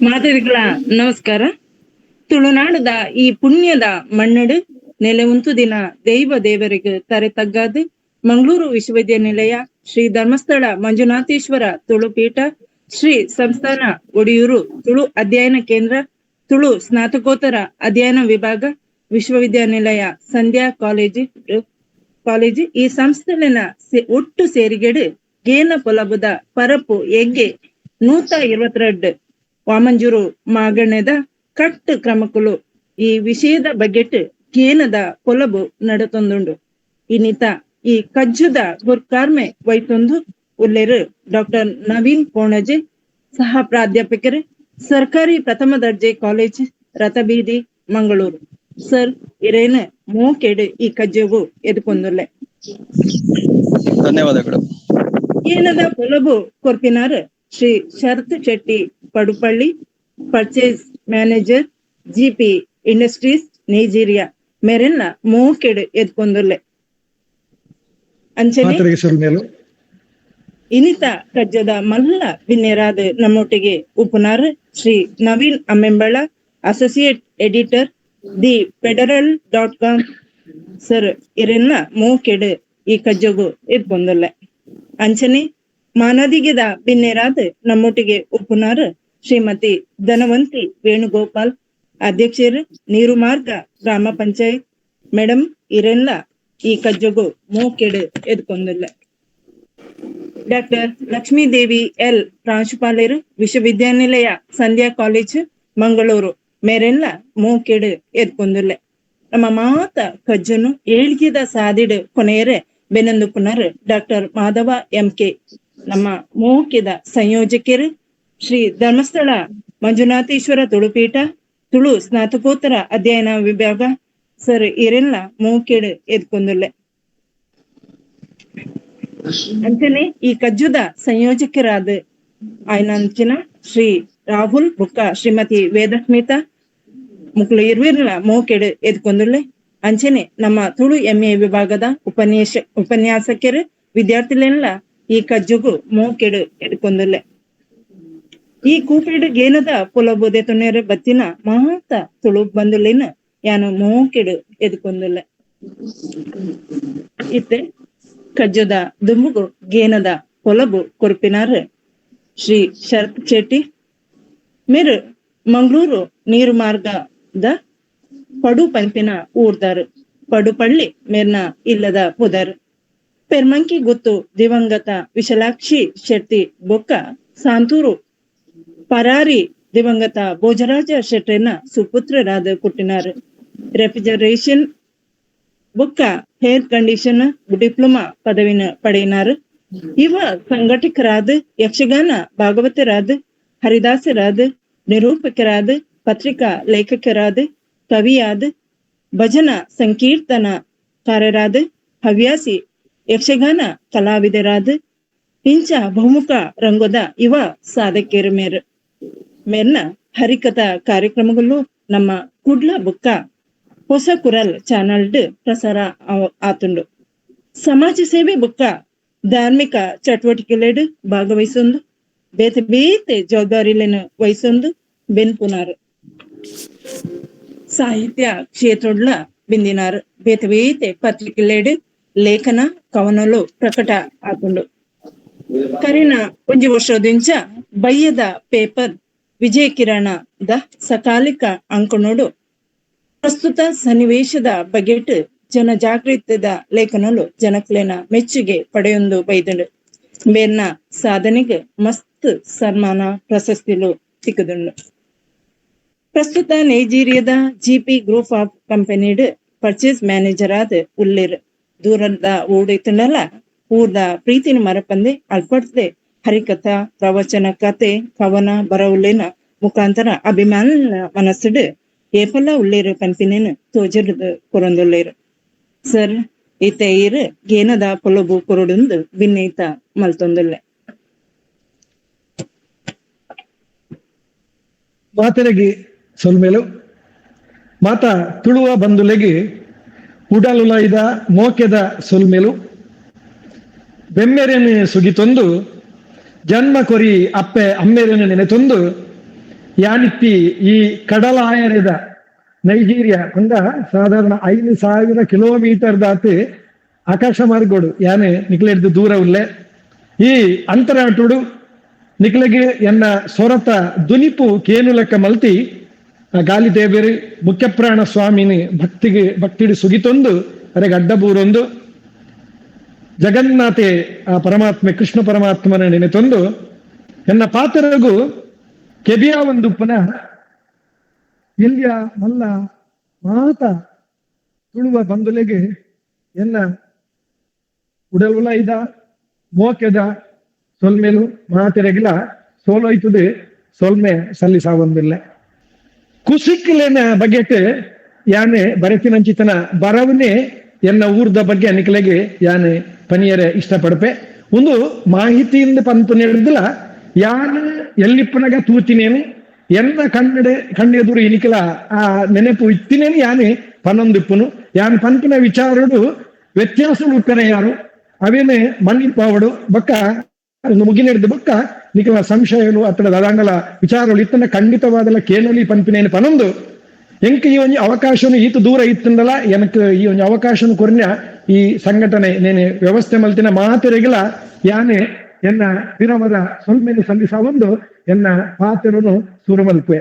ಮಾತೆರೆಗ್ಲ ನಮಸ್ಕಾರ. ತುಳುನಾಡದ ಈ ಪುಣ್ಯದ ಮಣ್ಣಡು ನೆಲೆ ಉಂತು ದಿನ ದೈವ ದೇವರಿಗೆ ತರೆ ತಗ್ಗಾದು ಮಂಗಳೂರು ವಿಶ್ವವಿದ್ಯಾನಿಲಯ ಶ್ರೀ ಧರ್ಮಸ್ಥಳ ಮಂಜುನಾಥೇಶ್ವರ ತುಳುಪೀಠ ಶ್ರೀ ಸಂಸ್ಥಾನ ಒಡಿಯೂರು ತುಳು ಅಧ್ಯಯನ ಕೇಂದ್ರ ತುಳು ಸ್ನಾತಕೋತ್ತರ ಅಧ್ಯಯನ ವಿಭಾಗ ವಿಶ್ವವಿದ್ಯಾನಿಲಯ ಸಂಧ್ಯಾ ಕಾಲೇಜು ಈ ಸಂಸ್ಥೆಲಿನ ಒಟ್ಟು ಸೇರಿಗೆಡು ಗೇನ ಪೊಲಬುದ ಪರಪು ಎಗ್ಗೆ 122 ವಾಮಂಜೂರು ಮಾಗಣ್ಯದ ಕಟ್ಟು ಕ್ರಮಕ್ಕುಲು ಈ ವಿಷಯದ ಬಗೆಟ್ ಗೇನದ ಪೊಲಬು ನಡತೊಂದುಂಡು. ಇನ್ನಿತ ಈ ಕಜ್ಜುದ ಗುರ್ಕಾರ್ಮೆ ವೈತೊಂದು ಉಲ್ಲೇರು ಡಾಕ್ಟರ್ ನವೀನ್ ಕೋಣಜೆ, ಸಹ ಪ್ರಾಧ್ಯಾಪಕರು, ಸರ್ಕಾರಿ ಪ್ರಥಮ ದರ್ಜೆ ಕಾಲೇಜ್ ರಥಬೀದಿ ಮಂಗಳೂರು. ಸರ್ ಇರೇನ ಮೋಕೆಡು ಈ ಕಜ್ಜುಗು ಎದುಕೊಂದುಲ್ಲೆ. ಧನ್ಯವಾದಗಳು. ಏನದ ಪೊಲಬು ಕೊರ್ಪಿನಾರ್ Shri Sharath Shetty Padupalli, purchase manager, GP industries Nigeria ಮೇರೆನ್ನ ಮೋಕೆಡು ಎದ್ಕೊಂದುಲ್ಲೆ. ಅಂಚನೆ ಇನಿತ ಕಜ್ಜದ ಮಲ್ಲ ಬಿನ್ನೆರಾದ ನಮ್ಮೊಟ್ಟಿಗೆ ಉಪುನಾರ್ Shri Naveen Ammembala, associate editor, the federal.com. Sir ಇರೆನ್ನ ಮೋಕೆಡು ಈ ಕಜ್ಜಗು ಎದ್ಕೊಂದುಲ್ಲೆ. ಅಂಚನೆ ಮಾನದಿಗೆದ ಬಿನ್ನೆರಾದ ನಮ್ಮೊಟ್ಟಿಗೆ ಉಪುನಾರ್ ಶ್ರೀಮತಿ ಧನವಂತಿ ವೇಣುಗೋಪಾಲ್, ಅಧ್ಯಕ್ಷರು ನೀರು ಮಾರ್ಗ ಗ್ರಾಮ ಪಂಚಾಯತ್. ಮೇಡಮ್ ಇರೆಲ್ಲ ಈ ಕಜ್ಜಗು ಮೋಕೆಡು ಎದ್ಕೊಂದುಲ್ಲೆ. ಡಾಕ್ಟರ್ ಲಕ್ಷ್ಮೀದೇವಿ ಎಲ್, ಪ್ರಾಂಶುಪಾಲರು, ವಿಶ್ವವಿದ್ಯಾನಿಲಯ ಸಂಧ್ಯಾ ಕಾಲೇಜ್ ಮಂಗಳೂರು ಮೇರೆಲ್ಲ ಮೋಕೆಡು ಎದ್ಕೊಂದುಲ್ಲೆ. ನಮ್ಮ ಮಾತ ಕಜ್ಜನು ಏಳ್ಗಿದ ಸಾದಿಡು ಕೊನೆಯರೆ ಬೆನಂದು ಪುನರ್ ಡಾಕ್ಟರ್ ಮಾಧವ ಎಂಕೆ, ನಮ್ಮ ಮೋಕೆದ ಸಂಯೋಜಕರು ಶ್ರೀ ಧರ್ಮಸ್ಥಳ ಮಂಜುನಾಥೇಶ್ವರ ತುಳುಪೀಠ ತುಳು ಸ್ನಾತಕೋತ್ತರ ಅಧ್ಯಯನ ವಿಭಾಗ. ಸರ್ ಇರೆಲ್ಲ ಮೋಕೆಡು ಎದ್ಕೊಂದುಲ್ಲೆ. ಅಂಚನೆ ಈ ಕಜ್ಜುದ ಸಂಯೋಜಕರಾದ ಆಯ್ನಂಚಿನ ಶ್ರೀ ರಾಹುಲ್ ಬುಕ್ಕ ಶ್ರೀಮತಿ ವೇದಸ್ಮಿತಾ ಮುಕ್ಳು ಇರ್ವಿರ್ಲ ಮೋಕೆಡು ಎದ್ಕೊಂದುಲ್ಲೆ. ಅಂಚನೆ ನಮ್ಮ ತುಳು ಎಂಎ ವಿಭಾಗದ ಉಪನ್ಯಾಸಕರು ವಿದ್ಯಾರ್ಥಿಗಳೆಲ್ಲ ಈ ಕಜ್ಜುಗು ಮೋಕೆಡು ಎದ್ಕೊಂದುಲ್ಲೆ. ಈ ಕೂಪೆಡು ಗೇನದ ಪೊಲಬುದೆ ತುನೇರು ಬತ್ತಿನ ಮಾತ ತುಳು ಬಂದುಲಿನ ಯಾನು ಮೋಕೆಡು ಎದ್ಕೊಂದುಲ್ಲೆ. ಇತ್ತೆ ಕಜ್ಜದ ದುಂಬುಗು ಗೇನದ ಪೊಲಬು ಕೊರ್ಪಿನಾರ್ ಶ್ರೀ ಶರತ್ ಶೆಟ್ಟಿ ಮೇರು ಮಂಗಳೂರು ನೀರು ಮಾರ್ಗದ ಪಡು ಪಂಪಿನ ಊರ್ದಾರು ಪಡುಪಳ್ಳಿ ಮೇರ್ನ ಇಲ್ಲದ ಪುದರ್ ಪೆರ್ಮಂಕಿ ಗುತ್ತು ದಿವಂಗತ ವಿಶಾಲಾಕ್ಷಿ ಶೆಟ್ಟಿ ಬೊಕ್ಕ ಸಾಂತೂರು ಪರಾರಿ ದಿವಂಗತ ಭೋಜರಾಜ ಶೆಟ್ಟಿನ ಸುಪುತ್ರರಾದ ಪುಟ್ಟಿನಾರು. ರೆಫ್ರಿಜರೇಷನ್ ಬೊಕ್ಕ ಹೇರ್ ಕಂಡೀಷನ್ ಡಿಪ್ಲೊಮಾ ಪದವಿನ ಪಡೆಯಿನಾರು. ಇವ ಸಂಘಟಕರಾದ, ಯಕ್ಷಗಾನ ಭಾಗವತರಾದ, ಹರಿದಾಸರಾದ, ನಿರೂಪಕರಾದ, ಪತ್ರಿಕಾ ಲೇಖಕರಾದ, ಕವಿಯಾದ, ಭಜನ ಸಂಕೀರ್ತನಕಾರರಾದ, ಹವ್ಯಾಸಿ ಯಕ್ಷಗಾನ ಕಲಾವಿದರಾದ ಇಂಚ ಬಹುಮುಖ ರಂಗದ ಇವ ಸಾಧಕಿಯರು ಮೇರ್ನ ಹರಿಕಥಾ ಕಾರ್ಯಕ್ರಮಗಳು ನಮ್ಮ ಕುಡ್ಲ ಬುಕ್ಕ ಹೊಸ ಕುರಲ್ ಚಾನಲ್ಡ್ ಪ್ರಸಾರ ಆತುಂಡು. ಸಮಾಜ ಸೇವೆ ಬುಕ್ಕ ಧಾರ್ಮಿಕ ಚಟುವಟಿಕೆಲೆಡ್ ಭಾಗವಹಿಸೊಂದು ಬೇತೆ ಬೇತೆ ಜವಾಬ್ದಾರಿಲೆನ ವಹಿಸೊಂದು ಬೆನ್ಪುನಾರು. ಸಾಹಿತ್ಯ ಕ್ಷೇತ್ರಡ್ಲ ಬಿಂದಿನಾರು ಬೇತೆ ಬೇತೆ ಪತ್ರಿಕೆಲೆಡ್ ಲೇಖನ ಕವನಲು ಪ್ರಕಟ ಆತುಂಡು. ಕರಿನ ಒಂಜಿ ವರ್ಷದಿಂಚ ಬಯ್ಯದ ಪೇಪರ್ ವಿಜಯ ಕಿರಣದ ಸಕಾಲಿಕ ಅಂಕಣೋಡು ಪ್ರಸ್ತುತ ಸನ್ನಿವೇಶದ ಬಗೆಟ್ ಜನಜಾಗೃತದ ಲೇಖನಲು ಜನಕ್ಲೆನ ಮೆಚ್ಚುಗೆ ಪಡೆಯೊಂದು ಬೈದುಂಡು. ಬೇರ್ನ ಸಾಧನೆಗೆ ಮಸ್ತ್ ಸನ್ಮಾನ ಪ್ರಶಸ್ತಿಲು ಸಿಕ್ಕದುಂಡು. ಪ್ರಸ್ತುತ ನೈಜೀರಿಯಾದ ಜಿಪಿ ಗ್ರೂಪ್ ಆಫ್ ಕಂಪನಿಡ್ ಪರ್ಚೇಸ್ ಮ್ಯಾನೇಜರ್ ಆದ ಉಲ್ಲೇರ್ ದೂರದ ಓಡೈತುಂಡಲ್ಲ ಊರ್ದ ಪ್ರೀತಿನ ಮರಪಂದೆ ಅಲ್ಪಡ್ದೆ ಹರಿಕಥಾ ಪ್ರವಚನ ಕತೆ ಕವನ ಬರವುಲೇನ ಮುಖಾಂತರ ಅಭಿಮಾನ ಮನಸ್ಸುಡು ಏಪಲ್ಲ ಉಳ್ಳೇರು ಪಂಪಿನೇನು ತೋಜರುದು ಕೊರೊಂದುಳ್ಳೇರು. ಸರ್ ಈತ ಈರು ಗೇನದ ಪೊಲಬು ಕೊರಡುಂದು ಭಿನ್ನೈತ ಮಲ್ತೊಂದುಲ್ಲೆ. ಮಾತೆರೆಗಿ ಸೊಲ್ಮೆಲು ಮಾತ ತುಳುವ ಬಂದುಲೆಗಿ ಉಡಲುಲೈದ ಮೋಕೆದ ಸೊಲ್ಮೆಲು ಬೆಮ್ಮೆರೆನೆ ಸುಗಿತೊಂದು ಜನ್ಮ ಕೊರಿ ಅಪ್ಪೆ ಅಮ್ಮೆರೆನೆ ನೆನೆತೊಂದು ಯಾನಿತ್ತಿ ಈ ಕಡಲಾಯರದ ನೈಜೀರಿಯಾ ಅಂದ ಸಾಧಾರಣ 5,000 ಕಿಲೋಮೀಟರ್ ದಾಟಿ ಆಕಾಶ ಮಾರ್ಗೋಡು ಯಾನೆ ನಿಕ್ಲೆಡ್ದು ದೂರ ಉಳ್ಳೆ ಈ ಅಂತರಾಟುಡು ನಿಕ್ಲೆಗೆ ಎನ್ನ ಸೊರತ ದುನಿಪು ಕೇನುಲಕ್ಕ ಮಲ್ತಿ ಗಾಲಿ ದೇವೇರು ಮುಖ್ಯಪ್ರಾಣ ಸ್ವಾಮಿನಿ ಭಕ್ತಿಡಿ ಸುಗಿತೊಂದು ಅರೆಗೆ ಅಡ್ಡಬೂರೊಂದು ಜಗನ್ನಾಥೆ ಆ ಪರಮಾತ್ಮೆ ಕೃಷ್ಣ ಪರಮಾತ್ಮನ ನೆನೆತೊಂದು ಎನ್ನ ಪಾತ್ರಗೂ ಕೆಬಿಯ ಒಂದು ಪುನಃ ಇಲ್ಯ ಮಲ್ಲ ಮಾತ ತುಳುವ ಬಂದುಲೆಗೆ ಎನ್ನ ಉಡಲ್ವುಲ ಇದ ಮೋಕೆದ ಸೊಲ್ಮೆಲು ಮಾತೆರೆಗಿಲ ಸೋಲೋಯ್ತದೆ ಸೊಲ್ಮೆ ಸಲ್ಲಿಸಾವೊಂದಿಲ್ಲ ಕುಸಿಕ್ಲೆನ ಬಗೆಟ್ ಯಾನೆ ಬರೆತಿನಂಚಿತನ ಬರವನೆ ಎನ್ನ ಊರ್ದ ಬಗ್ಗೆ ಅನಿಕಲೆಗೆ ಯಾನೆ ಪನಿಯರೆ ಇಷ್ಟಪಡಪೆ ಒಂದು ಮಾಹಿತಿಯಿಂದ ಪಂಪು ಹೇಳಿದಿಲ್ಲ ಯಾನು ಎಲ್ಲಿಪ್ಪನಾಗ ತೂತಿನೇನು ಎನ್ನ ಕಣ್ಣೆದುರು ಇನಿಕಲ ಆ ನೆನಪು ಇತ್ತಿನೇನು ಯಾನೆ ಪನೊಂದಿಪ್ಪುನು ಯಾನ್ ಪಂಪಿನ ವಿಚಾರಡು ವ್ಯತ್ಯಾಸಗಳು ಉಕ್ಕನೆ ಯಾರು ಅವೇನೆ ಮಣ್ಣಿಪಾವಡು ಬಕ್ಕ ಮುಗಿನೆಡ್ದು ಬಕ್ಕ ನಿಕಲ ಸಂಶಯಗಳು ಅತ್ತಡ ಅದಾಂಗಲ ವಿಚಾರಗಳು ಇತ್ತನ ಖಂಡಿತವಾದಲ್ಲ ಕೇಳಲಿ ಪಂಪಿನೇನು ಪನೊಂದು ಎಂಕ ಈ ಒಂದು ಅವಕಾಶನು ಈತ ದೂರ ಇತ್ತಂದಲ್ಲ ಎನಕ್ ಈ ಒಂದು ಅವಕಾಶನು ಕೊರ್ನ್ಯ ಈ ಸಂಘಟನೆ ನೇನೆ ವ್ಯವಸ್ಥೆ ಮಲ್ತಿನ ಮಾತೆರೆಗಿಲ ಯಾನೆ ಎನ್ನ ವಿರಮದ ಸೊಲ್ಮೆನು ಸಲ್ಲಿಸ ಒಂದು ಎನ್ನ ಪಾತೆರನು ಸುರಮಲ್ಪೆ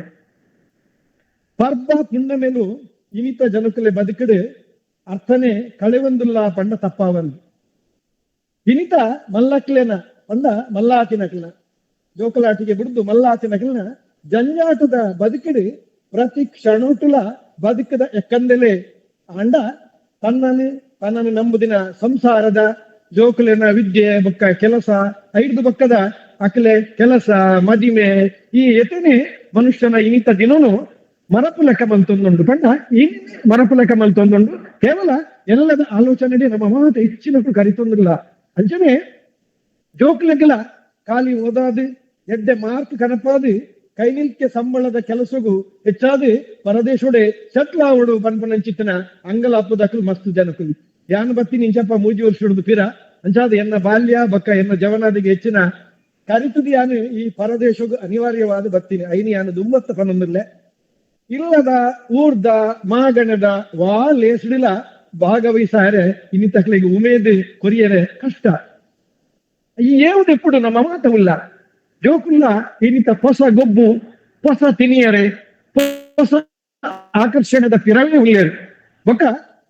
ಪರ್ದ ಪುಣ್ಯ ಮೇಲು ಇನಿತ ಜನಕಲೆ ಬದುಕಡೆ ಅರ್ಥನೆ ಕಳೆವೊಂದುಲ್ಲ ಪಂಡ ತಪ್ಪಾವಲ್ಲಿ ಇನಿತ ಮಲ್ಲಕ್ಲೇನ ಪಂಡ ಮಲ್ಲಾತಿನಕ್ಲಿನ ಜೋಕಲಾಟಿಗೆ ಬಿಡುದು ಮಲ್ಲಾತಿನಕ್ಲಿನ ಜಂಜಾಟದ ಬದುಕಡೆ ಪ್ರತಿ ಕ್ಷಣೋಟುಲ ಬದುಕದ ಎಕ್ಕಂದೆಲೆ ಅಂಡ ತನ್ನನ್ನು ನಂಬುದಿನ ಸಂಸಾರದ ಜೋಕುಲಿನ ವಿದ್ಯೆ ಬೊಕ್ಕ ಕೆಲಸ ಐದು ಬಕ್ಕದ ಅಕಲೆ ಕೆಲಸ ಮದಿಮೆ ಈ ಎತನೆ ಮನುಷ್ಯನ ಇನಿತ ದಿನನು ಮರಪು ಲೆಕ್ಕ ಮಲ್ತೊಂದುಂಡು ಪಂಡ ಈ ಮರಪು ಲೆಕ್ಕ ಮಲ್ತೊಂದುಂಡು ಕೇವಲ ಎಲ್ಲದ ಆಲೋಚನೆ ನಮ್ಮ ಮಾತ ಹೆಚ್ಚಿನಕ್ಕೂ ಕರಿತೊಂದಿಲ್ಲ ಅಂಚನೆ ಜೋಕ್ಲೆಗ್ಲ ಖಾಲಿ ಓದಾದು ಎಡ್ಡೆ ಮಾರ್ಕ್ ಕನಪಾದು ಕೈನಿಲ್ಕೆ ಸಂಬಳದ ಕೆಲಸಗೂ ಹೆಚ್ಚಾದು ಪರದೇಶೋಡೆ ಸೆಟ್ಲಾವಡು ಪನ್ಪನಂಚಿತ್ತನ ಅಂಗಲ ಅಪ್ಪದಕ್ಕಲು ಮಸ್ತ್ ಜನಕುಲು ಯಾನ್ ಬತ್ತೀನಿ ಇಂಚಪ್ಪ 3 ವರ್ಷ ಹಿಡಿದು ಪಿರ ಅಂಚಾದ ಎನ್ನ ಬಾಲ್ಯ ಬಕ್ಕ ಎನ್ನ ಜವನಾದಿಗೆ ಹೆಚ್ಚಿನ ಕರಿತುದಿ ಯಾನು ಈ ಪರದೇಶಗೂ ಅನಿವಾರ್ಯವಾದ ಬತ್ತೀನಿ ಐನಿ ಯಾನು ದುಮ್ಮತ್ತ ಪನೊಂದಿಲ್ಲ ಇಲ್ಲದ ಊರ್ದ ಮಾಗಣದ ವಾ ಲೇಸಡಿಲ ಭಾಗವಹಿಸಾರೆ ಇನ್ನಿತಕ್ಲಿಗೆ ಉಮೇದು ಕೊರಿಯರೆ ಕಷ್ಟ ಈ ಏವುದೆప్పుడు ನಮ್ಮ ಮಾತವುಲ್ಲ ಜೋಕುಲ್ಲ ಇನ್ನಿತ ಹೊಸ ಗೊಬ್ಬು ಹೊಸ ತಿನಿಯರೆ ಹೊಸ ಆಕರ್ಷಣದ ಪಿರವೇ ಉಳ್ಳೇರು ಬೊಕ್ಕ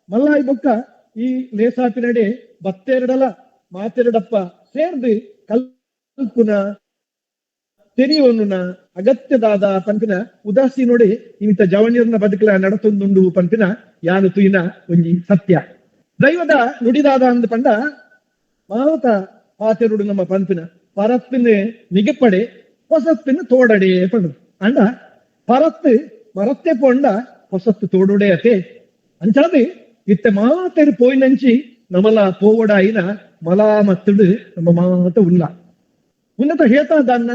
ಮಲ್ಲಾಯಿ ಬೊಕ್ಕ ಈ ಲೇಸಾಪಿನಡೆ ಬತ್ತೆರಡಲ ಮಾತೆರಡಪ್ಪ ಸೇರ್ದು ಕಲ್ಪುನ ತೆರಿಯೋನುನ ಅಗತ್ಯದಾದ ಪಂಪಿನ ಉದಾಸಿ ನೋಡಿ ಇಂಥ ಜವನಿಯರ್ನ ಬದುಕಲ ನಡತೊಂದುಂಡು ಪಂಪಿನ ಯಾನು ತುಯಿನ ಒಂಜಿ ಸತ್ಯ ದೈವದ ನುಡಿದಾದ ಅಂದ ಪಂಡ ಮಾತ ಪಾತೆರುಡು ನಮ್ಮ ಪಂಪಿನ ಪರತ್ತಿನ ಮಿಗಪಡೆ ಹೊಸತ್ತಿನ ತೋಡಡೆ ಪಂಡು ಅಂಡ ಪರತ್ತು ಮರತ್ತೆ ಪೊಂಡ ಹೊಸತ್ತು ತೋಡುಡೆ ಅತೆ ಅಂಚಾದು ಇತ್ತ ಮಾತೆರು ಪೋಯಿನಂಚಿ ನಮಲ ಪೋವಡಾಯಿನ ಮಲಾಮತ್ತುಡು ನಮ್ಮ ಮಾತ ಉಲ್ಲ ಉನ್ನತ ಹೇತಾದನ್ನ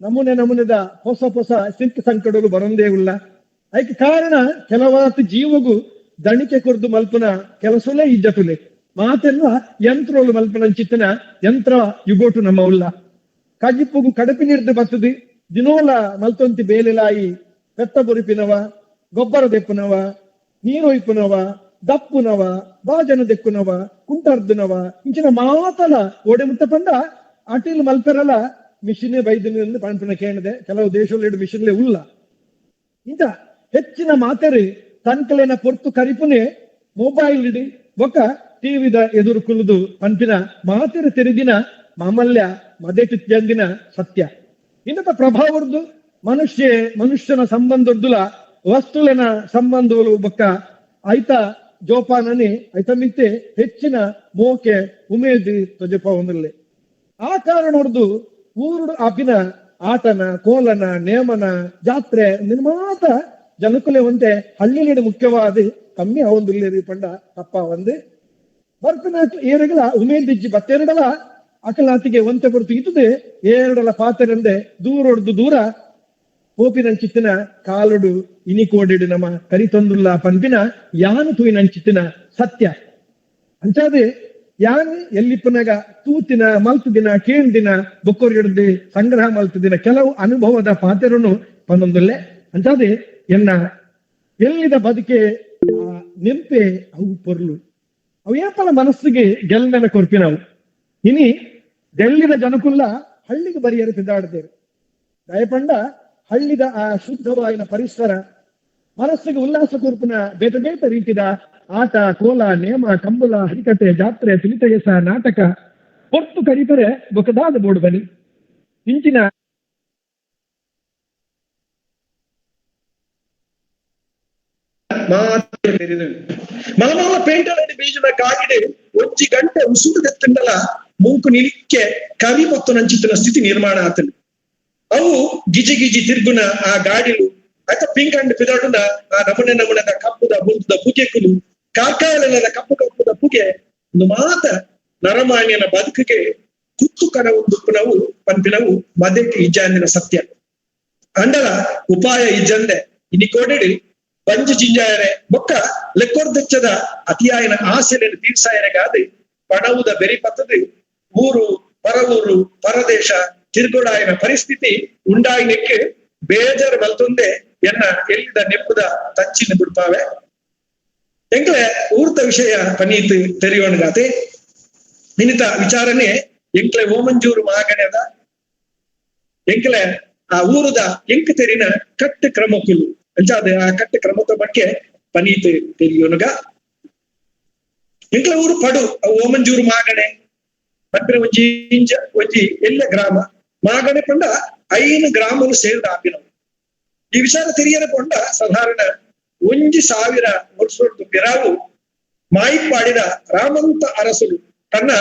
ನಮೂನೆದ ಹೊಸ ಸಿಂಕ್ ಸಂಕಟಗಳು ಬರೊಂದೇ ಉಲ್ಲ ಅದಕ್ಕೆ ಕಾರಣ ಕೆಲವಾತು ಜೀವಗೂ ದಣಿಕೆ ಕೊರ್ದು ಮಲ್ಪನ ಕೆಲಸಲೇ ಇಜ್ಜತುಲೆ ಮಾತೆಲ್ಲ ಯಂತ್ರೋಲು ಮಲ್ಪನಂಚಿತ್ತನ ಯಂತ್ರ ಯುಗೋಟು ನಮ್ಮ ಉಲ್ಲ ಕಜಿಪ್ಪುಗು ಕಡಪಿನಿರ್ದು ಬತ್ತದು ದಿನೋಲ ಮಲ್ತೊಂತಿ ಬೇಲೆಲಾಯಿ ಪೆತ್ತ ಬೊರಿಪಿನವ ಗೊಬ್ಬರ ದೆಪ್ಪುನವ ನೀರೊಯ್ಪುನವ ದಪ್ಪುನವ ಬಾಜನ ದೆಕ್ಕುನವ ಕುಂಟರ್ದುನವ ಇಂಚಿನ ಮಾತಲ ಓಡೆ ಮುತ್ತ ಪಂಡ ಅಟಿಲ್ ಮಲ್ಪೆರಲ ಮಿಷಿನೇ ಬೈದಿನ ಪಂಪಿನ ಕೇಳಿದೆ ಕೆಲವು ದೇಶಗಳು ಮಿಷಿನ್ಲೇ ಉಲ್ಲ ಇಂತ ಹೆಚ್ಚಿನ ಮಾತೆರು ತನ್ಕಲೆನ ಪೊರ್ತು ಕರಿಪುನೆ ಮೊಬೈಲ್ ಇಡಿ ಬೊಕ್ಕ ಟಿವಿದ ಎದುರು ಕುಲಿದು ಪಂಪಿನ ಮಾತೆರು ತೆರೆದಿನ ಮಾಮಲ್ಯ ಮದೆಟು ಜಂದಿನ ಸತ್ಯ ಇನ್ನತ ಪ್ರಭಾವರ್ದು ಮನುಷ್ಯನ ಸಂಬಂಧದ್ದುಲ ವಸ್ತುಲಿನ ಸಂಬಂಧಗಳು ಬೊಕ್ಕ ಐತ ಜೋಪಾನನೆ ಐತ ಮಿತ್ತೆ ಹೆಚ್ಚಿನ ಮೋಕೆ ಉಮೇದು ತೊಜಪ ಒಂದಿಲ್ಲ ಆ ಕಾರಣರ್ದು ಊರುಡು ಆಪಿನ ಆಟನ ಕೋಲನ ನೇಮನ ಜಾತ್ರೆ ನಿರ್ಮಾತ ಜನಕುಲೆ ಒಂತೆ ಹಳ್ಳಿಲಿಡ ಮುಖ್ಯವಾದ ಕಮ್ಮಿ ಅವೊಂದಿಲ್ಲ ಪಂಡ ತಪ್ಪ ಒಂದು ಬರ್ಪನ ಏರಗಳ ಉಮೇದಿಜ್ಜಿ ಬತ್ತೆರಡಲ ಅಕಲಾತಿಗೆ ಒಂತೆ ಕೊಡ್ತು ಇತ್ತದೆ ಏರಡಲ ಪಾತೆರಂದೆ ದೂರ ಪೋಪಿನಂಚಿತ್ತಿನ ಕಾಲುಡು ಇನಿಕೋಡಿಡು ನಮ್ಮ ಕರಿತೊಂದುಲ್ಲ ಪಂಪಿನ ಯಾನು ತೂಯಿನಂಚಿತ್ತಿನ ಸತ್ಯ ಅಂಚಾದೆ ಯಾನು ಎಲ್ಲಿಪ್ಪನಾಗ ತೂತಿನ ಮಲ್ತುದಿನ ಕೇಳ್ದಿನ ಬೊಕ್ಕೊರಿಯಡ್ದು ಸಂಗ್ರಹ ಮಲ್ತುದಿನ ಕೆಲವು ಅನುಭವದ ಪಾತೆರನು ಪನ್ನೊಂದುಲ್ಲೆ ಅಂಚಾದೆ ಎನ್ನ ಎಲ್ಲಿದ ಬದುಕೆ ನೆಂಪೆ ಅವು ಪೊರ್ಲು ಅವು ಏಪಲ ಮನಸ್ಸಿಗೆ ಗೆಲ್ಲನ ಕೊರ್ಪಿನವು ಇನಿ ಡೆಲ್ಲಿದ ಜನಕುಲ್ಲ ಹಳ್ಳಿಗೆ ಬರಿಯರು ತಿದ್ದಾಡ್ತೇವೆ ದಯಪಂಡ ಹಳ್ಳಿದ ಆ ಶುದ್ಧವಾಯಿನ ಪರಿಸರ ಮನಸ್ಸಿಗೆ ಉಲ್ಲಾಸ ಕೊರ್ಪಿನ ಬೇತೆ ಬೇತೆ ರೀತಿದ ಆಟ ಕೋಲ ನೇಮ ಕಂಬಳ ಹರಿಕತೆ ಜಾತ್ರೆ ತಿಳಿತಯಸ ನಾಟಕ ಹೊತ್ತು ಕರಿತರೆ ಬೊಕದಾದ ಬೋರ್ಡು ಬನ್ನಿ ಇಂಚಿನ ಮಲಮಲ್ಲ ಪೇಂಟಲ್ಲಿ ಬೀಜದ ಕಾಗಿಡೆ ಒಚ್ಚಿ ಗಂಟೆ ಉಸುಡು ತಿಂಡಲ ಮುಂಕು ನಿಲಿಕ್ಕೆ ಕವಿ ಮತ್ತು ನಂಚಿತ್ತಿನ ಸ್ಥಿತಿ ನಿರ್ಮಾಣ ಆತನು ಅವು ಗಿಜಿ ಗಿಜಿ ತಿರ್ಗುನ ಆ ಗಾಡಿಲು ಆಯ್ತ ಪಿಂಕ್ ಅಂಡ್ ಪಿದಾಡುನ ಆ ನಮೂನೆದ ಕಪ್ಪುದ ಬುಂತದ ಪುಗೆಕುಲು ಕಾರ್ಕಾಲದ ಕಪ್ಪುದ ಪುಗೆ ಒಂದು ಮಾತ ನರಮಾನ್ಯನ ಬದುಕಿಗೆ ಕುತ್ತು ಕನವು ಪಂಪಿನವು ಮದಕ್ಕೆ ಇಜ್ಜಾಂದಿನ ಸತ್ಯ ಅಂಡಲ ಉಪಾಯ ಇಜ್ಜಂದೆ ಇನಿ ಕೋಡಿಡಿ ಬಂಜು ಜಿಂಜಾಯರೆ ಬೊಕ್ಕ ಲೆಕ್ಕೊರ್ದೆಚ್ಚದ ಅತಿಯಾಯನ ಆಸೆಯನ್ನು ತೀರ್ಸಾಯರೆಗಾದ ಪಣವುದ ಬೆರಿ ಪತ್ತದು ಊರು ಪರದೇಶ ತಿರ್ಗೊಡಾಯನ ಪರಿಸ್ಥಿತಿ ಉಂಡಾಯಿನಕ್ಕೆ ಬೇಜಾರು ಮಲ್ತೊಂದೆ ಎನ್ನ ಎಲ್ಲಿದ ನೆಪ್ಪುದ ತಚ್ಚಿನ ಬಿಡ್ಪಾವೆ ಎಂಕ್ಲೆ ಊರ್ತ ವಿಷಯ ಪನೀತ್ ತೆರೆಯೋಣಗಾತೆ ನಿನಿತ ವಿಚಾರನೆ ಎಂಕ್ಲೆ ಓಮಂಜೂರು ಮಹಾಗಣ್ಯದ ಎಂಕ್ಲೆ ಆ ಊರುದ ಎಂಕ್ ತೆರಿನ ಕಟ್ಟು ಕ್ರಮಕ್ಕುಲು ಅಂಚಾದ ಆ ಕಟ್ಟು ಕ್ರಮದ ಬಗ್ಗೆ ಪನೀತ್ ತೆರೆಯೋಣಗ ಎಂಕ್ಲೆ ಊರು ಪಡು ಓಮಂಜೂರು ಮಹಾಗಣೆ ಮತ್ತೆ ಒಂಜಿ ಎಲ್ಲ ಗ್ರಾಮ ಮಾಗಣೆ ಪಂಡ 5 ಗ್ರಾಮಗಳು ಸೇರಿದ ಆಪಿನವು ಈ ವಿಚಾರ ತೆರಿಯರ ಪಂಡ ಸಾಧಾರಣ 1,000 ವರ್ಷದ್ದು ಪಿರಾವು ಮಾಯಿಪಾಡಿದ ರಾಮಂತ ಅರಸುಲು ತನ್ನ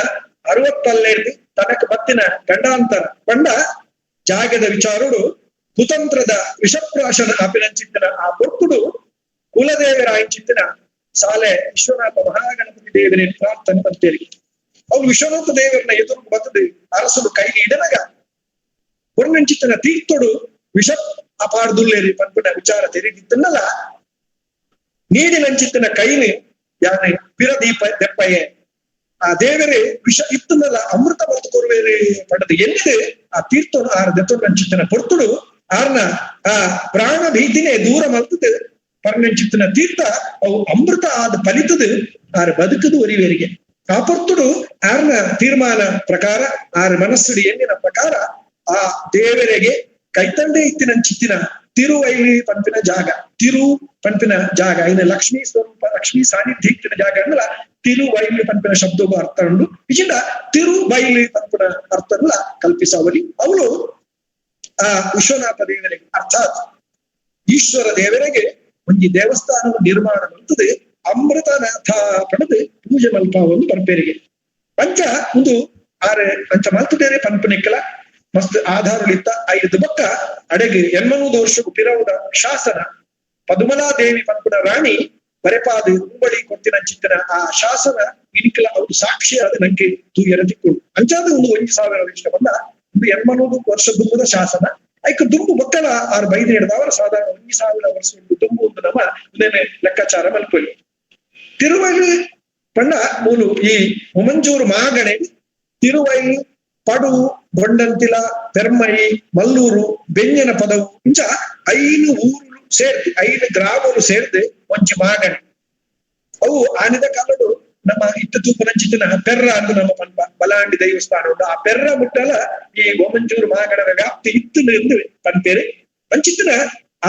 60 ತನಕ ಬತ್ತಿನ ಗಂಡಾಂತರ ಪಂಡ ಜಾಗದ ವಿಚಾರಡು ಕುತಂತ್ರದ ವಿಷಪ್ರಾಶನ ಆಪಿನಂಚಿತ್ತಿನ ಆ ಪೊಟ್ಟುಡು ಕುಲದೇವರಾಯಿಂಚಿತ್ತಿನ ಸಾಲೆ ವಿಶ್ವನಾಥ ಮಹಾಗಣಪತಿ ದೇವರ ಪ್ರಾರ್ಥನೆ ಬರ್ತೇರಿ ಅವ್ರು ವಿಶ್ವನಾಥ ದೇವರನ್ನ ಎದುರು ಬತ್ತದು ಅರಸುಡು ಕೈಲಿ ಇಡನಗ ಹೊರನಂಚಿತ್ತಿನ ತೀರ್ಥೊಡು ವಿಷ ಅಪಾರ್ದುಲ್ಲೇರಿ ಪಂಪಿನ ವಿಚಾರ ತೆರೆದಿತ್ತನ್ನಲ್ಲ ನೀಡಿನಂಚಿತ್ತಿನ ಕೈಲಿ ಯಾನೆ ಪಿರದೀಪ ದೆಪ್ಪಯೇ ಆ ದೇವರೇ ವಿಷ ಇತ್ತನ್ನಲ್ಲ ಅಮೃತ ಬತ್ತು ಕೊರುವೇರಿ ಪಡೆದು ಎಲ್ಲಿದೆ ಆ ತೀರ್ಥ ಆರ ದೆತ್ತೊಂಚಿತ್ತಿನ ಪೊರ್ತುಡು ಆರ್ನ ಆ ಪ್ರಾಣ ಭೀತಿನೇ ದೂರ ಮಲ್ತದೆ ಪರ್ನಂಚಿತ್ತಿನ ತೀರ್ಥ ಅವು ಅಮೃತ ಆದ ಫಲಿತದು ಆರ ಬದುಕದು ಒರಿವೇರಿಗೆ ಆ ಪೊರ್ತುಡು ಆರ್ನ ತೀರ್ಮಾನ ಪ್ರಕಾರ ಆರ ಮನಸ್ಸುಡಿ ಎಣ್ಣಿನ ಪ್ರಕಾರ ಆ ದೇವರಿಗೆ ಕೈತಂಡೆ ಇತ್ತಿನಂಚಿತ್ತಿನ ತಿರುವೈಲಿ ಪಂಪಿನ ಜಾಗ ತಿರು ಪಂಪಿನ ಜಾಗ ಇನ್ನು ಲಕ್ಷ್ಮೀ ಸ್ವರೂಪ ಲಕ್ಷ್ಮೀ ಸಾನ್ನಿಧ್ಯ ಇತ್ತಿನ ಜಾಗ ಅನ್ನಲ್ಲ ತಿರುವೈಲಿ ಪಂಪಿನ ಶಬ್ದಗೂ ಅರ್ಥ ಉಂಡು ಇಚಿಂದ ತಿರುವೈಲಿ ಪಂಪಿನ ಅರ್ಥ ಕಲ್ಪಿಸವಲಿ ಅವಳು ಆ ವಿಶ್ವನಾಥ ದೇವರಿಗೆ ಅರ್ಥಾತ್ ಈಶ್ವರ ದೇವರಿಗೆ ಒಂದು ದೇವಸ್ಥಾನದ ನಿರ್ಮಾಣ ಮಾಡ್ತದೆ ಅಮೃತನಾಥ ಪಡೆದು ಪೂಜೆ ಮಲ್ಪವನ್ನು ಪಂಪೇರಿಗೆ ಪಂಚ ಒಂದು ಆರೆ ಪಂಚ ಮಲ್ತದೇರೆ ಪಂಪನಿಕ್ಕಲ ಮಸ್ತ್ ಆಧಾರಳಿತ್ತ 5 ಬೊಕ್ಕ ಅಡೆಗೆ 80 ವರ್ಷಕ್ಕೂ ಪಿರವುದ ಶಾಸನ ಪದುಮಲಾದೇವಿ ಪಂಪುನ ರಾಣಿ ಬರೆಪಾದು ಉಂಬಳಿ ಕೊತ್ತಿನಂಚಿತ್ತಿನ ಆ ಶಾಸನ ಇನಿಕಲ ಅವ್ರು ಸಾಕ್ಷಿಯಾದ ನಂಗೆ ತೂಯರ ತಿಕ್ಕೊಂಡು ಅಂಚಾದ ಒಂದು 1,000 ವರ್ಷ ಬಂದ ಒಂದು 80 ವರ್ಷ ದುಂಬುದ ಶಾಸನ ಐಕ ದುಂಬು ಬೊಕ್ಕಲ ಆರು ಬೈದು ಹಿಡಿದವರ ಸಾಧಾರಣ 1,000 ವರ್ಷ ದುಂಬು ಒಂದು ನಮ್ಮ ಒಂದೇನೆ ಲೆಕ್ಕಾಚಾರ ಮಲ್ಪೊಯ್ಲಿ ತಿರುವೈಲಿ ಪಂಡ ಮೂಲು ಈ ಒಮಂಜೂರು ಮಾಗಣೆ ತಿರುವೈಲಿ ಪಡು ಬೊಂಡಂತಿಲ ಪೆರ್ಮೈ ಮಲ್ಲೂರು ಬೆಂಜನ ಪದವು ಇಂಚ 5 ಊರು ಸೇರ್ದು 5 ಗ್ರಾಮಗಳು ಸೇರ್ದು ಒಂಚಿ ಮಾಗಣೆ ಅವು ಆನಿದ ಕಾಲಡು ನಮ್ಮ ಇಟ್ಟ ತೂಪನಂಚಿತ್ತಿನ ಪೆರ್ರ ಅಂತ ನಮ್ಮ ಪಂಪ ಬಲಾಂಡಿ ದೈವಸ್ಥಾನ ಉಂಟು ಆ ಪೆರ್ರ ಮುಟ್ಟಲ ಈ ಒಮಂಜೂರು ಮಾಗಣದ ವ್ಯಾಪ್ತಿ ಇತ್ತು ಪಂಪೇರಿ ಪಂಚಿತ್ತಿನ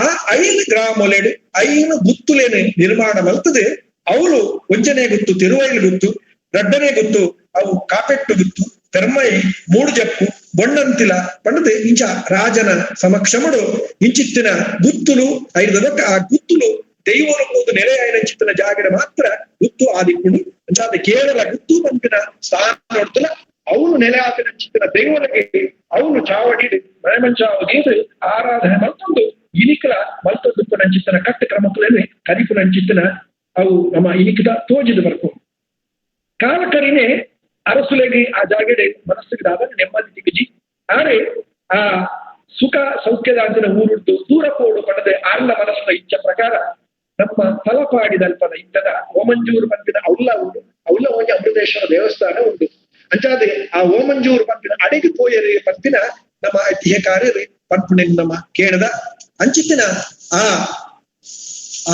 ಆ 5 ಗ್ರಾಮೊಲೆಡು 5 ಗುತ್ತುಲೇನೆ ನಿರ್ಮಾಣ ಮಲ್ತದೆ ಅವಳು ಒಂಜನೆ ಗುತ್ತು ತಿರುವೈಲು ಗುತ್ತು ದೊಡ್ಡನೆ ಗುತ್ತು ಅವು ಕಾಪೆಟ್ಟು ಗುತ್ತು ಪೆರ್ಮೈ ಮೂಡುಜಪ್ಪು ಬೊಂಡಂತಿಲ ಪಂಡದೆ ಇಂಚ ರಾಜನ ಸಮಕ್ಷಮಡು ಇಂಚಿತ್ತಿನ ಗುತ್ತುಲು 5 ಬೊಕ್ಕ ಆ ಗುತ್ತುಲು ದೈವನು ನೆಲೆಯಾಯಿನಂಚಿತ್ತಿನ ಜಾಗದ ಮಾತ್ರ ಗುತ್ತು ಆದಿಕ್ಕುಂಡು ಅಂಚಾದ ಕೇವಲ ಗುತ್ತು ಪಂಪಿನ ಸ್ಥಾನ ನೋಡ್ತಲ್ಲ ಅವನು ನೆಲೆ ಆಪಿನಂಚಿತ್ತಿನ ದೈವನಿಗೆ ಅವನು ಚಾವಡಿ ಮನೆಮಂಚಾವಗೀದು ಆರಾಧನೆ ಮಲ್ತೊಂದು ಇನಿಕಲ ಮಲ್ತೊಂದು ನಂಚಿತ್ತಿನ ಕಟ್ಟು ಕ್ರಮಗಳಲ್ಲಿ ಕರಿಪು ನಂಚಿತ್ತಿನ ಅವು ನಮ್ಮ ಇನಿಕದ ತೋಜಿದು ಬರ್ಕೊಂಡು ಕಾಲಕರಿನೇ ಅರಸುಲೆಗೆ ಆ ಜಾಗಡೆ ಮನಸ್ಸಿಗಾದ ನೆಮ್ಮದಿ ತಿಗಜಿ ಆದ್ರೆ ಆ ಸುಖ ಸೌಖ್ಯದ ಅಂತಿನ ಊರುಂಟು ದೂರ ಪೋಡು ಪಡೆದೆ ಆರ್ಲ ಮನಸ್ಸಿನ ಇಚ್ಛ ಪ್ರಕಾರ ನಮ್ಮ ತಲಪಾಡಿದಲ್ಪದ ಇದ್ದದ ಓಮಂಜೂರು ಪಂಪಿನ ಔಲ್ಲ ಉಂಟು ಔಲ್ಲ ಹೋಗಿ ಅಮೃತೇಶ್ವರ ದೇವಸ್ಥಾನ ಉಂಟು ಅಂಚಾದೆ ಆ ಓಮಂಜೂರು ಪಂಪಿನ ಅಡೆಗೆ ಪೋಯರಿ ಪಂಪಿನ ನಮ್ಮ ಐತಿಹ್ಯಕಾರ್ಯರು ಪಂಪಿನ ನಮ್ಮ ಕೇಳದ ಅಂಚಿತ್ತಿನ ಆ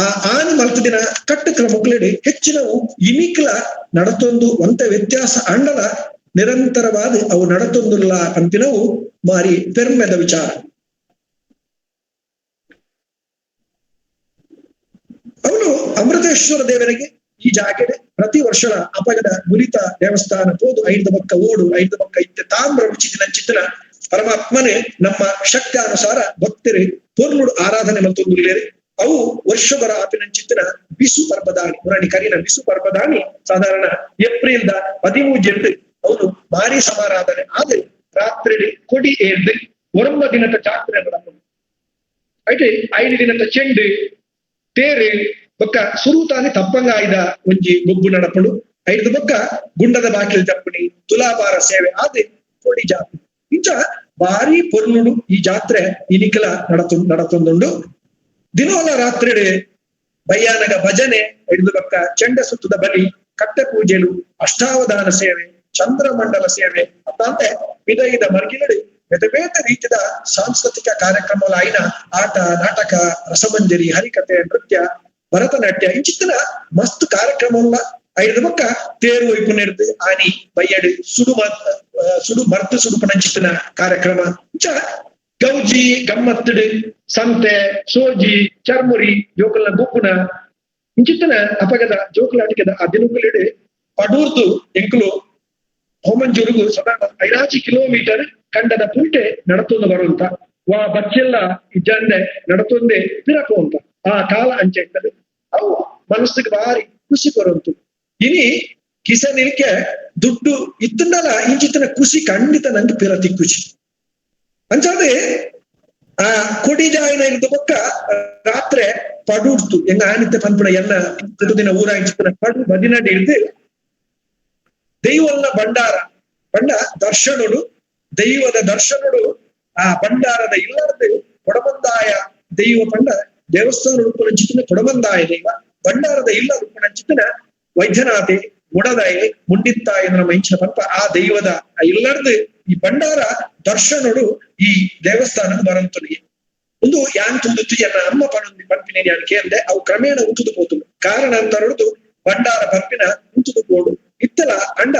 ಆ ಆನಿ ಮಲ್ತದಿನ ಕಟ್ಟಕಲ ಮೊಕ್ಲೆಡೆ ಹೆಚ್ಚಿನವು ಇನಿಕಲ ನಡತೊಂದು ಒಂತ ವ್ಯತ್ಯಾಸ ಅಂಡಲ ನಿರಂತರವಾದ ಅವು ನಡತೊಂದುಲ್ಲ ಅಂತಿನವು ಮಾರಿ ಪೆರ್ಮೆದ ವಿಚಾರ. ಅವನು ಅಮೃತೇಶ್ವರ ದೇವರಿಗೆ ಈ ಜಾಗೆಡೆ ಪ್ರತಿ ವರ್ಷ ಅಪಗದ ಮುರಿತ ದೇವಸ್ಥಾನ ಹೋದು 5 ಬಕ್ಕ ಓಡು 5 ಬಕ್ಕ ಇತ್ತೆ ತಾಮ್ರ ರುಚಿದಿನ ಚಿತ್ತನ ಪರಮಾತ್ಮನೇ ನಮ್ಮ ಶಕ್ತ್ಯಾನುಸಾರ ಭಕ್ತರು ಪೂರ್ಣುಡು ಆರಾಧನೆ ಮಲ್ತೊಂದುಲ್ಲೇರಿ ಅವು ವರ್ಷಬರ ಆಪಿನ ಚಿತ್ತನ ಬಿಸು ಪರ್ಪದಾನಿ ಮುರಾಣಿ ಕರಿನ ಬಿಸು ಪರ್ಪದಾನಿ ಸಾಧಾರಣ ಏಪ್ರಿಲ್ 13 ಅವನು ಭಾರಿ ಸಮಾರಾಧನೆ ಆದ್ರೆ ರಾತ್ರಿ ಕೊಡಿ ಏರ್ದು ಒರಂಬ ದಿನದ ಜಾತ್ರೆ అయితే 5 ದಿನದ ಚೆಂಡು ತೇರು ಬೊಕ್ಕ ಸುರುತಾನೆ ತಪ್ಪಂಗ ಆಯ್ದ ಒಂಜಿ ಗೊಬ್ಬು ನಡಪಡು 5 ಬೊಕ್ಕ ಗುಂಡದ ಬಾಕಿಲ್ ತಪ್ಪಣಿ ತುಲಾಭಾರ ಸೇವೆ ಆದ್ರೆ ಕೊಡಿ ಜಾತ್ರೆ ಇಂಚ ಭಾರಿ ಪೊರ್ನುಡು ಈ ಜಾತ್ರೆ ಇನಿಕಲ ನಡತೊಂದುಂಡು ದಿನೋಲ ರಾತ್ರಿ ಬಯ್ಯಾನಗ ಭಜನೆ 5 ಬೊಕ್ಕ ಚೆಂಡ ಸುತ್ತದ ಬಲಿ ಕಟ್ಟೆ ಪೂಜೆಲು ಅಷ್ಟಾವಧಾನ ಸೇವೆ ಚಂದ್ರಮಂಡಲ ಸೇವೆ ಅದಂತೆ ವಿಧೈದ ಮರ್ಗಿಲಡು ಬೇತ ರೀತಿಯ ಸಾಂಸ್ಕೃತಿಕ ಕಾರ್ಯಕ್ರಮಗಳ ಆಯ್ನ ಆಟ ನಾಟಕ ರಸಮಂಜರಿ ಹರಿಕತೆ ನೃತ್ಯ ಭರತನಾಟ್ಯ ಇಂಚಿತ್ತಿನ ಮಸ್ತ್ ಕಾರ್ಯಕ್ರಮಗಳ 5 ಬೊಕ್ಕ ತೇರು ವೈಪು ನೆಡ್ದು ಆನಿ ಬಯ್ಯಡು ಸುಡು ಮರ್ತು ಸುಡುಪನಂಚಿತ್ತಿನ ಕಾರ್ಯಕ್ರಮ ಇಂಚ ಗೌಜಿ ಗಮ್ಮತ್ತಡು ಸಂತೆ ಸೋಜಿ ಚರ್ಮುರಿ ಜೋಕಲ್ನ ಗುಪ್ಪುನ ಇಂಚಿತ್ತಿನ ಅಪಗದ ಜೋಕುಲಾಟಿಕದ ಅದಿನುಕುಲಿಡು ಪಡೂರ್ದು ಎಂಕುಲು ಹೋಮಂಜೂರಿಗೂ ಸದಾ 5 ಕಿಲೋಮೀಟರ್ ಕಂಡದ ಪುಂಟೆ ನಡತೊಂದು ಬರುವಂತ ವಾ ಬಚ್ಚೆಲ್ಲ ಇಜ್ಜಂಡೆ ನಡತೊಂದೆ ತಿರಕು ಅಂತ ಆ ಕಾಲ ಅಂಚೆ ಇರ್ತದೆ ಅವು ಮನಸ್ಸಿಗೆ ಭಾರಿ ಖುಷಿ ಬರುವಂತು ಇನಿ ಕಿಸನಿಲ್ಕೆ ದುಡ್ಡು ಇತ್ತಂದಲ್ಲ ಇಂಚಿತ್ತಿನ ಖುಷಿ ಖಂಡಿತ ನಂಗೆ ಪಿರತಿ ಖುಷಿ ಅಂಚಾದ್ರೆ ಆ ಕೊಡಿ ಜಾಯಿನ ಇದ್ದ ಪಕ್ಕ ರಾತ್ರಿ ಪಡುಡ್ತು ಎಂಗ ಆನಿತ್ತೆ ಪಂಪಣ ಎನ್ನ ದಿನ ಊರ ಇಂಚಿತ್ತಿನ ಪಡು ಬದಿನಡಿ ಹಿಡ್ದು ದೈವಲ್ನ ಭಂಡಾರ ಬಂಡ ದರ್ಶನುಡು ದೈವದ ದರ್ಶನುಡು ಆ ಭಂಡಾರದ ಇಲ್ಲದ ಕೊಡಮಂದಾಯ ದೈವ ಪಂಡ ದೇವಸ್ಥಾನ ಉಡುಪುನ ಕೊಡಮಂದಾಯ ದೈವ ಭಂಡಾರದ ಇಲ್ಲ ಉಡುಪುನ ವೈದ್ಯನಾಥೆ ಮುಡದಾಯೆ ಮುಂಡಿತ್ತಾಯ ನಮ್ಮ ಇಂಚಿನ ಪಂಪ ಆ ದೈವದ ಇಲ್ಲರ್ದು ಈ ಭಂಡಾರ ದರ್ಶನುಡು ಈ ದೇವಸ್ಥಾನದ ಬರಂತನಿಗೆ ಒಂದು ಯಾನ್ ತುಂಬಿತ್ತು ಎನ್ನ ಅಮ್ಮ ಪಂಪಿನ ಯಾನ್ ಕೇಳಿದೆ ಅವು ಕ್ರಮೇಣ ಉಂಟುದು ಹೋತು ಕಾರಣ ಅಂತ ಹೊರದು ಭಂಡಾರ ಪಂಪಿನ ಉಂಟುದು ಕೋಡು ಇತ್ತಲ ಅಂಡ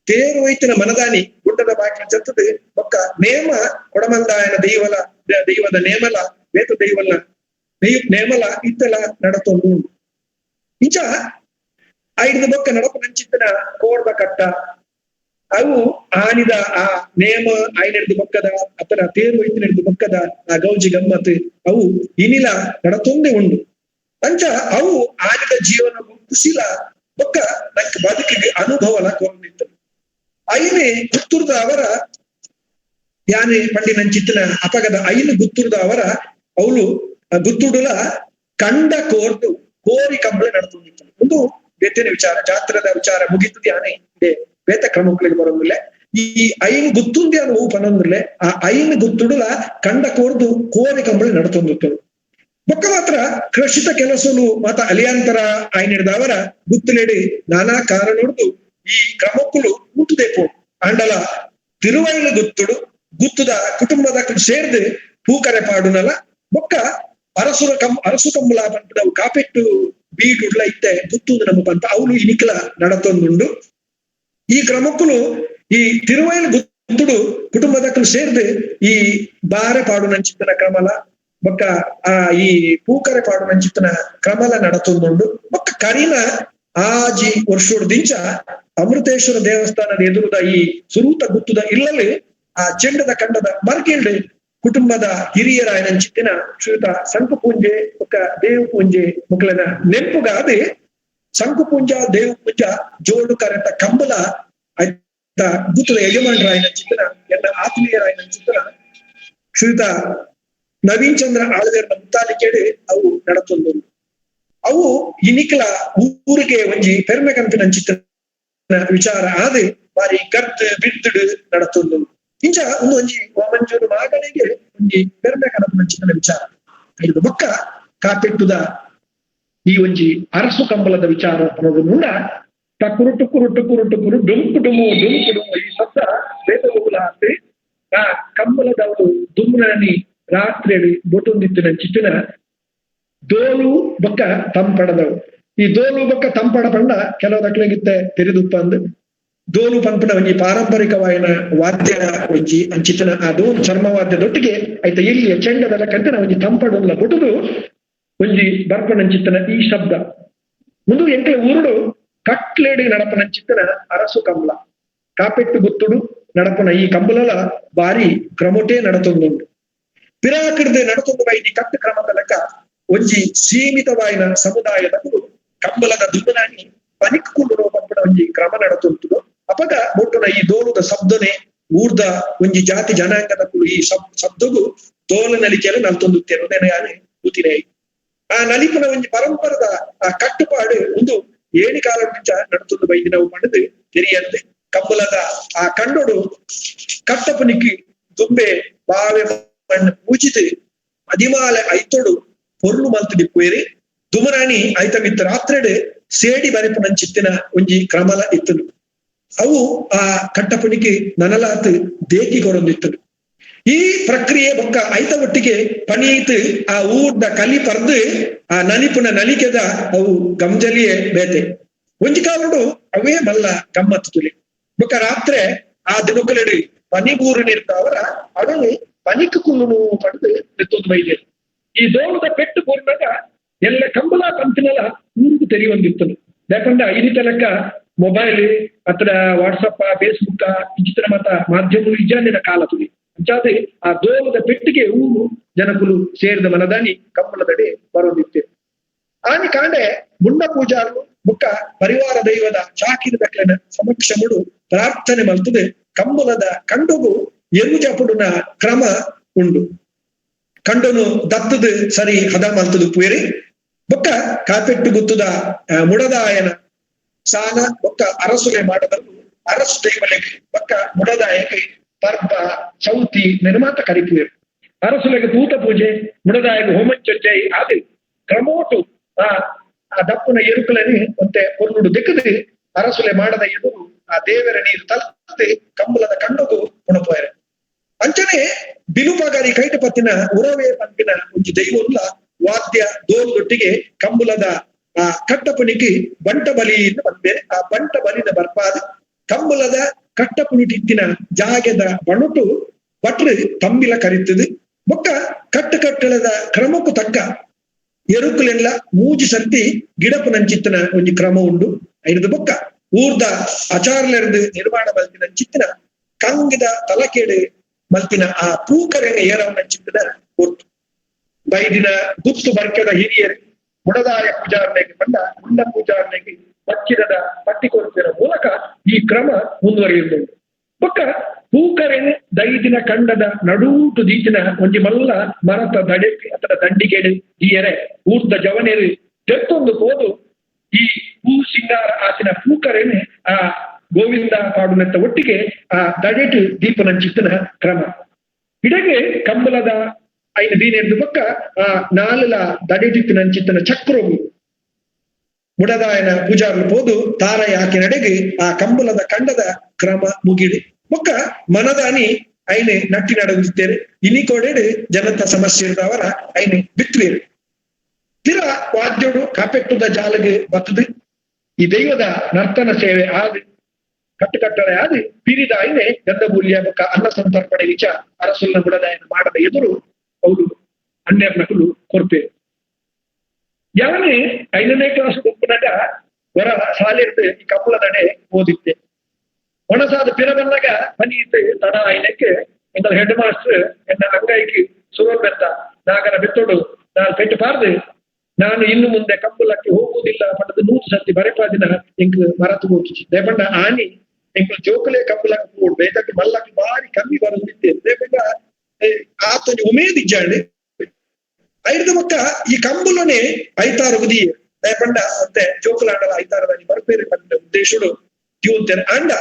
ತೇರು ವೈತಿನ ಮನದಾನಿ ಗುಡ್ಡದ ಬಾಕಿನ ಚತ್ತದು ಒಕ್ಕ ನೇಮ ಕೊಡಮಂದಾಯನ ದೈವದ ನೇಮಲ ವೇತ ದೈವಲ್ಲ ನೇಮಲ ಇತ್ತಲ ನಡತೊಂದು ಇಂಚ 5 ಬೊಕ್ಕ ನಡಪನಂಚಿತ್ತನ ಕೋಡ್ದ ಕಟ್ಟ ಅವು ಆನಿದ ಆ ನೇಮ 5 ಬೊಕ್ಕದ ಅತರ ತೇರು ವೈತಿನ ಬೊಕ್ಕದ ಆ ಗೌಜಿ ಗಮ್ಮತ್ ಅವು ಇನಿಲ ನಡತೊಂದೆ ಉಂಡು ಅಂಚ ಅವು ಆನಿದ ಜೀವನ ಕುಸಿಲ ಬೊಕ್ಕ ನಂಗೆ ಬದುಕಿಗೆ ಅನುಭವಲ ಕೊಂಡಿತ್ತು ಐನೆ ಗುತ್ತುರ್ದ ಅವರ ಯಾನೆ ಪಂಡಿನಂಚಿತ್ತಿನ ಅಪಗದ ಐನು ಗುತ್ತುರ್ದ ಅವರ ಅವಳು ಗುತ್ತುಡುಲ ಕಂಡ ಕೋರ್ದು ಕೋರಿ ಕಂಬಳ ನಡ್ಕೊಂಡಿತ್ತು ಒಂದು ಬೇತೇನೆ ವಿಚಾರ ಜಾತ್ರದ ವಿಚಾರ ಮುಗಿತದೆ ಯಾನೆ ಇದೆ ಬೇತ ಕ್ರಮಗಳಿಗೆ ಬರೋದಿಲ್ಲ ಈ ಐನು ಗುತ್ತುಂದಿ ಅನ್ನೋ ಹೂ ಪನೊಂದಿಲ್ಲ ಆ ಐನು ಗುತ್ತುಡುಲ ಕಂಡ ಕೋರ್ದು ಕೋರಿ ಕಂಬಳ ನಡ್ತೊಂದಿತ್ತು ಬೊಕ್ಕ ಮಾತ್ರ ಕೃಷಿತ ಕೆಲಸಲು ಮಾತ ಅಲಿಯಾಂತರ ಆಯ್ನಿಡ್ದವರ ಗುತ್ತುಲೆಡಿ ನಾನಾ ಕಾರಣೊಡ್ದು ಈ ಕ್ರಮಕ್ಕುಲು ಮುಟ್ಟುದೇಪು ಅಂಡಲ ತಿರುವೈಲು ಗುತ್ತುಡು ಗುತ್ತುದ ಕುಟುಂಬದ ಸೇರ್ದು ಪೂಕರೆ ಪಾಡುನಲ ಬೊಕ್ಕ ಅರಸು ಕಂಬುಲ ಪಂಪದವು ಕಾಪೆಟ್ಟು ಬೀಡುಡ್ಲ ಇತ್ತೆ ಗುತ್ತುದು ನಮ್ಮ ಪಂಪ ಅವಳು ಇನಿಕಲ ನಡತೊಂದುಂಡು ಈ ಕ್ರಮಕ್ಕುಲು ಈ ತಿರುವೈಲು ಗುತ್ತುಡು ಕುಟುಂಬದ ಸೇರ್ದು ಈ ಬಾರೆ ಪಾಡುನಂಚಿತ್ತನ ಕ್ರಮಲ ಬೊಕ್ಕ ಆ ಈ ಪೂಕರೆ ಪಾಡುನಂಚಿತ್ತನ ಕ್ರಮಲ ನಡತೊಂದುಂಡು ಬೊಕ್ಕ ಕರಿನ ಆಜಿ ವರ್ಷೋಡ್ ದಿಂಚ ಅಮೃತೇಶ್ವರ ದೇವಸ್ಥಾನದ ಎದುರುದ ಈ ಸುರೂತ ಗುತ್ತುದ ಇಲ್ಲಲ್ಲಿ ಆ ಚೆಂಡದ ಕಂಡದ ಮರ್ಗಿಲ್ಡ್ ಕುಟುಂಬದ ಹಿರಿಯರಾಯನಂಚಿತ್ತಿನ ಶ್ರೀಯುತ ಸಂಕುಪೂಂಜೆ ಒಕ್ಕ ದೇವ ಪೂಂಜೆ ಮುಕ್ಲನ ನೆಂಪುಗಾದೆ ಸಂಕುಪೂಂಜ ದೇವ ಪೂಂಜ ಜೋಡು ಕರೆತ ಕಂಬಲ ಗುತ್ತದ ಯಜಮಾನರಾಯನಂಚಿತ್ತಿನ ಎಲ್ಲ ಆತ್ಮೀಯರಾಯನಂಚಿತ್ತಿನ ಶ್ರೀಯುತ ನವೀನ್ ಚಂದ್ರ ಆಳ್ವೇರ್ನ ಮುತ್ತಾಲಿಕೆಡೆ ಅವು ನಡತೊಂದು ಅವು ಇನಿಕಲ ಊರಿಗೆ ಒಂಜಿ ಪೆರ್ಮೆ ಕಂಪಿನಂಚಿತ್ತಿನ ವಿಚಾರ ಆದೆ ಬಾರಿ ಕರ್ತ್ ಬಿಡ್ದುಡು ನಡತೊಂದು ಇಂಚ ಒಂದು ಒಂಜಿ ಮಂಜೂರು ಮಗನಿಗೆ ಒಂಜಿ ಪೆರ್ಮೆ ಕನಪನಂಚಿತ್ತಿನ ವಿಚಾರ ಇದು ಬೊಕ್ಕ ಕಾಪೆಟ್ಟುದ ಈ ಒಂಜಿ ಅರಸು ಕಂಬಲದ ವಿಚಾರ ಅನ್ನೋದನ್ನ ಟಕುರು ಟುಕುರು ಟುಕುರು ಟುಕುರು ಡುಂಕು ಡುಮು ಡುಂಕು ಡುಮು ಈ ಶಬ್ದ ಬೇತ ಹೋಗುಲ ಆ ಕಂಬಲದವರು ದುಮ್ರನಿ ರಾತ್ರಿ ಬೊಟ್ಟೊಂದಿತ್ತು ಚಿತ್ತಿನ ದೋಲು ಬೊಕ್ಕ ತಂಪಡದವು. ಈ ದೋಲು ಬೊಕ್ಕ ತಂಪಡ ಪಂಡ ಕೆಲವು ದಕ್ಲೆಗಿತ್ತೆ ತೆರೆದುಪ್ಪ ಅಂದ್ ದೋಲು ಪಂಪನ ಒಂಜಿ ಪಾರಂಪರಿಕವಾಯಿನ ವಾದ್ಯ ಒಂಜಿ ಅಂಚಿತ್ತಿನ ಆ ದೋಲು ಚರ್ಮವಾದ್ಯದೊಟ್ಟಿಗೆ ಐತ ಇಲ್ಲಿಯ ಚೆಂಡದಲ್ಲ ಕಂತಿನ ಒಂಜಿ ತಂಪಡುಲ್ಲ ಬೊಟ್ಟುದು ಒಂಜಿ ಬರ್ಪನಂಚಿತ್ತನ ಈ ಶಬ್ದ ಮುಂದು ಎಂಕಲ ಊರುಡು ಕಟ್ಲೇಡಿ ನಡಪನಂಚಿತ್ತನ ಅರಸು ಕಂಬಳ ಕಾಪೆಟ್ಟು ಗುತ್ತುಡು ನಡಪನ ಈ ಕಂಬಲಲ ಬಾರಿ ಕ್ರಮಟೇ ನಡತೊಂದುಂಡು. ಪಿರಾಕಿಡ್ದೆ ನಡತೊಂದು ಬೈದಿ ಕಟ್ಟು ಕ್ರಮದ ಲೆಕ್ಕ ಒಂಜಿ ಸೀಮಿತವಾಯಿನ ಸಮುದಾಯದವರು ಕಂಬಲದ ದುಮ್ಮನಾಗಿ ಪನಿಕ್ಕೊಂಡು ಪಂಪನ ಒಂಜಿ ಕ್ರಮ ನಡತೊಂತುಡು. ಅಪಗ ಬೊಟ್ಟುನ ಈ ದೋಲುದ ಶಬ್ದನೆ ಊರ್ದ ಒಂಜಿ ಜಾತಿ ಜನಾಂಗದ ಈ ಶಬ್ದಗೂ ದೋಲ ನಲಿಕೆಯಲ್ಲಿ ನಲ್ತೊಂದುತ್ತೇನೆ ಯಾನೆ ಕೂತಿನೇ. ಆ ನಲಿಪನ ಒಂಜಿ ಪರಂಪರದ ಆ ಕಟ್ಟುಪಾಡು ಒಂದು ಏಣಿ ಕಾಲದಿಂದ ನಡತೊಂದು ಬೈದಿ ನಾವು ಮಣದು ತೆರಿಯಂತೆ ಕಂಬಲದ ಆ ಕಂಡೋಡು ಕಟ್ಟಪನಿಕ್ಕಿ ದುಂಬೆ ಬಾವೆ ಮಣ್ಣು ಪೂಜಿತು ಅದಿಮಾಲೆ ಐತೋಡು ಪೊರ್ಲು ಮಲ್ತು ದಿಪ್ಪುವೇರಿ ದುಮರಾಣಿ ಐತ ಮಿತ್ತ ರಾತ್ರೆಡೆ ಸೇಡಿ ಬರೆಪನಂಚಿತ್ತಿನ ಒಂಜಿ ಕ್ರಮಲ ಇತ್ತನು. ಅವು ಆ ಕಟ್ಟಪನಿಗೆ ನನಲಾತ್ ದೇಕಿ ಕೊರೊಂದಿತ್ತನು. ಈ ಪ್ರಕ್ರಿಯೆ ಬೊಕ್ಕ ಐತ ಒಟ್ಟಿಗೆ ಪಣಿಯಿತು ಆ ಊರ್ದ ಕಲಿ ಪರ್ದು ಆ ನಲಿಪುನ ನಲಿಕೆದ ಅವು ಗಂಜಲಿಯೇ ಬೇತೆ ಒಂಜಿ ಕಾಲುಡು ಅವೇ ಮಲ್ಲ ಗಮ್ಮತ್ತು ತುಲಿ ಬೊಕ್ಕ ರಾತ್ರೆ ಆ ದಿನಕಲೆಡಿ ಪನಿಬೂರು ನಿರ್ತಾವರ ಅಡಲು ಪನಿಕ್ ಕುಲ್ಲು ಪಡೆದು ನಿತ್ತೊಂದು ಬೈದೆ. ಈ ದೋಣದ ಪೆಟ್ಟು ಬೋರ್ನಾಗ ಎಲ್ಲ ಕಂಬಲ ಪಂಪಿನಲ ಊರಿಗೆ ತೆರೆಯೊಂದಿರ್ತದೆ. ಯಾಕಂದ್ರೆ ಐದಿತ ಲೆಕ್ಕ ಮೊಬೈಲ್ ಅತ್ರ ವಾಟ್ಸಪ್ ಫೇಸ್ಬುಕ್ ಇಚಿತ್ರ ಮತ ಮಾಧ್ಯಮ ಇಜಾನಿನ ಕಾಲ ತುಳಿ ಅಂಚಾದೆ ಆ ದೋಲದ ಪೆಟ್ಟಿಗೆ ಊರು ಜನಕುಲು ಸೇರಿದ ಮನದಾನಿ ಕಂಬಳದಡಿ ಬರೋದಿತ್ತೇವೆ. ಆನಿ ಕಾಂಡೆ ಮುಂಡ ಪೂಜಾರು ಬುಕ್ಕ ಪರಿವಾರ ದೈವದ ಚಾಕಿನ ದಕ್ಲನ ಸಮಕ್ಷಮುಡು ಪ್ರಾರ್ಥನೆ ಮಲ್ತದೆ ಕಂಬಲದ ಕಂಡುಗು ಎರುಜಪುಡುನ ಕ್ರಮ ಉಂಡು. ಕಂಡನು ದತ್ತದ ಸರಿ ಹದ ಮಲ್ತದು ಪುಯರಿ ಬೊಕ್ಕ ಕಾಪೆಟ್ಟು ಗುತ್ತುದ ಮುಡದಾಯನ ಸಾನ ಬೊಕ್ಕ ಅರಸುಲೆ ಮಾಡದನ್ನು ಅರಸು ದೈವಲೆಗೆ ಬೊಕ್ಕ ಮುಡದಾಯಕ್ಕೆ ಪರ್ಬ ಚೌತಿ ನಿರ್ಮಾತ ಕರಿಪುಯರು ಅರಸುಲೆಗೆ ಪೂತ ಪೂಜೆ ಮುಡದಾಯಗೆ ಹೋಮಂಚೊಜ್ಜೈ ಆದಿ ಕ್ರಮೋಟು ಆ ದಪ್ಪನ ಎರುಕಲನಿ ಮತ್ತೆ ಪೊರ್ನುಡು ದಿಕ್ಕದು ಅರಸುಲೆ ಮಾಡದ ಎದುರು ಆ ದೇವರ ನೀರು ತಲುಪದೆ ಕಂಬಲದ ಕಂಡುಗು ಉಣಪೋಯರೆ ಅಂಚನೆ ಬಿಲುಪಗಾರಿ ಕೈಟ ಪತ್ತಿನ ಉರವೇ ಪಂಪಿನ ಒಂಜಿ ದೈವಲ್ಲ ವಾದ್ಯ ದೋಲ್ದೊಟ್ಟಿಗೆ ಕಂಬುಲದ ಆ ಕಟ್ಟಪುಣಿಗೆ ಬಂಟ ಬಲಿಯಿಂದ ಬಂದೆ. ಆ ಬಂಟ ಬಲಿದ ಬರ್ಪಾದ ಕಂಬುಲದ ಕಟ್ಟಪುಣಿಟಿತ್ತಿನ ಜಾಗೆದ ಬಣುಟು ಬಟ್ರು ತಂಬಿಲ ಕರಿತದು ಬೊಕ್ಕ ಕಟ್ಟಳದ ಕ್ರಮಕ್ಕೂ ತಕ್ಕ ಎರುಕುಲೆಲ್ಲ ಮೂಜಿ ಸರ್ತಿ ಗಿಡಪುನಂಚಿತ್ತನ ಒಂಜಿ ಕ್ರಮ ಉಂಡು. ಐದು ಬೊಕ್ಕ ಊರ್ದ ಆಚಾರ್ಯರದು ನಿರ್ಮಾಣ ಮಲ್ತಿನ ಚಿತ್ತಿನ ಕಂಗಿದ ತಲಕೇಡು ಮಲ್ತಿನ ಆ ಪೂಕರೆನ ಏರವನ್ನ ಚಿತ್ತದ ಹೊರ್ತು ಬೈದಿನ ಗುತ್ತು ಬರ್ಕೆದ ಹಿರಿಯರು ಮುಡದಾಯ ಪೂಜಾರನೆಗೆ ಬಂದ ಮುಂಡ ಪೂಜಾರನೆಗೆ ಪಚ್ಚಿರದ ಪಟ್ಟಿ ಕೊಡುತ್ತಿರ ಮೂಲಕ ಈ ಕ್ರಮ ಮುಂದುವರಿಯುವುದು. ಬೊಕ್ಕ ಪೂಕರೆನ್ ದೈದಿನ ಕಂಡದ ನಡೂಟು ದೀಚಿನ ಒಂಜಿ ಮಲ್ಲ ಮರತ ದಡೆಗೆ ಅಥವಾ ದಂಡಿಗೆಡು ಈಯರೆ ಊರ್ದ ಜವನೇರು ತೆತ್ತೊಂದು ಹೋದು ಈ ಹೂ ಸಿಂಗಾರ ಆಸಿನ ಪೂಕರೆನೆ ಆ ಗೋವಿಂದ ಪಾಡುನಂತ ಒಟ್ಟಿಗೆ ಆ ದಡೆಟು ದೀಪನಂಚಿತ್ತನ ಕ್ರಮ ಇಡೆಗೆ ಕಂಬಲದ ಐನ ದೀನೆರ್ದು ಬೊಕ್ಕ ಆ ನಾಲಲ ದಡೆಟಿತ್ತಿನಂಚಿತ್ತನ ಚಕ್ರವು ಮುಡದಾಯನ ಪೂಜಾರ್ಲು ಪೋದು ತಾರಯ ಹಾಕಿ ನಡೆಗೆ ಆ ಕಂಬಲದ ಕಂಡದ ಕ್ರಮ ಮುಗಿಡು ಬೊಕ್ಕ ಮನದಾನಿ ಐನೆ ನಟ್ಟಿ ನಡೆದಿದ್ದೇನೆ ಇನಿ ಕೋಡೆಡು ಜನತ ಸಮಸ್ಯೆ ಇರ್ದವರ ಐನೆ ಬಿತ್ತುವೇರು ತಿರ ವಾದ್ಯೋಡು ಕಾಪೆಟ್ಟುದ ಜಾಲಗೆ ಬತ್ತದು ಈ ದೈವದ ನರ್ತನ ಸೇವೆ ಆದು ಕಟ್ಟುಕಟ್ಟಳೆ ಆದು ಪಿರಿದ ಐನೆ ಗಂಧಮೂಲ್ಯ ಬೊಕ್ಕ ಅನ್ನ ಸಂತರ್ಪಣೆ ವಿಚ ಅರಸುಲ್ನ ಮುಡದಾಯನ ಮಾಡದ ಎದುರು ಅವರು ಹನ್ನೆರಡು ಕೊರ್ಪೆ ಯಾವನೇ 5ನೇ ಕ್ಲಾಸ್ ಗುಂಪಿನಾಗ ಹೊರ ಶಾಲೆರ್ದು ಈ ಕಂಬಳದಡೆ ಓದಿದ್ದೆ. ಒಣಸಾದ ಪಿರ ಬಂದಾಗ ಪನೀತ್ ತಡ ಐನಕ್ಕೆ ಎಂದ ಹೆಡ್ ಮಾಸ್ಟರ್ ಎನ್ನ ಅಂಗೈಗೆ ಸುರೋಲ್ಬೆತ್ತ ನಾಗರ ಬೆತ್ತೋಡು ನಾನು ಪೆಟ್ಟು ಪಾರ್ದು ನಾನು ಇನ್ನು ಮುಂದೆ ಕಂಬಳಕ್ಕೆ ಹೋಗುವುದಿಲ್ಲ ಪಟ್ಟದ 100 ಸರ್ತಿ ಬರೆಪಾದಿನ ಎಂಕ್ ಮರತು ಹೋಗಿ ದೇಪಂಡ ಆನಿ ಎಂಕ್ ಜೋಕಲೆ ಕಂಬಳಕ್ಕೆ ಹೋಗ್ಡು ಬೇತಕ್ಕೆ ಮಲ್ಲಕ್ಕೆ ಬಾರಿ ಕಮ್ಮಿ ಬರೋದಿದ್ದೆ ದೇಪಂಡ ಆತನ ಉಮೇದಿಜ್ಜಾಂಡೆ ಐದು ಬೊಕ್ಕ ಈ ಕಂಬುಲನೆ ಐತಾರು ಉದಿ ದೇಪಂಡ ಮತ್ತೆ ಜೋಕುಲಾಂಡಲ ಐತಾರದಾನಿ ಬರ್ಪೇರಿ ಬಂದ ಉದ್ದೇಶುಡು ದ್ಯೂಂತೆರೆ ಅಂಡ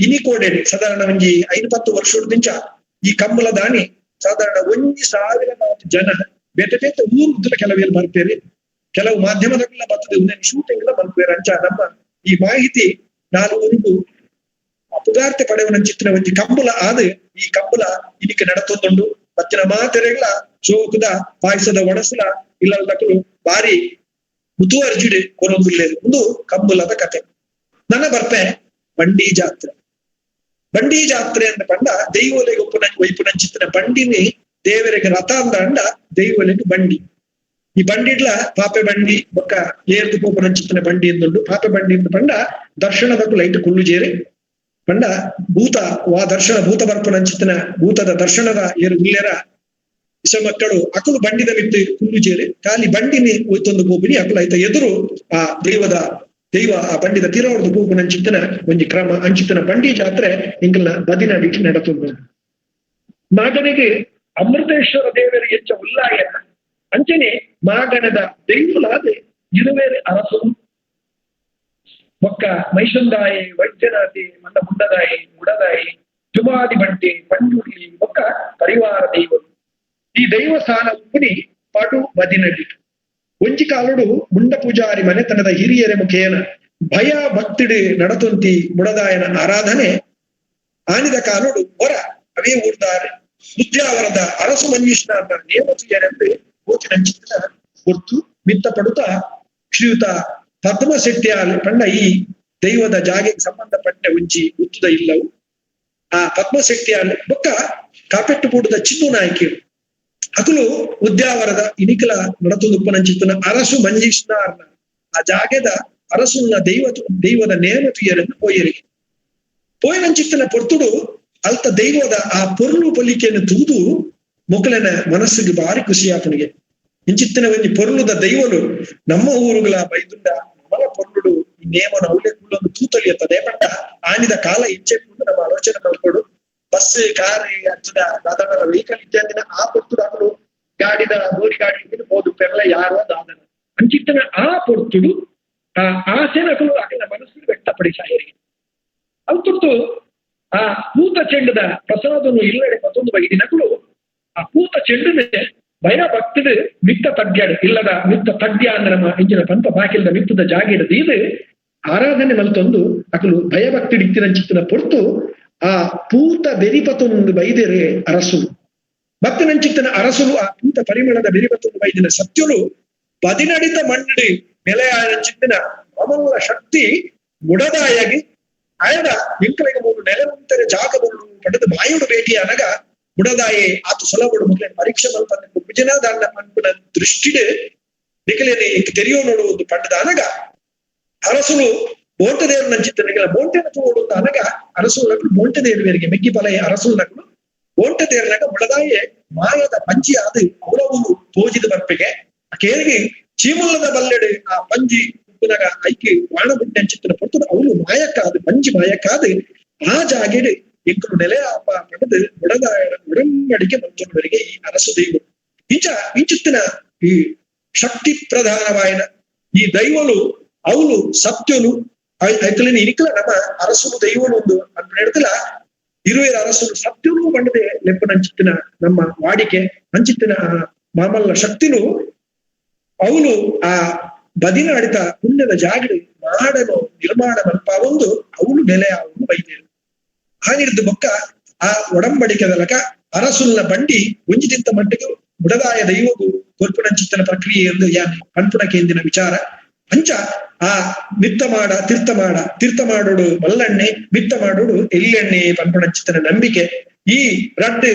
ಇನಿ ಕೋಡೆನೆ ಸಾಧಾರಣ ಒಂಜಿ 5-10 ವರ್ಷದಿಂದ ಈ ಕಂಬಳ ದಾನಿ ಸಾಧಾರಣ 1,000 ಜನ ಬೇತೆ ಬೇತೆ ಊರುದ್ದ ಕೆಲವೆಲ್ಲ ಬರ್ಪೇರಿ ಕೆಲವು ಮಾಧ್ಯಮದಲ್ಲ ಬರ್ತದೆ ಒಂದೇನು ಶೂಟಿಂಗ್ ಎಲ್ಲ ಬರ್ಪೇರಿ ಅಂಚ ನಮ್ಮ ಈ ಮಾಹಿತಿ 4 ಊರಿಗೂ ಪುಗಾರ್ತೆ ಪಡೆಯುವ ಚಿತ್ರ ಒಂಜಿ ಕಂಬಳ ಆದ ಈ ಕಂಬಳ ಇದಕ್ಕೆ ನಡತೊಂದುಂಡು ಬಚ್ಚಿನ ಮಾತೆರೆಗಳ ಚೋಕದ ಪಾಯಸದ ಒಣಸಲ ಇಲ್ಲದಕ್ಕೂ ಬಾರಿ ಮುತುವರ್ಜಿಡ್ ಕೊರೊಂದುಲ್ಲೇರು ಒಂದು ಕಂಬುಲದ ಕತೆ. ನನ್ನ ಬರ್ಪೆ ಬಂಡಿ ಜಾತ್ರೆ. ಬಂಡಿ ಜಾತ್ರೆ ಅಂತ ಪಂಡ ದೈವಲೆಗೆ ವೈಪುನಂಚಿತ್ತಿನ ಬಂಡಿನಿ ದೇವರಿಗೆ ರಥ ಅಂದ ಅಂಡ ದೈವಲೆಗೆ ಬಂಡಿ. ಈ ಬಂಡಿಡ್ಲ ಪಾಪೆ ಬಂಡಿ ಬೊಕ್ಕ ಏರ್ದು ಪೋಪುನಂಚಿತ್ತಿನ ಬಂಡಿ ಎಂದುಂಡು. ಪಾಪೆ ಬಂಡಿ ಅಂತ ಪಂಡ ದರ್ಶನದಕ್ಕೂ ಲೈಟ್ ಕುಳ್ಳು ಜೇರಿ ಪಂಡ ಭೂತ ವಾ ದರ್ಶನ ಭೂತ ಬರ್ಪುನಂಚಿತ್ತಿನ ಭೂತದ ದರ್ಶನದ ಏರು ಉಲ್ಲೇರ ಇಸ ಮಕ್ಕಳು ಅಕಲು ಬಂಡಿದ ಮಿತ್ತು ಕುಳ್ಳು ಜೇರಿ ಖಾಲಿ ಬಂಡಿನಿ ಒಯ್ತೊಂದು ಪೋಪಿನಿ ಅಕಲು ಆಯ್ತ ಎದುರು ಆ ದೈವ ಆ ಬಂಡಿದ ತೀರವರ್ದು ಪೋಪುನಂಚಿತ್ತಿನ ಒಂಜಿ ಕ್ರಮ ಅಂಚಿತ್ತಿನ ಬಂಡಿ ಜಾತ್ರೆ ಇಂಕಲ್ನ ಬದಿನಡಿಟ್ಟು ನಡತುಂಡು. ಮಾಗನಿಗೆ ಅಮೃತೇಶ್ವರ ದೇವರ ಹೆಚ್ಚ ಉಲ್ಲಾಯನ ಅಂಚನೆ ಮಾಗಣದ ದೈವಲಾದ ಇರುವೇರೆ ಅರಸು ಒಕ್ಕ ಮೈಸಂದಾಯಿ ವೈದ್ಯನಾಥಿ ಮಂಡ ಮುಂಡದಾಯಿ ಮುಡದಾಯಿ ಜುಮಾದಿ ಬಂಟೆ ಪಂಡುರ್ಲಿ ಒಕ್ಕ ಪರಿವಾರ ದೈವರು. ಈ ದೈವಸ್ಥಾನ ಉಪ್ಪುನಿ ಪಾಟು ಬದಿನಡಿಟ್ಟು ಒಂಜಿ ಕಾಲುಡು ಮುಂಡ ಪೂಜಾರಿ ಮನೆತನದ ಹಿರಿಯರೆ ಮುಖೇನ ಭಯ ಭಕ್ತಿಡು ನಡತೊಂತಿ ಮುಡದಾಯನ ಆರಾಧನೆ ಆನಿದ ಕಾಲುಡು ಹೊರ ಅವೇ ಊರ್ದಾರೆ ಉದ್ಯಾವರದ ಅರಸು ಮಂಜೀಶ್ನಾಥ ನೇಮತಿಯರೆಂದು ಗೋಚಿನಂಚಿನ ಗೊತ್ತು ಮಿತ್ತ ಪಡುತ್ತಾ ಶ್ರೀಯುತ ಪದ್ಮಶೆಟ್ಟಿಯಾಲ್ ಪಂಡ ಈ ದೈವದ ಜಾಗೆಗೆ ಸಂಬಂಧಪಟ್ಟ ಒಂಜಿ ಉತ್ತದ ಇಲ್ಲವು. ಆ ಪದ್ಮಶೆಟ್ಟಿಯಾಲ್ ಬೊಕ್ಕ ಕಾಪೆಟ್ಟು ಪೂಡದ ಚಿನ್ನು ನಾಯಕಿಯರು ಅಕಲು ಉದ್ಯಾವರದ ಇನಿಕಲ ನಡತುಂದು ಉಪನಂಚಿತ್ತಿನ ಅರಸು ಮಂಜೀಶ್ನಾರ್ನ ಆ ಜಾಗೆದ ಅರಸುನ ದೈವದ ನೇಮತಿಯರೆಂದು ಪೋಯರಿಗೆ ಪೋಯಿನಂಚಿತ್ತಿನ ಪೊರ್ತುಡು ಅಲ್ತ ದೈವದ ಆ ಪೊರ್ಲು ಪೊಲಿಕೆಯನ್ನು ತೂದು ಮೊಕಲನ ಮನಸ್ಸಿಗೆ ಬಾರಿ ಖುಷಿಯಾಪನಿಗೆ ಇಂಚಿತ್ತಿನ ಒಂಜಿ ಪೊರ್ಲುದ ದೈವಲು ನಮ್ಮ ಊರುಗಳ ಬೈದುಂಡ ನಮಲ ಪೊರ್ಲುಡು ಈ ನೇಮನ ಅವಲೆಗುಳ್ಳೊಂದು ತೂತೊಲಿಯುತ್ತದೆ ಪಟ್ಟ ಆನಿದ ಕಾಲ ಇಂಚೆಕೊಂಡು ನಮ್ಮ ಆಲೋಚನೆ ಮಾಡ್ಕೊಡು ಬಸ್ ಕಾರ್ ಹಚ್ಚದ ಸಾಧಾರಣ ವೆಹಿಕಲ್ ಇತ್ಯಾದಿನ ಆ ಪೊರ್ತುಡು ಅಕಲು ಗಾಡಿದ ಗೋರಿ ಗಾಡಿ ಹೋದು ಪೆರ್ಲ ಯಾರೋ ದಾದನ ಅಂಚಿತ್ತಿನ ಆ ಪೊರ್ತುಡು ಆ ಆಸೆನ ಅಕಲು ಅಕಲ ಮನಸ್ಸಿಗೆ ವ್ಯಕ್ತಪಡಿಸಾಯರಿಗೆ ಅಂತುರ್ತು ಆ ಪೂತ ಚೆಂಡದ ಪ್ರಸಾದನು ಇಲ್ಲಡೆ ಮತ್ತೊಂದು ಬಗೆದಿನಗಳು ಆ ಪೂತ ಚೆಂಡನೆ ಭಯ ಭಕ್ತದ ಮಿತ್ತ ತಗ್ಗ್ಯಾಡು ಇಲ್ಲದ ಮಿತ್ತ ತಗ್ಗ್ಯ ಅಂದ್ರೆ ನಮ್ಮ ಇಂಚಿನ ಪಂಪ ಬಾಕಿಲ್ದ ಮಿತ್ತದ ಜಾಗಿಡದ ಇದು ಆರಾಧನೆ ಮಲ್ತೊಂದು ಅಕಲು ಭಯ ಭಕ್ತಿ ಇತ್ತಿನಂಚಿತ್ತಿನ ಪೊರ್ತು ಆ ಪೂತ ಬೆರಿಪತೊಂದು ಬೈದೆರೆ ಅರಸುಲು ಭಕ್ತನಂಚಿತ್ತಿನ ಅರಸುಲು ಆ ಪೂತ ಪರಿಮಳದ ಬೆರಿಪತೊಂದು ಬೈದಿನ ಸತ್ಯುಲು ಬದಿನಡಿತ ಮಣ್ಣಡಿ ನೆಲೆಯಾಚಿತ್ತಿನ ಮಮಲ ಶಕ್ತಿ ಮುಡದಾಯಾಗಿ ಆಯದ ಎಂಕಲಿಗೆ ಮೂರು ನೆಲೆವಂತರ ಜಾಗವನ್ನು ಪಡೆದು ಬಾಯುಡು ಭೇಟಿ ಅನಗ ಮುಡದಾಯೆ ಆತು ಸೊಲಬಡು ಮುಖ್ಯ ಪರೀಕ್ಷೆ ಮಲ್ಪನೆ ವಿಜಯನಾದಾಂಡ ಅನ್ಪುನ ದೃಷ್ಟಿಡೆ ನಿಖಲೇನೆ ತೆರೆಯೋ ನೋಡುವುದು ಪಂಡದ ಅನಗ ಅರಸುಲು ಬೋಂಟದೇವರು ನಂಚಿತ್ತನಿಗೆಲ್ಲ ಬೋಂಟೆನ ತೋಡುತ್ತ ಅನಗ ಅರಸುಲಗಳು ಬೋಂಟದೇವರಿಗೆ ಮೆಗ್ಗಿ ಪಲಯ ಅರಸುಲಗಳು ಬೋಂಟದೇವನಾಗ ಮುಡದಾಯೆ ಮಾಯದ ಪಂಚಿ ಆದ ಅವಳವು ತೋಜಿದ ಬರ್ಪೆಗೆ ಕೇರಿಗೆ ಚೀಮುಲ್ಲದ ಬಲ್ಲೆಡೆ ಆ ಪಂಜಿ ಉಪ್ಪುನಗ ಐಕಿ ವಾಣಬುಟ್ಟಿ ಅಂಚಿತ್ತಿನ ಪೊರ್ತದ ಅವಳು ಮಾಯಕ್ಕಾದು ಪಂಜಿ ಮಾಯಕ್ಕಾದು ಆ ಜಾಗೆಡೆ ಎಂಕಲು ನೆಲೆ ಆಪ ಪಡೆದು ಮುಡದಾಯನ ಉಡಂಬಡಿಕೆ ಮಂತುವರಿಗೆ ಈ ಅರಸು ದೈವ ಇಂಚಿತ್ತಿನ ಈ ಶಕ್ತಿ ಪ್ರಧಾನವಾಯನ ಈ ದೈವಲು ಅವಳು ಸತ್ಯಲು ಐಕಲಿನ ಇನಿಕಲ ನಮ್ಮ ಅರಸುಲು ದೈವಲು ಒಂದು ಅಂತ ಹೇಳ್ತಿಲ್ಲ ಇರುವೇರ ಅರಸುಲು ಸತ್ಯನು ಬಂಡದೆ ಲೆಪ್ಪನಂಚಿತ್ತಿನ ನಮ್ಮ ವಾಡಿಕೆ ಅಂಚಿತ್ತಿನ ಮಾಮಲ್ಲ ಶಕ್ತಿನು ಅವಳು ಆ ಬದಿನ ಆಡಿತ ಪುಣ್ಯದ ಜಾಗಡೆ ಮಾಡಲು ನಿರ್ಮಾಣ ಮಲ್ಪ ಒಂದು ಅವಳು ನೆಲೆ ಅವನು ಬೈದೇರು ಹಾಗಿರ್ದು ಬೊಕ್ಕ ಆ ಒಡಂಬಡಿಕೆದಲಕ ಅರಸುಲ್ನ ಬಂಡಿ ಒಂಜಿತಿಂತ ಮಟ್ಟಿಗೆ ಮುಡದಾಯ ದೈವವು ಕೊರ್ಪುನಂಚಿತ್ತನ ಪ್ರಕ್ರಿಯೆ ಎಂದು ಪಂಪುಣಕ್ಕೆ ಎಂದಿನ ವಿಚಾರ ಅಂಚ ಆ ಮಿತ್ತ ಮಾಡ ತೀರ್ಥ ಮಾಡೋಡು ಮಲ್ಲಣ್ಣೆ ಮಿತ್ತ ಮಾಡೋಡು ಎಳ್ಳೆಣ್ಣೆ ಪಂಪುಣಂಚಿತ್ತನ ನಂಬಿಕೆ ಈ ರಡ್ಡು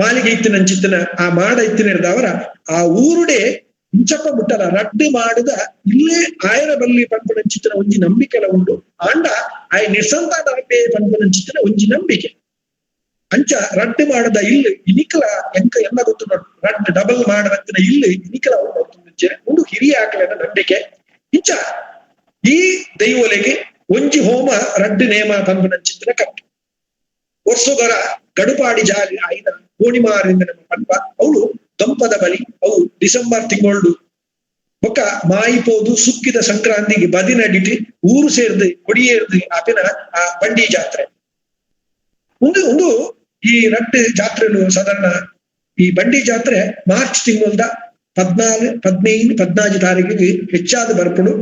ಮಾಲಿಗೆ ಇತ್ತಿನಂಚಿತ್ತನ ಆ ಮಾಡ ಇತ್ತಿನಿರ್ದವರ ಆ ಊರುಡೆ ಇಂಚಪ್ಪ ಮುಟ್ಟಲ ರಡ್ಡು ಮಾಡಿದ ಇಲ್ಲೇ ಆಯರ ಬಲ್ಲಿ ಪಂಪುನಂಚಿತ್ತನ ಒಂಜಿ ನಂಬಿಕೆಲ ಉಂಡು ಆಂಡ ಆಯ ನಿರ್ಸಂತಾನ ಪಂಪುನಂಚಿತ್ತನ ಒಂಜಿ ನಂಬಿಕೆ ಅಂಚ ರಡ್ಡು ಮಾಡದ ಇಲ್ಲಿ ಇನಿಕಲ ಎಂಕ ಎಲ್ಲ ಗೊತ್ತು ನೋಡು ರಡ್ಡು ಡಬಲ್ ಮಾಡದಂತಿನ ಇಲ್ಲಿ ಇನಿಕಲ ಉಂಡು ಹಿರಿಯ ಆಕಲನ ನಂಬಿಕೆ ಇಂಚ ಈ ದೈವಲೆಗೆ ಒಂಜಿ ಹೋಮ ರಡ್ಡು ನೇಮ ಪಂಪುನಂಚಿತ್ತನ ಕಟ್ಟು ವರ್ಷದೊರ ಗಡುಪಾಡಿ ಜಾಲಿ ಆಯ್ದ ಕೋಣಿಮಾರಿಂದ ನಮ್ಮ ಪಂಪ ಅವಳು ದಂಪದ ಬಲಿ ಅವು ಡಿಸೆಂಬರ್ ತಿಂಗಳು ಬೊಕ್ಕ ಮಾಯಿಪೋದು ಸುಕ್ಕಿದ ಸಂಕ್ರಾಂತಿಗೆ ಬದಿನಡಿಟಿ ಊರು ಸೇರ್ದು ಕೊಡಿಯೇರ್ದು ಆಪಿನ ಆ ಬಂಡಿ ಜಾತ್ರೆ ಒಂದು ಈ ರಡ್ಡು ಜಾತ್ರೆಲು ಸಾಧಾರಣ ಈ ಬಂಡಿ ಜಾತ್ರೆ ಮಾರ್ಚ್ ತಿಂಗಳದ 14, 15, 14 ತಾರೀಕಿಗೆ ಹೆಚ್ಚಾದ ಬರ್ಪಡು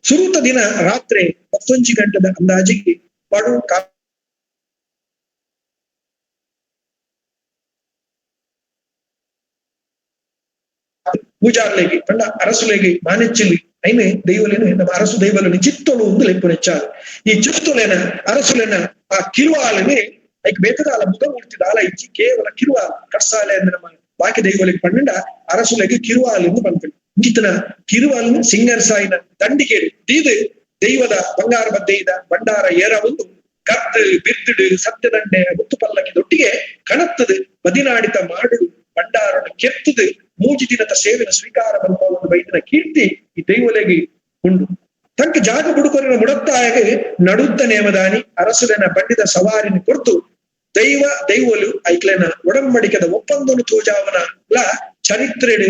ಸುರುತ ದಿನ ರಾತ್ರಿ 11 ಗಂಟೆದ ಅಂದಾಜಿಗೆ ಪಡು పూజారులకి పండ అరసులేకి మానెచ్చిలి అయిన దైవలేని ನಮ್ಮ అరసు దైవలని చిత్తోలు ఉంది లెప్పు నెచ్చారు ఈ చిత్తులైన అరసులైన ఆ కిరువాలని ಐಕ್ ಬೇತದಾಲ ಮುಖಮೂರ್ತಿ ದಾಲ ಇಚ್ಚಿ ಕೇವಲ ಕಿರುವಾಲು ಕಟ್ಸಾಲೆ ಅಂದ್ರೆ ನಮ್ಮ ಬಾಕಿ ದೈವಗಳಿಗೆ ಪಂಡ ಅರಸುಲೆಗೆ ಕಿರುವಾಲೆಂದು ಬಂತು ಇಂಕಿತನ ಕಿರುವಾಲು ಸಿಂಗರ್ ಸಾಯಿನ ದಂಡಿಗೇಡು ಇದು ದೈವದ ಬಂಗಾರ ಬದ್ದೆಯಿದ ಭಂಡಾರ ಏರ ಒಂದು ಕತ್ತು ಬಿರ್ದುಡು ಸತ್ಯದಂಡೆ ಮುತ್ತು ಪಲ್ಲಕ್ಕಿದೊಟ್ಟಿಗೆ ಕಣತ್ತದು ಬದಿನಾಡಿತ ಮಾಡು ಭಂಡಾರನ ಕೆತ್ತದು ಮೂಜಿ ದಿನದ ಸೇವೆನ ಸ್ವೀಕಾರ ಬಲ್ಪವನ್ನು ಬೈದಿನ ಕೀರ್ತಿ ಈ ದೈವಲೆಗೆ ಉಂಡು ತಂಕ ಜಾಗ ಬುಡುಕೊರಿನ ಮುಡತ್ತಾಯಗೆ ನಡುತ್ತ ನೇಮದಾನಿ ಅರಸುಲೆನ ಬಂಡಿದ ಸವಾರಿನ ಕೊರ್ತು ದೈವಲು ಐಕ್ಲೆನ ಒಡಂಬಡಿಕೆದ ಒಪ್ಪಂದನು ತೋಜಾವನ ಚರಿತ್ರೆಡು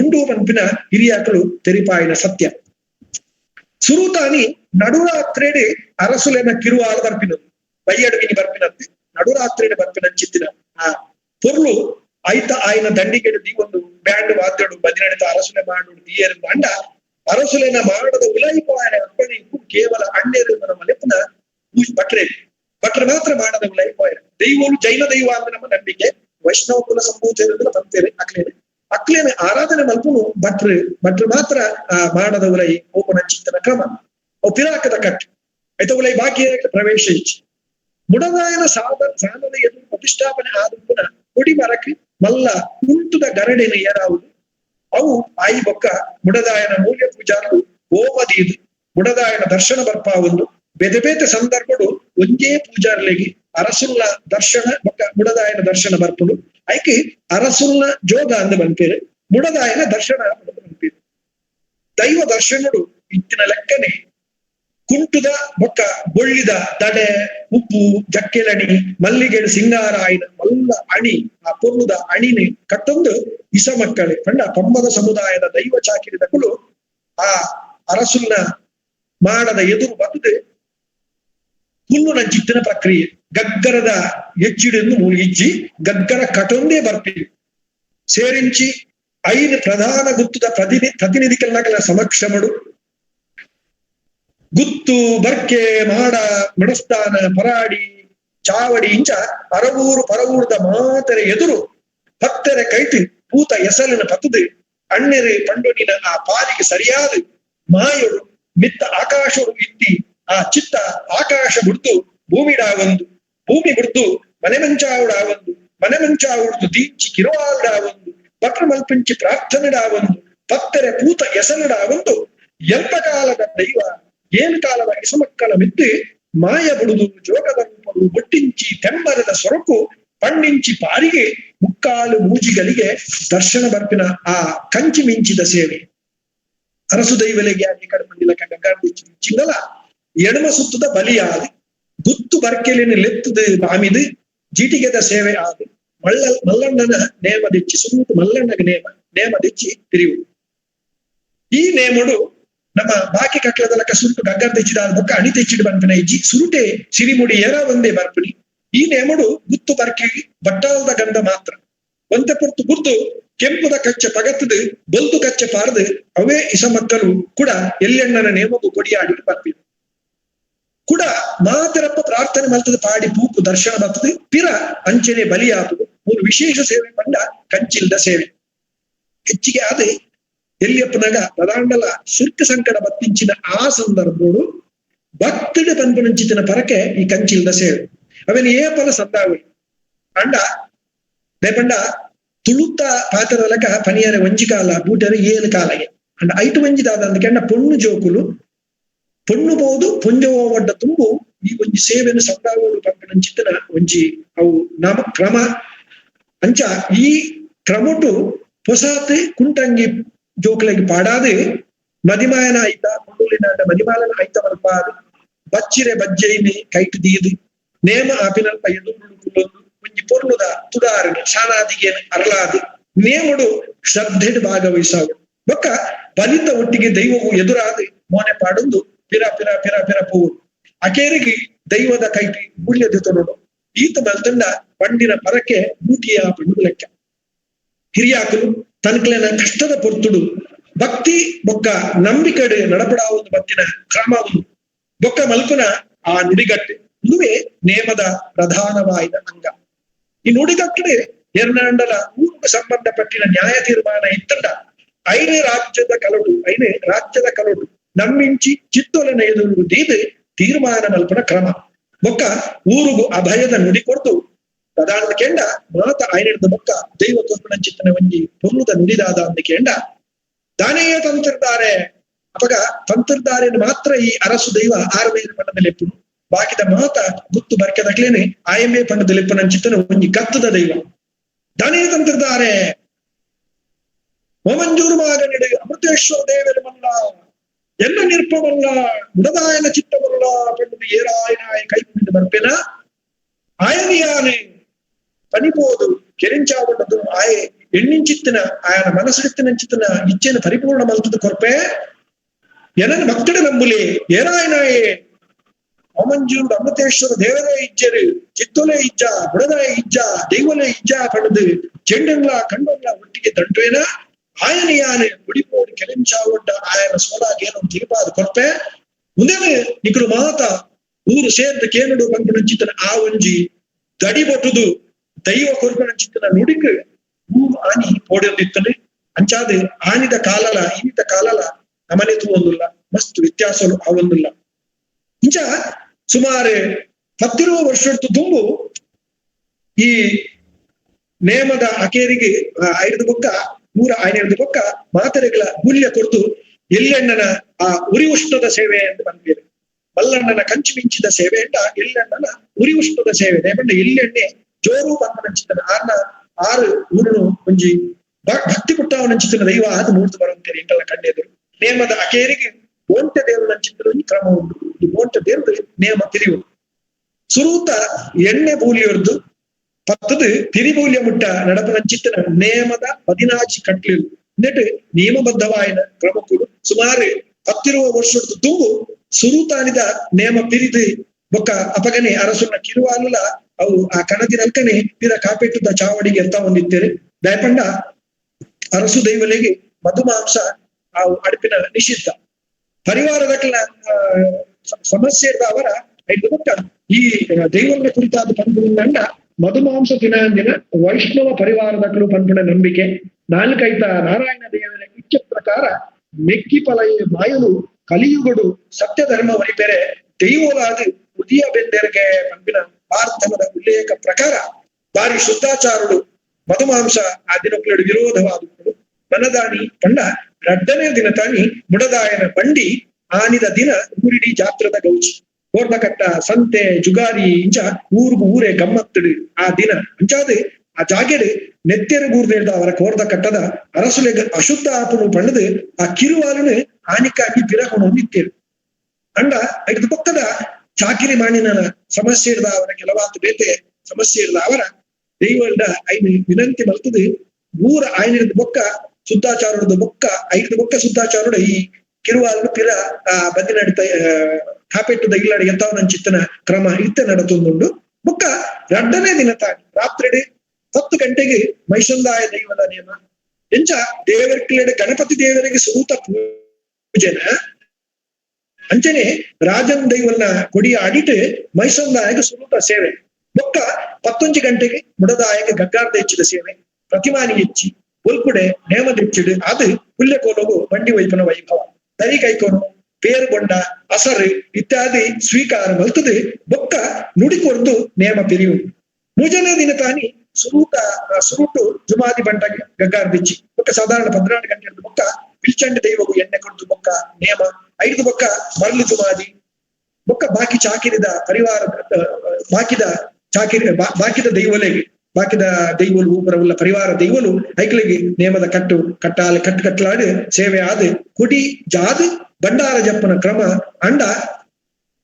ಉಂಡು ಪಂಪಿನ ಹಿರಿಯಾಕಲು ತೆರಿಪಾಯಿನ ಸತ್ಯ ಸುರುತಾನಿ ನಡುರಾತ್ರೆಡೆ ಅರಸುಲೆನ ಕಿರುವಾಲ ಬರ್ಪಿನದು ಬಯ್ಯಡುವಿನಿ ಬರ್ಪಿನದ್ದು ನಡುರಾತ್ರೆಡೆ ಬರ್ಪಿನಂಚಿತ್ತಿನ ಆ ಪೊರ್ಲು ಐತ ಆಯ್ನ ದಂಡಿಗೆಡು ಒಂದು ಬ್ಯಾಂಡ್ ವಾದ್ಯಡು ಬದಿನಡಿತ ಅರಸುಲೆ ಮಾಡು ದಿಯರು ಅಂಡ ಅರಸುಲೆನ ಮಾಡದ ಉಲೈಪಾಯನ ಅಪ್ಪಣೆ ಕೇವಲ ಅಣ್ಣೇರು ನಮ್ಮ ಲೆಪ್ಪನ ಬಟ್ರೆ ಮಾತ್ರ ಮಾಡದ ಉಲೈಪಾಯನ ದೈವಗಳು ಜೈನ ದೈವ ಅಂದ್ರೆ ನಮ್ಮ ನಂಬಿಕೆ ವೈಷ್ಣವ ಕುಲ ಸಂಭೂತ ಬಂತೇವೆ ಅಕ್ಲೇನೆ ಆರಾಧನೆ ಮಲ್ಪನು ಭಟ್ರು ಮಾತ್ರ ಆ ಮಾಡದ ಉಲೈ ಓಪನ ಚಿತ್ತನ ಕ್ರಮ ಅವು ಪಿರಾಕದ ಕಟ್ಟು ಐತ ಉಲೈ ಬಾಕಿ ಪ್ರವೇಶ ಇಚ್ಚಿ ಮುಡದಾಯನ ಸಾಧದ ಎದುರು ಪ್ರತಿಷ್ಠಾಪನೆ ಆದ ಕೊಡಿ ಮರಕ್ಕೆ ಮಲ್ಲ ಕುಂಟುದ ಗರಡಿನ ಏರಾವುದು ಅವು ಆಯಿ ಬೊಕ್ಕ ಮುಡದಾಯನ ಮೂಲ್ಯ ಪೂಜಾರು ಓಮದೀದು ಮುಡದಾಯನ ದರ್ಶನ ಬರ್ಪಾವುದು ಬೇತೆ ಬೇತೆ ಸಂದರ್ಭಡು ಒಂದೇ ಪೂಜಾರ್ಲೆಗಿ ಅರಸುಲ್ಲ ದರ್ಶನ ಬೊಕ್ಕ ಮುಡದಾಯನ ದರ್ಶನ ಬರ್ಪುಡು ಐಕೆ ಅರಸುಲ್ಲ ಜೋಗ ಅಂದ ಬಂಪೇರು ಮುಡದಾಯನ ದರ್ಶನ ಬಂಪೇರು ದೈವ ದರ್ಶನಡು ಇತ್ತಿನ ಲೆಕ್ಕನೆ ಕುಂಟುದ ಬೊಕ್ಕ ಬೊಳ್ಳಿದ ತಡೆ ಉಪ್ಪು ಜಕ್ಕೆಲಣಿ ಮಲ್ಲಿಗೆಡು ಸಿಂಗಾರ ಆಯ್ನ ಮಲ್ಲ ಅಣಿ ಆ ಪೊರ್ಲುದ ಅಣಿನಿ ಕಟ್ಟೊಂದು ಇಸ ಮಕ್ಕಳೇ ಪಂಡ ಪಮ್ಮದ ಸಮುದಾಯದ ದೈವ ಚಾಕಿರಿದ ಕುಳು ಆ ಅರಸುಲ್ನ ಮಾಡದ ಎದುರು ಬಂದು ಹುಲ್ಲು ನಂಚಿತ್ತಿನ ಪ್ರಕ್ರಿಯೆ ಗಗ್ಗರದ ಹೆಚ್ಚಿಡೆಂದು ಮೂಗಿಜ್ಜಿ ಗಗ್ಗರ ಕಟೊಂದೇ ಬರ್ತೀವಿ ಸೇರಿಂಚಿ ಐದು ಪ್ರಧಾನ ಗುತ್ತುದ ಪ್ರತಿನಿಧಿಕಲ್ನಗಳ ಸಮಕ್ಷಮಡು ಗುತ್ತು ಬರ್ಕೆ ಮಾಡ ಮಡಸ್ಥಾನ ಪರಾಡಿ ಚಾವಡಿ ಇಂಚ ಪರವೂರದ ಮಾತರೆ ಎದುರು ಪತ್ತೆರೆ ಕೈತು ಪೂತ ಎಸಲಿನ ಪತ್ತದು ಅಣ್ಣೆರೆ ಪಂಡೊನಿನ ಆ ಪಾಲಿಗೆ ಸರಿಯಾದ ಮಾಯೊಡು ಮಿತ್ತ ಆಕಾಶಡು ಇತ್ತಿ ಆ ಚಿತ್ತ ಆಕಾಶ ಬಿಡ್ದು ಭೂಮಿ ಬಿಡ್ದು ಮನೆ ಮಂಚಾವುಡು ತೀಂಚಿ ಕಿರುವಾಲ್ಡಾವೊಂದು ಪತ್ರ ಮಲ್ಪಿಂಚಿ ಪ್ರಾರ್ಥನೆಡಾವೊಂದು ಪತ್ತರೆ ಪೂತ ಎಸಲಡಾವೊಂದು ಎಂತ ಕಾಲದ ದೈವ ಏನು ಕಾಲದ ಇಸಮಕ್ಕಳ ಮಿದ್ದು ಮಾಯ ಬಿಡುದು ಜೋಗದ ರೂಪವು ಒಟ್ಟಿಂಚಿ ತೆಂಬರದ ಸೊರಕು ಪಣ್ಣಿಂಚಿ ಪಾರಿಗೆ ಮುಕ್ಕಾಲು ಮೂಜಿಗಳಿಗೆ ದರ್ಶನ ಬರ್ಪಿನ ಆ ಕಂಚಿ ಮಿಂಚಿದ ಸೇವೆ ಅರಸು ದೈವಲೆಗೆ ಆಗಿ ಕಡಪಂಡಿಲ ಚಿಂಗಲ ಎಡಮ ಸುತ್ತದ ಬಲಿಯಾದು ಗುತ್ತು ಬರ್ಕೆಲಿನ ಲೆತ್ತದು ಬಾಮಿದು ಜೀಟಿಗೆದ ಸೇವೆ ಆದು ಮಲ್ಲಣ್ಣನ ನೇಮ ದೆಚ್ಚಿ ಸುಮ್ಮತು ಮಲ್ಲಣ್ಣಗ ನೇಮ ದೆಚ್ಚಿ ತಿರಿಯುವುದು ಈ ನೇಮಡು ನಮ್ಮ ಬಾಕಿ ಕಟ್ಲದಲಕ ಸುರುಟು ಗಗ್ಗರ್ ತೆಚ್ಚಿದ ಬೊಕ್ಕ ಅಣಿ ತೆಚ್ಚಿಡು ಬಂಪಿನ ಇಜ್ಜಿ ಸುರುಟೆ ಸಿರಿಮುಡಿ ಏರ ಒಂದೇ ಬರ್ಪಿನಿ ಈ ನೇಮಡು ಗುತ್ತು ಬರ್ಕೆ ಬಟ್ಟಾಲ್ದ ಗಂಧ ಮಾತ್ರ ಒಂತೆ ಪೊರ್ತು ಗುರ್ದು ಕೆಂಪುದ ಕಚ್ಚೆ ಪಗತ್ತದು ಬೊಲ್ದು ಕಚ್ಚೆ ಪಾರ್ದು ಅವೇ ಇಸ ಮಕ್ಕಳು ಕೂಡ ಎಲ್ಲೆಣ್ಣನ ನೇಮಗು ಕೊಡಿಯಾಡಿ ಬರ್ಪಿನ ಕೂಡ ಮಾತರಪ್ಪ ಪ್ರಾರ್ಥನೆ ಮಲ್ತದ ಪಾಡಿ ಪೂಪು ದರ್ಶನ ಬರ್ತದೆ ಪಿರ ಅಂಚನೆ ಬಲಿಯಾಗುದು ಒಂದು ವಿಶೇಷ ಸೇವೆ ಬಂಡ ಕಂಚಿಲ್ದ ಸೇವೆ ಹೆಚ್ಚಿಗೆ ಆದೆ ಎಲ್ಲಿಯಪ್ಪನಾಗ ಪ್ರಧಾಂಡಲ ಸುರ್ಕ ಸಂಕಟ ಬತ್ತಿಂಚಿನ ಆ ಸಂದರ್ಭಗಳು ಭಕ್ತಡೆ ಪನ್ಪನಂಚಿನ ಪರಕೆ ಈ ಕಂಚಿಲ್ದ ಸೇವೆ ಅವನ ಏಪಲ ಸಂದಾವಳಿ ಅಂಡ ರೇಪಂಡ ತುಳುತ್ತ ಪಾತ್ರದಲಕ ಪನಿಯರ ಒಂಜಿ ಕಾಲ ಬೂಟರ 7 ಕಾಲಗೆ ಅಂಡ ಐಟು ಒಂಜಿದಾದ ಅಂದಕೆಂಡ ಪೊಣ್ಣು ಜೋಕುಲು ಪೊಣ್ಣು ಬೋದು ಪೊಂಜವ ಒಡ್ಡ ತುಂಬು ಈ ಒಂಜಿ ಸೇವೆಯನ್ನು ಸಂದಾವಳು ಪಂಪನಂಚಿನ ಒಂಜಿ ಅವು ನಾಮ ಕ್ರಮ ಅಂಚ ಈ ಕ್ರಮಟು ಹೊಸಾತ್ ಕುಂಟಂಗಿ ಜೋಕ್ಲಗಿ ಪಾಡಾದು ಮದಿಮಾಯನ ಆಯ್ತ ಮುಂಡುಲಿನ ಮದಿಮಾಲನ ಆಯ್ತ ಬರ್ಪಾದು ಬಚ್ಚಿರೆ ಬಜ್ಜೈನಿ ಕೈಟ್ ದೀದು ನೇಮ ಆಪಿನಲ್ಪ ಎದುರು ಒಂಜಿ ಪೊರ್ಲುದ ತುಡಾರನೆ ಶಾನಾದಿಗೆ ಅರಳಾದು ನೇಮಡು ಶ್ರದ್ಧೆಡು ಭಾಗವಹಿಸಾವು ಬೊಕ್ಕ ಬಲಿತ ಒಟ್ಟಿಗೆ ದೈವವು ಎದುರಾದು ಮೋನೆ ಪಾಡೊಂದು ಪಿರ ಪಿರ ಪಿರ ಪಿರ ಪೋವುದು ಅಕೇರಿಗೆ ದೈವದ ಕೈಟಿ ಮೂಲ್ಯದ ತೊಡೋಡು ಈತ ಮಲ್ತಂಡ ಪಂಡಿನ ಪರಕೆ ಬೂಟಿಯ ಪಂಡು ಲೆಕ್ಕ ಹಿರಿಯಾಕಲು ತನಕಲೇನ ಕಷ್ಟದ ಪೊರ್ತುಡು ಭಕ್ತಿ ಬೊಕ್ಕ ನಂಬಿಕೆಡು ನಡಪಡಾವುದು ಬತ್ತಿನ ಕ್ರಮವು ಬೊಕ್ಕ ಮಲ್ಪುನ ಆ ನುಡಿಗಟ್ಟು ಇದುವೇ ನೇಮದ ಪ್ರಧಾನವಾದ ಅಂಗ ಈ ನುಡಿಗಟ್ಟಡೆ ಎರ್ನಾಂಡಲ ಊರಿಗೆ ಸಂಬಂಧಪಟ್ಟಿನ ನ್ಯಾಯ ತೀರ್ಮಾನ ಇತ್ತಂಡ ಐನೇ ರಾಜ್ಯದ ಕಲೋಟು ನಮ್ಮಿಂಚಿ ಚಿತ್ತೊಲೆನ ಎದುರು ದೀದು ತೀರ್ಮಾನ ಮಲ್ಪನ ಕ್ರಮ ಬೊಕ್ಕ ಊರುಗು ಅಭಯದ ನುಡಿ ಕೊಡ್ತು ಪ್ರಧಾನದ ಕೆಂಡ ಮಾತ ಆಯ್ನಿಡ್ದ ಬೊಕ್ಕ ದೈವ ತೋರ್ಪಣ ಚಿತ್ತನ ಒಂಜಿ ಪೊರ್ಲುದ ನುಡಿದಾದ ಅಂದ ಕೆಂಡ ದಾನೆಯೇ ತಂತಿರ್ತಾರೆ ಅಪಗ ತಂತಿರ್ತಾರೆ ಮಾತ್ರ ಈ ಅರಸು ದೈವ ಆರನೇ ಪಂಡದಲ್ಲಿ ಎಪ್ಪು ಬಾಕಿದ ಮಾತ ಗುತ್ತು ಬರ್ಕೆದಕ್ಲೇನೆ ಆಯಂಬೆ ಪಂಡದಲ್ಲಿ ಎಪ್ಪನ ಚಿತ್ತನ ಒಂಜಿ ಕತ್ತದ ದೈವ ದಾನೆಯೇ ತಂತಿರ್ತಾರೆ ಓಮಂಜೂರು ಮಗನಿಡು ಅಮೃತೇಶ್ವರ ದೇವರ ಮಲ್ಲ ಎಲ್ಲ ನಿರ್ಪಮಲ್ಲ ಮುಡದಾಯನ ಚಿತ್ತಮಲ್ಲ ಪಂಡದು ಏರಾಯನಾಯ ಕೈಕೊಂಡು ಬರ್ಪೆನ ಆಯನಿಯಾನೆ ಪನಿಪೋದು ಕೆರಿಂಚಾವಣ್ಣದು ಆಯೆ ಎಣ್ಣಿಂಚಿತ್ತಿನ ಆಯನ ಮನಸ್ಸಿತ್ತಿನ ಚಿತ್ತನ ಇಚ್ಛೆನ ಪರಿಪೂರ್ಣ ಮಲ್ತದ ಕೊರ್ಪೆ ಎನನ್ ಭಕ್ತಡ ನಂಬುಲಿ ಏರಾಯನಾಯೇ ಓಮಂಜೂರು ಅಮೃತೇಶ್ವರ ದೇವರೇ ಇಜ್ಜರು ಚಿತ್ತೊಲೆ ಇಜ್ಜ ಬುಡದಾಯ ಇಜ್ಜ ದೈವಲೆ ಇಜ್ಜ ಪಡೆದು ಚೆಂಡೆಲ್ಲ ಕಂಡಲ್ಲ ಒಟ್ಟಿಗೆ ದಂಟುವೇನ ಆಯನಿಯಾನೆ ಉಡಿಪೋಡು ಕೆಲೆಂಚಾವೊಡ್ಡ ಆಯನ ಸೋಲಾಗೇನೋ ತಿರುಪಾದ ಕೊರ್ಪೆ ಮುಂದೇನೆ ನಿಕಲು ಮಾತ ಊರು ಸೇರ್ದು ಕೇನಡು ಪಂಪನಂಚಿತ್ತನ ಆ ಒಂಜಿ ಗಡಿ ಬೊಟ್ಟುದು ದೈವ ಕೊರ್ಪನಂಚಿತ್ತನ ನುಡಿಕ್ ಊರು ಆನಿ ಪೋಡಿರ್ದಿತ್ತನೆ ಅಂಚಾದ ಆನಿದ ಕಾಲಲ ಇನಿತ ಕಾಲಲ ನಮನೆ ತೂವೊಂದುಲ್ಲ ಮಸ್ತ್ ವ್ಯತ್ಯಾಸಲು ಆವೊಂದುಲ್ಲ ಇಂಚ ಸುಮಾರು 10 ವರ್ಷದ್ದು ತುಂಬು ಈ ನೇಮದ ಅಕೇರಿಗೆ ಐದು ಬೊಕ್ಕ ನೂರ ಐದು ಬೊಕ್ಕ ಮಾತರೆಗಳ ಮೂಲ್ಯ ಕೊಡ್ತು ಎಲ್ಲೆಣ್ಣನ ಆ ಉರಿ ಉಷ್ಣದ ಸೇವೆ ಅಂತ ಬಂದಿದೆ ಮಲ್ಲಣ್ಣನ ಕಂಚು ಮಿಂಚಿದ ಸೇವೆ ಅಂತ ಎಲ್ಲೆಣ್ಣನ ಉರಿ ಉಷ್ಣದ ಸೇವೆ ನೇಪಂಡ ಎಲ್ಲೆಣ್ಣೆ ಜೋರು ಬಂದನಂಚಿತನ ಆರು ಊರು ಒಂಜಿ ಭಕ್ತಿ ಪುಟ್ಟವನಂಚಿತನ ದೈವ ಅದು ಮೂರ್ತು ಬರುತ್ತೇನೆ ಇಂಟಲ್ಲ ಕಂಡೆದರು ನೇಮದ ಅಕೇರಿಗೆ ಓಂಟ ದೇವರು ನಂಚಿತ್ತನ ಒಂದು ಕ್ರಮ ಉಂಟು ಈ ಓಂಟ ದೇವರು ನೇಮ ತಿರಿವು ಸುರೂತ ಎಣ್ಣೆ ಬೂಲಿಯೊರ್ದು ಪತ್ತದು ತಿರಿಮೂಲ್ಯ ಮುಟ್ಟ ನಡಪನಂಚಿತ್ತನ ನೇಮದ 16 ಕಟ್ಲು എന്നിട്ട് ನಿಯಮಬದ್ಧವಾಯಿನ ಕ್ರಮಕ್ಕೂಡು ಸುಮಾರು 10 ವರ್ಷದ ತುಂಬು ಸುರೂತಾನಿದ ನೇಮ ಪಿರಿದು ಬೊಕ್ಕ ಅಪಗನೆ ಅರಸುನ ಕಿರುವಾಲುಲ ಅವು ಆ ಕಣದಿನಲ್ಕನೆ ಪಿರ ಕಾಪೆಟ್ಟುದ ಚಾವಡಿಗೆ ಅಂತ ಹೊಂದಿದ್ದೇನೆ ದಯಪಂಡ ಅರಸು ದೈವಲೆಗೆ ಮಧುಮಾಂಸ ಅವು ಅಡುಪಿನ ನಿಷಿದ್ಧ ಪರಿವಾರದಕ್ಲ ಸಮಸ್ಯೆ ಇದ್ದ ಅವರ ಐದು ಬೊಕ್ಕ ಈ ದೈವಗಳ ಕುರಿತಾದ ಪಂಪುಂಡ ಮಧುಮಾಂಸ ದಿನ ವೈಷ್ಣವ ಪರಿವಾರದಕ್ಕೂ ಪಂಪುಣ ನಂಬಿಕೆ ನಾಲ್ಕೈತ ನಾರಾಯಣ ದೇವರ ಇಚ್ಛೆ ಪ್ರಕಾರ ಮೆಕ್ಕಿ ಪಲಯ ಮಾಯಲು ಕಲಿಯುಗಡು ಸತ್ಯ ಧರ್ಮ ವರಿಪೆರೆ ದೈವವಾದ ಉದಿಯ ಬೆಂದೆರಿಗೆ ಪಂಪಿನ ಪ್ರಾರ್ಥನದ ಉಲ್ಲೇಖ ಪ್ರಕಾರ ಬಾರಿ ಶುದ್ಧಾಚಾರುಡು ಮಧುಮಾಂಸ ಆ ದಿನಕ್ಕಳು ವಿರೋಧವಾದಗಳು ಮನದಾನಿ ಕಂಡ 2ನೇ ದಿನ ತಾನಿ ಮುಡದಾಯನ ಬಂಡಿ ಆನಿದ ದಿನ ಊರಿಡಿ ಜಾತ್ರದ ಗೌಚಿ ಕೋರ್ದಕಟ್ಟ ಸಂತೆ ಜುಗಾರಿ ಇಂಚ ಊರೇ ಗಮ್ಮತ್ತಡು ಆ ದಿನ ಅಂಚಾದು ಆ ಜಾಗೆಡು ನೆತ್ತೆರು ಗೂರ್ದೇಳ್ದ ಅವರ ಕೋರ್ದ ಕಟ್ಟದ ಅರಸುಲೆ ಅಶುದ್ಧ ಆಪನು ಪಣ್ಣದು ಆ ಕಿರುವಾಲನು ಆನಿಕಾಗಿ ಪಿರಕೊಂಡು ನಿತ್ತೇರು ಅಂಡ ಐದು ಪಕ್ಕದ ಚಾಕಿರಿ ಮಾಡಿನ ಸಮಸ್ಯೆ ಇರ್ದ ಅವರ ಕೆಲವಾತು ಬೇತೆ ಸಮಸ್ಯೆ ಇರ್ದ ಅವರ ದೈವದ ಐದು ವಿನಂತಿ ಮಲ್ತದು ಊರ ಆಯ್ನಿರದ ಬೊಕ್ಕ ಶುದ್ಧಾಚಾರದ ಬೊಕ್ಕ ಐದು ಬೊಕ್ಕ ಶುದ್ಧಾಚಾರುಡ ಈ ಕಿರುವಾಲನು ಪಿರ ಬದಿ ನಡಿತ ಕಾಪೆಟ್ಟುದ ಇಲ್ಲಡೆ ಎಂತವನಂಚಿತ್ತನ ಕ್ರಮ ಇತ್ತ ನಡತೊಂದುಂಡು ಬೊಕ್ಕ 2ನೇ ದಿನ ತಾನಿ ರಾತ್ರಿ 10 ಗಂಟೆಗೆ ಮೈಸಂದಾಯ ದೈವದ ನೇಮ ಎಂಚ ದೇವರ ಗಣಪತಿ ದೇವರಿಗೆ ಸೂತ ಪೂಜೆನ ಅಂಚನೆ ರಾಜನ್ ದೈವನ ಕೊಡಿಯ ಆಡಿಟ್ಟು ಮೈಸಂದಾಯಗೆ ಸೂತ ಸೇವೆ ಬೊಕ್ಕ 11 ಗಂಟೆಗೆ ಮುಡದಾಯಗೆ ಗಗ್ಗಾರ್ದ ಹೆಚ್ಚಿದ ಸೇವೆ ಪ್ರತಿಮಾನಿ ಹೆಚ್ಚಿ ಒಲ್ಪುಡೆ ನೇಮದ ಹೆಚ್ಚಿಡು ಅದು ಹುಲ್ಲೆ ಕೋಲೋಗು ಬಂಡಿ ವೈಪನ ವೈಭವ ದರಿ ಕೈಕೋನು ಪೇರು ಬೊಂಡ ಅಸರು ಇತ್ಯಾದಿ ಸ್ವೀಕಾರ ಮಲ್ತದೆ ಬೊಕ್ಕ ನುಡಿಕೊರ್ದು ನೇಮ ಪಿರಿಯು 3ನೇ ದಿನ ತಾನಿ ಸುರುಟು ಜುಮಾದಿ ಬಂಟ ಗಗ್ಗಾರ್ದಿಚ್ಚಿ ಬೊಕ್ಕ ಸಾಧಾರಣ 16 ಗಂಟೆ ಬೊಕ್ಕ ಪಿಲ್ಚಂಡ ದೈವಗು ಎಣ್ಣೆ ಕೊಡ್ದು ಬೊಕ್ಕ ನೇಮ 5 ಬೊಕ್ಕ ಮರಳು ಜುಮಾದಿ ಬೊಕ್ಕ ಬಾಕಿ ಚಾಕಿರಿದ ಪರಿವಾರ ಬಾಕಿದ ದೈವಲೆಗೆ ಬಾಕಿದ ದೈವಲು ಊಪರವುಲ್ಲ ಪರಿವಾರ ದೈವಲು ಐಕ್ಲಿಗೆ ನೇಮದ ಕಟ್ಟಲಾಡು ಸೇವೆ ಆದ ಕುಡಿ ಜಾದು ಭಂಡಾರ ಜಪ್ಪನ ಕ್ರಮ ಅಂಡ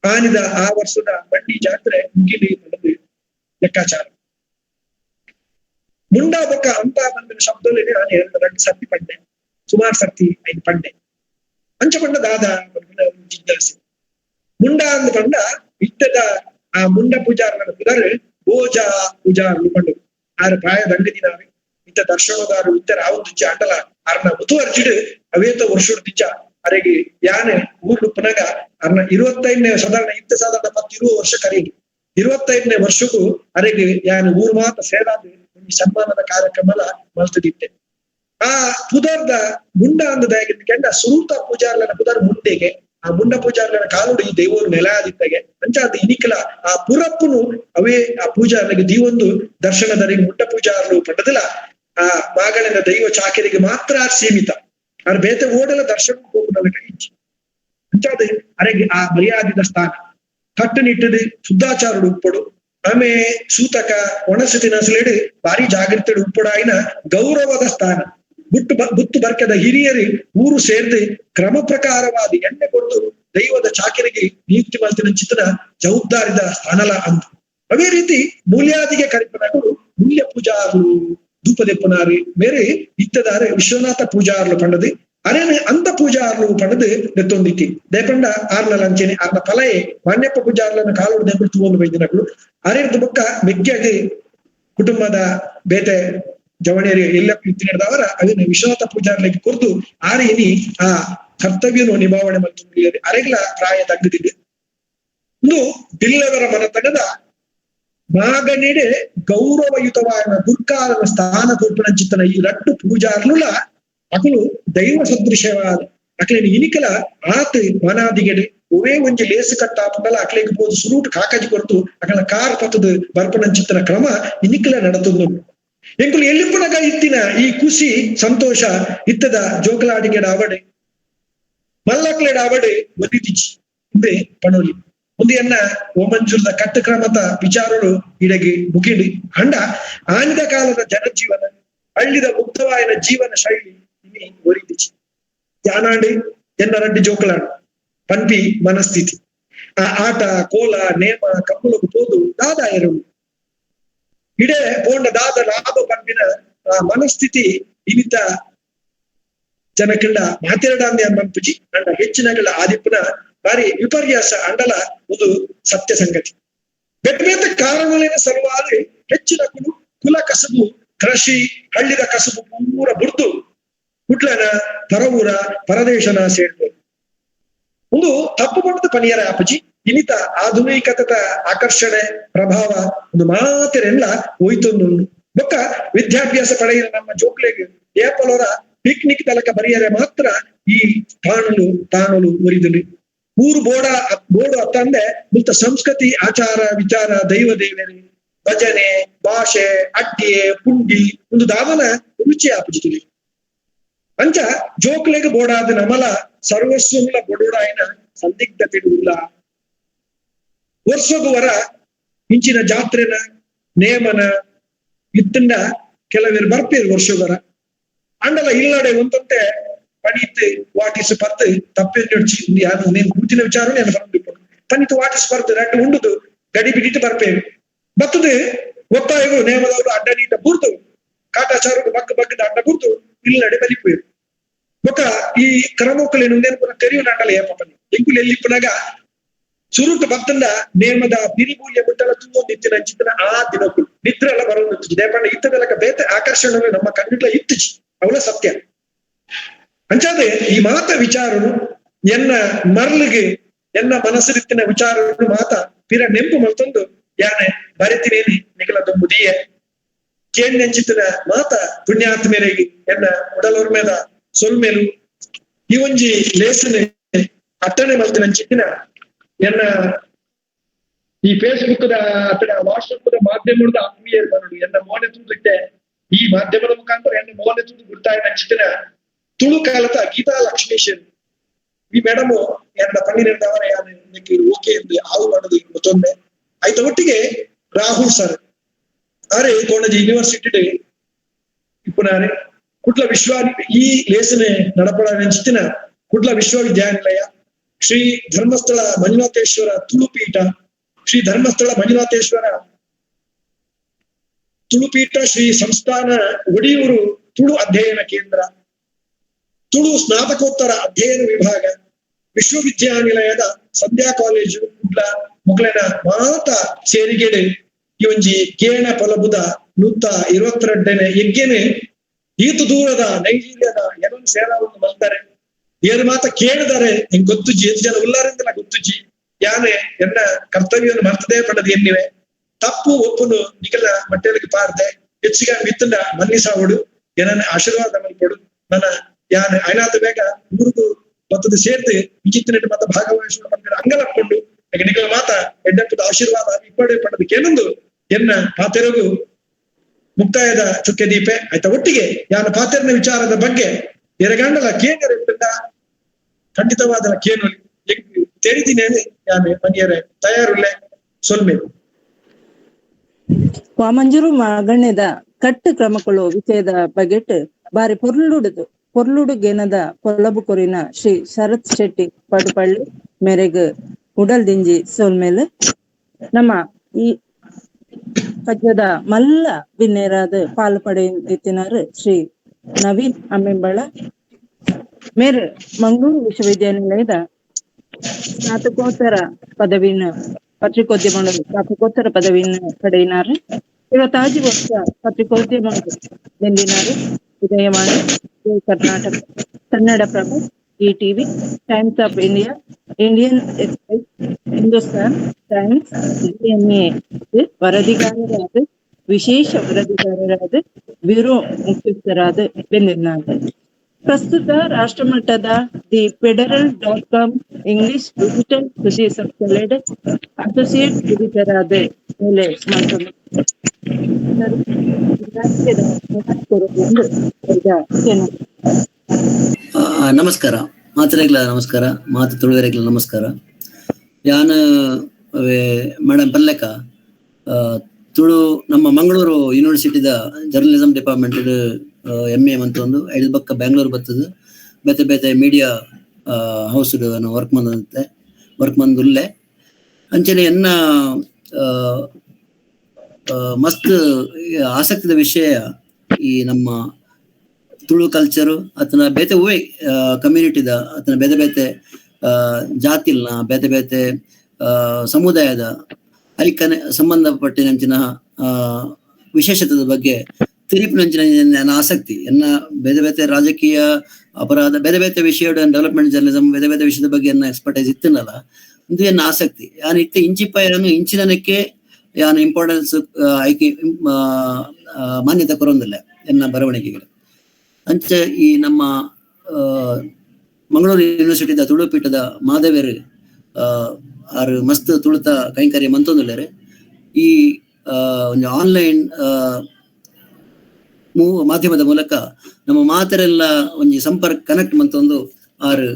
ಆನಿದ ಆ ವರ್ಷದ ಬಂಡಿ ಜಾತ್ರೆ ಮುಗಿಲಿ ನಡೆದು ಲೆಕ್ಕಾಚಾರ ಮುಂಡ ಬೊಕ್ಕ ಅಂತ ಬಂದಿನ ಶಬ್ದದಲ್ಲಿ ನಾನು 2 ಸರ್ತಿ ಪಂಡೆ ಸುಮಾರು ಸರ್ತಿ 5 ಪಂಡೆ ಅಂಚ ಪಂಡ ದಾದ ಜಿಜ್ಞಾಸೆ ಮುಂಡ ಅಂದ ಪಂಡ ಇಟ್ಟದ ಆ ಮುಂಡ ಪೂಜಾರ ಪುದರ್ ಭೋಜ ಪೂಜಾರು ಪಂಡು ಆರು ಪ್ರಾಯದ ಅಂಗದಿನಾವೆ ಇತ್ತ ದರ್ಶನದಾರು ಇತ್ತರ ಆ ಒಂದು ಅಂಡಲ ಅರ್ನ ಮುತುವರ್ಜಿಡು ಅವೇತ ವರ್ಷದ ದಿಜ್ಜ ಅರೆಗೆ ಯಾನೆ ಊರ್ಲು ಪುನಗ ಅರ್ನ 25ನೇ ಸಾಧಾರಣ 20 ವರ್ಷ ಕರೆಗೆ 25ನೇ ವರ್ಷಕ್ಕೂ ಅರೆಗೆ ಯಾನೆ ಊರು ಮಾತ ಸೇರಾದ ಸನ್ಮಾನದ ಕಾರ್ಯಕ್ರಮ ಮಲ್ತದಿತ್ತೆ ಆ ಪುದರ್ದ ಮುಂಡ ಅಂದದಾಗಿಂದ ಸುರೂತ ಪೂಜಾರ್ಲನ ಪುದರ್ ಮುಂದೆಗೆ ಆ ಮುಂಡ ಪೂಜಾರ್ಲನ ಕಾಲುಡು ಈ ದೈವರು ನೆಲ ಆದಿತ್ತಾಗೆ ಅಂಚಾದ ಇನಿಕಲ ಆ ಪುರಪ್ಪನು ಅವೇ ಆ ಪೂಜಾರ್ಲಿಗೆ ದೀವೊಂದು ದರ್ಶನದರಿಗೆ ಮುಂಡ ಪೂಜಾರ್ಲು ಪಂಡದಿಲ್ಲ ಆ ಮಾಗಳಿನ ದೈವ ಚಾಕರಿಗೆ ಮಾತ್ರ ಸೀಮಿತ ಅವ್ರ ಬೇತೆ ಓಡಲ ದರ್ಶನ ಹೋಗುದಲ್ಲ ಕೈಚಿ ಅಂಚಾದ ಅರೆಗೆ ಆ ಮರ್ಯಾದಿದ ಸ್ಥಾನ ಕಟ್ಟುನಿಟ್ಟದು ಶುದ್ಧಾಚಾರಡು ಉಪ್ಪಡು ಆಮೇ ಸೂತಕ ಒಣಸು ತಿನಸಲೆಡು ಭಾರಿ ಜಾಗೃತಿ ಉಪ್ಪುಡಾಯಿನ ಗೌರವದ ಸ್ಥಾನ ಬುತ್ತು ಬರ್ಕದ ಹಿರಿಯರು ಊರು ಸೇರ್ದು ಕ್ರಮ ಪ್ರಕಾರವಾದ ಎಣ್ಣೆ ಕೊಟ್ಟು ದೈವದ ಚಾಕರಿಗೆ ನಿಯುಕ್ತಿ ಮಲ್ತಿನ ಚಿತ್ರ ಜವಾಬ್ದಾರಿದ ಸ್ಥಾನಲ ಅಂತ ಅವೇ ರೀತಿ ಮೂಲ್ಯಾದಿಗೆ ಕರಿಪನಗಳು ಮೂಲ್ಯ ಪೂಜಾರ್ಲು ಧೂಪದೆಪ್ಪನಾರು ಮೇರೆ ಇತ್ತದಾರೆ ವಿಶ್ವನಾಥ ಪೂಜಾರ್ಲು ಪಂಡದು ಅರೇನೆ ಅಂತ ಪೂಜಾರ್ಲು ಪಂಡದು ನೆತ್ತೊಂದಿತ್ತಿ ದೇಪಂಡ ಆರ್ನ ಲಂಚನೆ ಆರ್ನ ಫಲಯೇ ಮಾನ್ಯಪ್ಪ ಪೂಜಾರ್ಲನ ಕಾಲು ದೇಪಡು ತೂವೊಂದು ಬೈದಿನಗಳು ಅರೇರ್ದು ಬೊಕ್ಕ ಮೆಗ್ಗೆಗೆ ಕುಟುಂಬದ ಬೇತೆ ಜವಣಿಯರು ಎಲ್ಲ ನಡೆದವರ ಅದನ್ನು ವಿಶ್ವನಾಥ ಪೂಜಾರ್ಲಿಗೆ ಕೊರ್ದು ಆರೇನಿ ಆ ಕರ್ತವ್ಯನು ನಿಭಾವಣೆ ಮತ್ತು ಅರೆಗ್ಲ ಪ್ರಾಯ ತಗ್ಗದಿದೆ ಒಂದು ಬಿಲ್ಲವರ ಮನತನದ ಮಾಗನೆಡೆ ಗೌರವಯುತವಾದ ದುರ್ಕಾಲನ ಸ್ಥಾನ ಕೊರ್ಪಣಂಚಿತ್ತನ ಈ ರಟ್ಟು ಪೂಜಾರ್ಲುಲ ಅಕಲು ದೈವ ಸದೃಶವಾದ ಅಕಲಿನ ಇನಿಕಲ ಆತ ಮನಾದಿಗೆಡೆ ಒವೇ ಒಂಜಿ ಲೇಸು ಕಟ್ಟಾಪಂಡಲ ಅಕಲಿಗೆ ಪೋದು ಸುರೂಟ್ ಕಾಕಜಿ ಕೊರ್ತು ಅಕಲ ಕಾರ್ ಪತ್ತದ ಬರ್ಪಣಂಚಿತ್ತನ ಕ್ರಮ ಇನಿಕಲ ನಡೆದು ಎಂಕುಲು ಎಲ್ಲಿಪ್ಪನಗ ಇತ್ತಿನ ಈ ಖುಷಿ ಸಂತೋಷ ಇತ್ತದ ಜೋಕಲಾಡಿಗೆಡ ಅವಡೆ ಮಲ್ಲಕ್ಲೆಡ ಅವಡೆ ಒದಿತಿಚಿ ಇಂದೆ ಪಣೋಲಿ ಒಂದು ಎನ್ನ ಓಮಂಜುರ್ದ ಕಟ್ಟು ಕ್ರಮದ ವಿಚಾರಗಳು ಇಡಗಿ ಮುಗಿಡಿ ಅಂಡ ಆಂದ ಕಾಲದ ಜನಜೀವನ ಹಳ್ಳಿದ ಮುಕ್ತವಾಯನ ಜೀವನ ಶೈಲಿ ಇನಿ ಒರಿತಿಚಿ ಯಾನಾಡಿ ಎನ್ನ ರಡ್ಡಿ ಜೋಕಲಾಡು ಪಂಪಿ ಮನಸ್ಥಿತಿ ಆ ಆಟ ಕೋಲ ನೇಮ ಕಮ್ಮುಲಗು ಪೋದು ದಾದ ಎರಡು ಇಡೇ ಪೋಂಡ ದಾದ ಲಾಭ ಪಂಪಿನ ಮನಸ್ಥಿತಿ ಇನಿತ ಜನಕಂಡ ಮಾತೆರಡಾಂದೆ ಮನ್ಪುಜಿ ಅಂಡ ಹೆಚ್ಚಿನಗಳ ಆದಿಪ್ಪನ ಬಾರಿ ವಿಪರ್ಯಾಸ ಅಂಡಲ ಒಂದು ಸತ್ಯ ಸಂಗತಿ ಬೇತೆ ಬೇತೆ ಕಾರಣಗಳಿನ ಸಲುವಾಗಿ ಹೆಚ್ಚಿನ ಕುಲ ಕಸಬು ಕೃಷಿ ಹಳ್ಳಿದ ಕಸಬು ಪೂರ ಬುಡ್ದು ಕುಟ್ಲನ ಪರವೂರ ಪರದೇಶನ ಸೇರ್ಬೋದು ಒಂದು ತಪ್ಪು ಪಡೆದ ಪನಿಯರ ಅಪ್ಪಜಿ ಇನಿತ ಆಧುನಿಕತದ ಆಕರ್ಷಣೆ ಪ್ರಭಾವ ಒಂದು ಮಾತೆರೆಲ್ಲ ಹೋಯ್ತೊಂದು ಬೊಕ್ಕ ವಿದ್ಯಾಭ್ಯಾಸ ಪಡೆಯಿನ ನಮ್ಮ ಜೋಕ್ಲೆಗೆ ಏಪಲವರ ಪಿಕ್ನಿಕ್ ತಲಕ ಬರಿಯರೆ ಮಾತ್ರ ಈ ತಾಣಲು ಒರಿದಲಿ ಊರು ಬೋರ್ಡು ಅತ್ತಂದೆ ಮುಕ್ತ ಸಂಸ್ಕೃತಿ ಆಚಾರ ವಿಚಾರ ದೈವ ದೇವರಿ ಭಜನೆ ಭಾಷೆ ಅಡ್ಗೆ ಪುಂಡಿ ಒಂದು ದಾವನ ರುಚಿ ಆಪಜಿತಲಿ ಅಂಚ ಜೋಕ್ಲೆಗೆ ಬೋಡಾದ ನಮಲ ಸರ್ವಸ್ವముల ಬೊಡೋಡಾಯಿನ ಸಂದಿಗ್ಧತೆ ಇಲ್ಲ ವರ್ಷಗೂ ವರ ಇಂಚಿನ ಜಾತ್ರೆನ ನೇಮನ ಇತ್ತಂಡ ಕೆಲವರು ಬರ್ಪೇರು ವರ್ಷಗರ ಅಂಡಲ ಇಲ್ಲಡೆ ಒಂದಂತೆ ಪಣಿತು ವಾಟಿಸ್ ಪರ್ದು ತಪ್ಪೇನು ಯಾರು ನೀನು ಕೂತಿನ ವಿಚಾರ ನಾನು ಬಂದ್ಬಿಟ್ಟು ಪಣಿತು ವಾಟಿಸ್ ಪರ್ದು ರಡ್ಡು ಉಂಡುದು ಗಡಿ ಬಿಡಿಟ್ಟು ಬರ್ಪೇರು ಬತ್ತದು ಒತ್ತಾಯವು ನೇಮದವರು ಅಡ್ಡ ನೀಟ ಬುರ್ದು ಕಾಟಾಚಾರಗಳು ಬಗ್ಗದ ಅಡ್ಡ ಬುರ್ದು ಇಲ್ಲಡೆ ಬಲಿಪೇರು ಬೊಕ್ಕ ಈ ಕ್ರಮಕ್ಕಲೇನು ಪುರ ತೆರಿವು ನಾಡಲ ಏಪನಿ ಎಂಕುಲು ಎಲ್ಲಿಪ್ಪನಾಗ ಸುರುಟು ಭಕ್ತಂಡ ನೇಮದ ಬಿರಿಮೂಲ್ಯ ಮುಟ್ಟಲ ತುಂಬ ನಿತ್ತಿನ ಚಿತ್ತನ ಆ ದಿನಕ್ಕೂ ನಿದ್ರೆ ಎಲ್ಲ ಬರೋದು ದೇಪಂಡ ಇತ್ತದೆಲ್ಲ ಬೇತೆ ಆಕರ್ಷಣೆ ನಮ್ಮ ಕಣ್ಣಿಟ್ಲ ಇತ್ತಿಚಿ ಅವಳ ಸತ್ಯ ಅಂಚಾದೆ ಈ ಮಾತ ವಿಚಾರನು ಎನ್ನ ಮರ್ಲಿಗೆ ಎನ್ನ ಮನಸ್ಸಿರಿತ್ತಿನ ವಿಚಾರನು ಮಾತ ಪಿರ ನೆಂಪು ಮಲ್ತೊಂದು ಯಾನೆ ಬರಿತಿನೇನಿ ನಿಗಲದ ಮುದಿಯೇ ಕೇಂಚಿತ್ತಿನ ಮಾತ ಪುಣ್ಯಾತ್ಮೇರೆಗೆ ಎನ್ನ ಉಡಲೋರ್ ಮೇದ ಸೊಲ್ಮೇಲು ಈ ಒಂಜಿ ಲೇಸನೆ ಅಟ್ಟಣೆ ಮಲ್ತಿನ ಚಿತ್ತಿನ ಎನ್ನ ಈ ಫೇಸ್ಬುಕ್ ವಾಟ್ಸಪ್ ಮಾಧ್ಯಮದ ಆತ್ಮೀಯರು ಬರೋದು ಎನ್ನ ಮೋನೆ ತುಂಬಿಟ್ಟೆ ಈ ಮಾಧ್ಯಮದ ಮುಖಾಂತರ ಎನ್ನ ಮೋನೆ ತುಂಬಿ ಗುರ್ತಾಯಿನ ಚಿತ್ತಿನ ತುಳು ಕಾಲದ ಗೀತಾ ಲಕ್ಷ್ಮೀಶನ್ ಈ ಮೇಡಮ್ ಎನ್ನ ಪನ್ನಿರದವರ ಓಕೆ ಎಂದು ಆವು ಮಾಡೋದು ಮತ್ತೊಮ್ಮೆ ಆಯ್ತ ಒಟ್ಟಿಗೆ ರಾಹುಲ್ ಸರ್ ಆರೆ ಕೋಣಜಿ ಯೂನಿವರ್ಸಿಟಿ ಇಪ್ಪುನಾರೆ ಕುಡ್ಲ ಈ ಲೇಸನೆ ನಡಪಡ ಚಿತ್ತಿನ ಕುಡ್ಲ ವಿಶ್ವವಿದ್ಯಾನಿಲಯ ಶ್ರೀ ಧರ್ಮಸ್ಥಳ ಮಂಜುನಾಥೇಶ್ವರ ತುಳುಪೀಠ ಶ್ರೀ ಧರ್ಮಸ್ಥಳ ಮಂಜುನಾಥೇಶ್ವರ ತುಳುಪೀಠ ಶ್ರೀ ಸಂಸ್ಥಾನ ಒಡಿಯೂರು ತುಳು ಅಧ್ಯಯನ ಕೇಂದ್ರ ತುಳು ಸ್ನಾತಕೋತ್ತರ ಅಧ್ಯಯನ ವಿಭಾಗ ವಿಶ್ವವಿದ್ಯಾನಿಲಯದ ಸಂಧ್ಯಾ ಕಾಲೇಜು ಕುಡ್ಲ ಮೊಗಲಿನ ಮಾತ ಸೇರಿಗೆಡೆ ಈ ಒಂಜಿ ಕೇಣ ಪೊಲಬುದ 122ನೇ ಯಜ್ಞನೆ ಈತು ದೂರದ ನೈಜೀರಿಯಾದ ಏನೊಂದು ಸೇರಾವನ್ನು ಮಲ್ತಾರೆ ಏರು ಮಾತ ಕೇಳಿದಾರೆ ಹಿಂಗ್ ಗೊತ್ತುಜಿ ಎಷ್ಟು ಜನ ಉಲ್ಲಾರಿಂದಲ್ಲ ಗೊತ್ತುಜಿ ಯಾನೆ ಎನ್ನ ಕರ್ತವ್ಯವನ್ನು ಮರ್ತದೇ ಪಡದು ಎನ್ನಿವೆ ತಪ್ಪು ಒಪ್ಪುನು ನಿಗಲ ಮಟ್ಟೆಲಿಗೆ ಪಾರ್ದೆ ಹೆಚ್ಚಿಗೆ ವಿತ್ತಂಡ ಮನ್ನಿಸಾವುಡು ಏನನ್ನ ಆಶೀರ್ವಾದ ಮಲ್ಪಡು ನನ್ನ ಯಾನ್ ಐನಾದ ಬೇಗ ಊರುಗು ಮತ್ತದು ಸೇರ್ದು ವಿಚಿತ್ರ ಮತ್ತ ಭಾಗವಹಿಸುವ ಅಂಗಲಕ್ಕೊಂಡು ನಿಗಳ ಮಾತ ಎಡ್ಡಪ್ಪದ ಆಶೀರ್ವಾದ ಇಪ್ಪಡೆ ಪಡೆದಕ್ಕೆ ಏನೊಂದು ಎನ್ನ ಪಾತೆರಗು ಮುಕ್ತಾಯದ ಚುಕ್ಕೆ ದೀಪೆ ಆಯ್ತಾ. ಒಟ್ಟಿಗೆ ಯಾನ ಪಾತೆರನ ವಿಚಾರದ ಬಗ್ಗೆ ಎರಗಂಡಲ ಕೇಂದ್ರ ಖಂಡಿತವಾದ ಕೇನು ತೆರಿದಿನೇನೆ ಯಾನೆ ಮನೆಯರೆ ತಯಾರುಳ್ಳೆ ಸೊಲ್ಮೆ ವಾಮಂಜೂರು ಮಗಣ್ಣದ ಕಟ್ಟು ಕ್ರಮಗಳು ವಿಷಯದ ಬಗೆಟ್ ಬಾರಿ ಪೊರ್ಲುಡು ಗೆನದ ಕೊಲ್ಲಬು ಕೊರಿನ ಶ್ರೀ ಶರತ್ ಶೆಟ್ಟಿ ಪಡುಪಳ್ಳಿ ಮೇರೆಗ್ ಉಡಲ್ ದಿಂಜಿ ಸೋಲ್ಮೇಲೆ ನಮ್ಮ ಈ ಪದ್ಯದ ಮಲ್ಲ ಬಿನ್ನೇರಾದ ಪಾಲು ಪಡೆಯುತ್ತಿನಾರು ಶ್ರೀ ನವೀನ್ ಅಮ್ಮೆಂಬಳ ಮೇರೆ ಮಂಗಳೂರು ವಿಶ್ವವಿದ್ಯಾನಿಲಯದ ಸ್ನಾತಕೋತ್ತರ ಪದವಿನ ಪತ್ರಿಕೋದ್ಯಮಗಳು ಸ್ನಾತಕೋತ್ತರ ಪದವಿನ ಪಡೆಯಿನಾರು. 25 ವರ್ಷ ಪತ್ರಿಕೋದ್ಯಮ ಎಂದಿನಾರು. Udayavani, Karnataka, Kannadaprabha, ETV, Times of India, Indian Express, Hindustan Times, DNA ವರದಿಗಾರರಾದ, ವಿಶೇಷ ವರದಿಗಾರರಾದ, ಬ್ಯೂರೋ ಮುಖ್ಯಸ್ಥರಾದ ಬೆಂದಿನಾರು. ಪ್ರಸ್ತುತ ರಾಷ್ಟ್ರಮಟ್ಟದ ದಿ ಫೆಡರಲ್.com ಇಂಗ್ಲಿಷ್ ಡಿಜಿಟಲ್ ಸುದ್ದಿ ಸಂಸ್ಥೆಲೆಡ್ ಅಸೋಸಿಯೇಟ್ ಎಡಿಟರ್ ಆದ ಮೇಲೆ ನಮಸ್ಕಾರ ಮಾತರೆಗ್ಲ ನಮಸ್ಕಾರ ಮಾತು ತುಳುವೆರೆಗ್ಲ ನಮಸ್ಕಾರ. ಯಾನ್ ಮೇಡಮ್ ಪಲ್ಲೆಕ ತುಳು ನಮ್ಮ ಮಂಗಳೂರು ಯೂನಿವರ್ಸಿಟಿದ ಜರ್ನಲಿಸಂ ಡಿಪಾರ್ಟ್ಮೆಂಟ್ MA ಮಂತೊಂದು ಐದು ಬಕ್ಕ ಬ್ಯಾಂಗ್ಳೂರ್ ಬರ್ತದೆ. ಬೇತೆ ಬೇತೆ ಮೀಡಿಯಾ ಹೌಸ್ ವರ್ಕ್ ಮಂದುಲ್ಲೆ ಅಂಚನೆ ಎನ್ನ ಮಸ್ತ್ ಆಸಕ್ತಿದ ವಿಷಯ ಈ ನಮ್ಮ ತುಳು ಕಲ್ಚರು ಅತನ ಬೇತೆ ಹೂವೆ ಕಮ್ಯುನಿಟಿದ ಅತನ ಬೇತೆ ಬೇತೆ ಜಾತಿಲ್ನ ಬೇತೆ ಬೇತೆ ಸಮುದಾಯದ ಐಕನೆ ಸಂಬಂಧಪಟ್ಟಿನಂಚಿನ ವಿಶೇಷತೆದ ಬಗ್ಗೆ ತಿರುಪಿನಂಚಿನ ನನ್ನ ಆಸಕ್ತಿ ಎನ್ನ ಬೇರೆ ಬೇರೆ ರಾಜಕೀಯ ಅಪರಾಧ ಬೇರೆ ಬೇರೆ ವಿಷಯ ಡೆವಲಪ್ಮೆಂಟ್ ಜರ್ನಲಿಸಂ ಬೇರೆ ಬೇರೆ ವಿಷಯದ ಬಗ್ಗೆ ಎನ್ನ ಎಕ್ಸ್ಪರ್ಟೈಸ್ ಇತ್ತನಲ್ಲ ಇದು ಎನ್ನ ಆಸಕ್ತಿ. ಯಾನ್ ಇತ್ತೆ ಇಂಚಿಪ್ಪ ಯಾನು ಇಂಚಿನಕ್ಕೆ ಯಾನು ಇಂಪಾರ್ಟೆನ್ಸ್ ಐಕಿ ಮಾನ್ಯತೆ ಕೊರೊಂದಿಲ್ಲ ಎನ್ನ ಬರವಣಿಗೆಗೆ. ಅಂಚೆ ಈ ನಮ್ಮ ಮಂಗಳೂರು ಯೂನಿವರ್ಸಿಟಿದ ತುಳು ಪೀಠದ ಮಾಧವೇರು ಆರು ಮಸ್ತ್ ತುಳುತ ಕೈಂಕರ್ಯ ಮಂತೊಂದುಲ್ಲೇರು. ಈ ಒಂದು ಆನ್ಲೈನ್ ಮಾಧ್ಯಮದ ಮೂಲಕ ನಮ್ಮ ಮಾತರೆಲ್ಲ ಒಂಜಿ ಸಂಪರ್ಕ ಕನೆಕ್ಟ್ ಮಂತೊಂದು ಆರು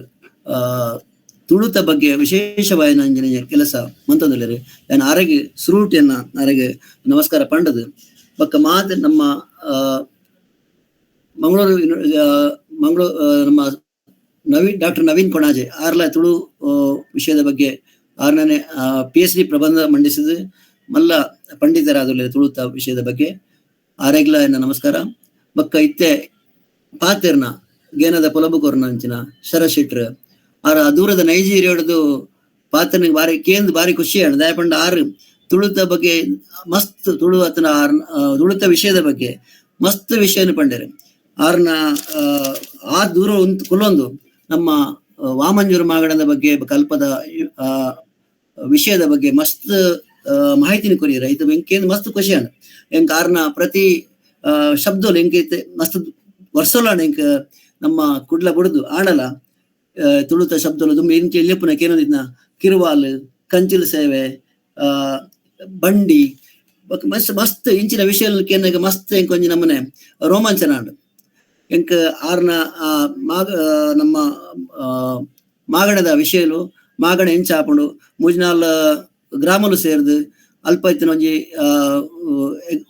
ತುಳುತ ಬಗ್ಗೆ ವಿಶೇಷವಾದ ಕೆಲಸ ಮಂತೊಂದುಲ್ಲೇರು. ನಾನು ಆರೆಗೆ ಸುರೂಟಿಯನ್ನ ಆರೆಗೆ ನಮಸ್ಕಾರ ಪಂಡದು ಬಕ್ಕ ಮಾತು ನಮ್ಮ ಮಂಗಳೂರು ನಮ್ಮ ಡಾಕ್ಟರ್ ನವೀನ್ ಕೊಣಾಜೆ ಆರ್ಲ ತುಳು ವಿಷಯದ ಬಗ್ಗೆ ಆರ್ನೇ PhD ಪ್ರಬಂಧ ಮಂಡಿಸಿದ ಮಲ್ಲ ಪಂಡಿತರಾದ ತುಳುತ ವಿಷಯದ ಬಗ್ಗೆ ಆರೆಗ್ಲ ಎನ್ನ ನಮಸ್ಕಾರ. ಬಕ್ಕ ಇತ್ತೆ ಪಾತೆರ್ನ ಗೇನದ ಪೊಲಬುಕೋರ್ನ ಅಂಚಿನ ಶರಶೆಟ್ರ್ ಆರ ದೂರದ ನೈಜೀರಿಯಾಡದು ಪಾತೆರ್ನಿಗೆ ಬಾರಿ ಖುಷಿ ಅಣ್ಣ ದಯಪಂಡ ಆರು ತುಳುತ ಬಗ್ಗೆ ಮಸ್ತ್ ತುಳು ಅತನ ತುಳುತ ವಿಷಯದ ಬಗ್ಗೆ ಮಸ್ತ್ ವಿಷಯನ ಪಂಡೇರು ಆರ್ನ ಆ ದೂರ ಕೊಲ್ಲೊಂದು ನಮ್ಮ ವಾಮಂಜೂರು ಮಾಗಡದ ಬಗ್ಗೆ ಕಲ್ಪದ ವಿಷಯದ ಬಗ್ಗೆ ಮಸ್ತ್ ಮಾಹಿತಿನ ಕೊರಿಯರ ಇದು ಎಂಕೇಂದು ಮಸ್ತ್ ಖುಷಿ ಅಣ್ಣ ಎಂಕ್ ಆರ್ನ ಪ್ರತಿ ಶಬ್ದೋಲ್ ಎಂಕೈತೆ ಮಸ್ತ್ ವರ್ಷೋಲಾಣ ಎಂಕ್ ನಮ್ಮ ಕುಡ್ಲ ಬುಡ್ದು ಆಡಲ ತುಳುತ ಶಬ್ದೋಲು ತುಂಬ ಎಂಕೆ ಎಲ್ಲಿಯಪ್ಪನ ಕೇನೋದಿದ್ನ ಕಿರುವಾಲ್ ಕಂಚಿಲ್ ಸೇವೆ ಬಂಡಿ ಮಸ್ತ್ ಮಸ್ತ್ ಇಂಚಿನ ವಿಷಯ ಕೇನಾಗ ಮಸ್ತ್ ಎಂಕ್ ಒಂಜಿ ನಮ್ಮನೆ ರೋಮಾಂಚನ ಆಂಡ್ ಎಂಕ್ ಆರ್ನ ನಮ್ಮ ಮಾಗಣದ ವಿಷಯಲು ಮಾಗಣ ಎಂಚಾಪುಂಡು ಮುಜ್ನಾಲ್ ಗ್ರಾಮಲು ಸೇರ್ದು ಅಲ್ಪ ಇತ್ತಿನ ಒಂಜಿ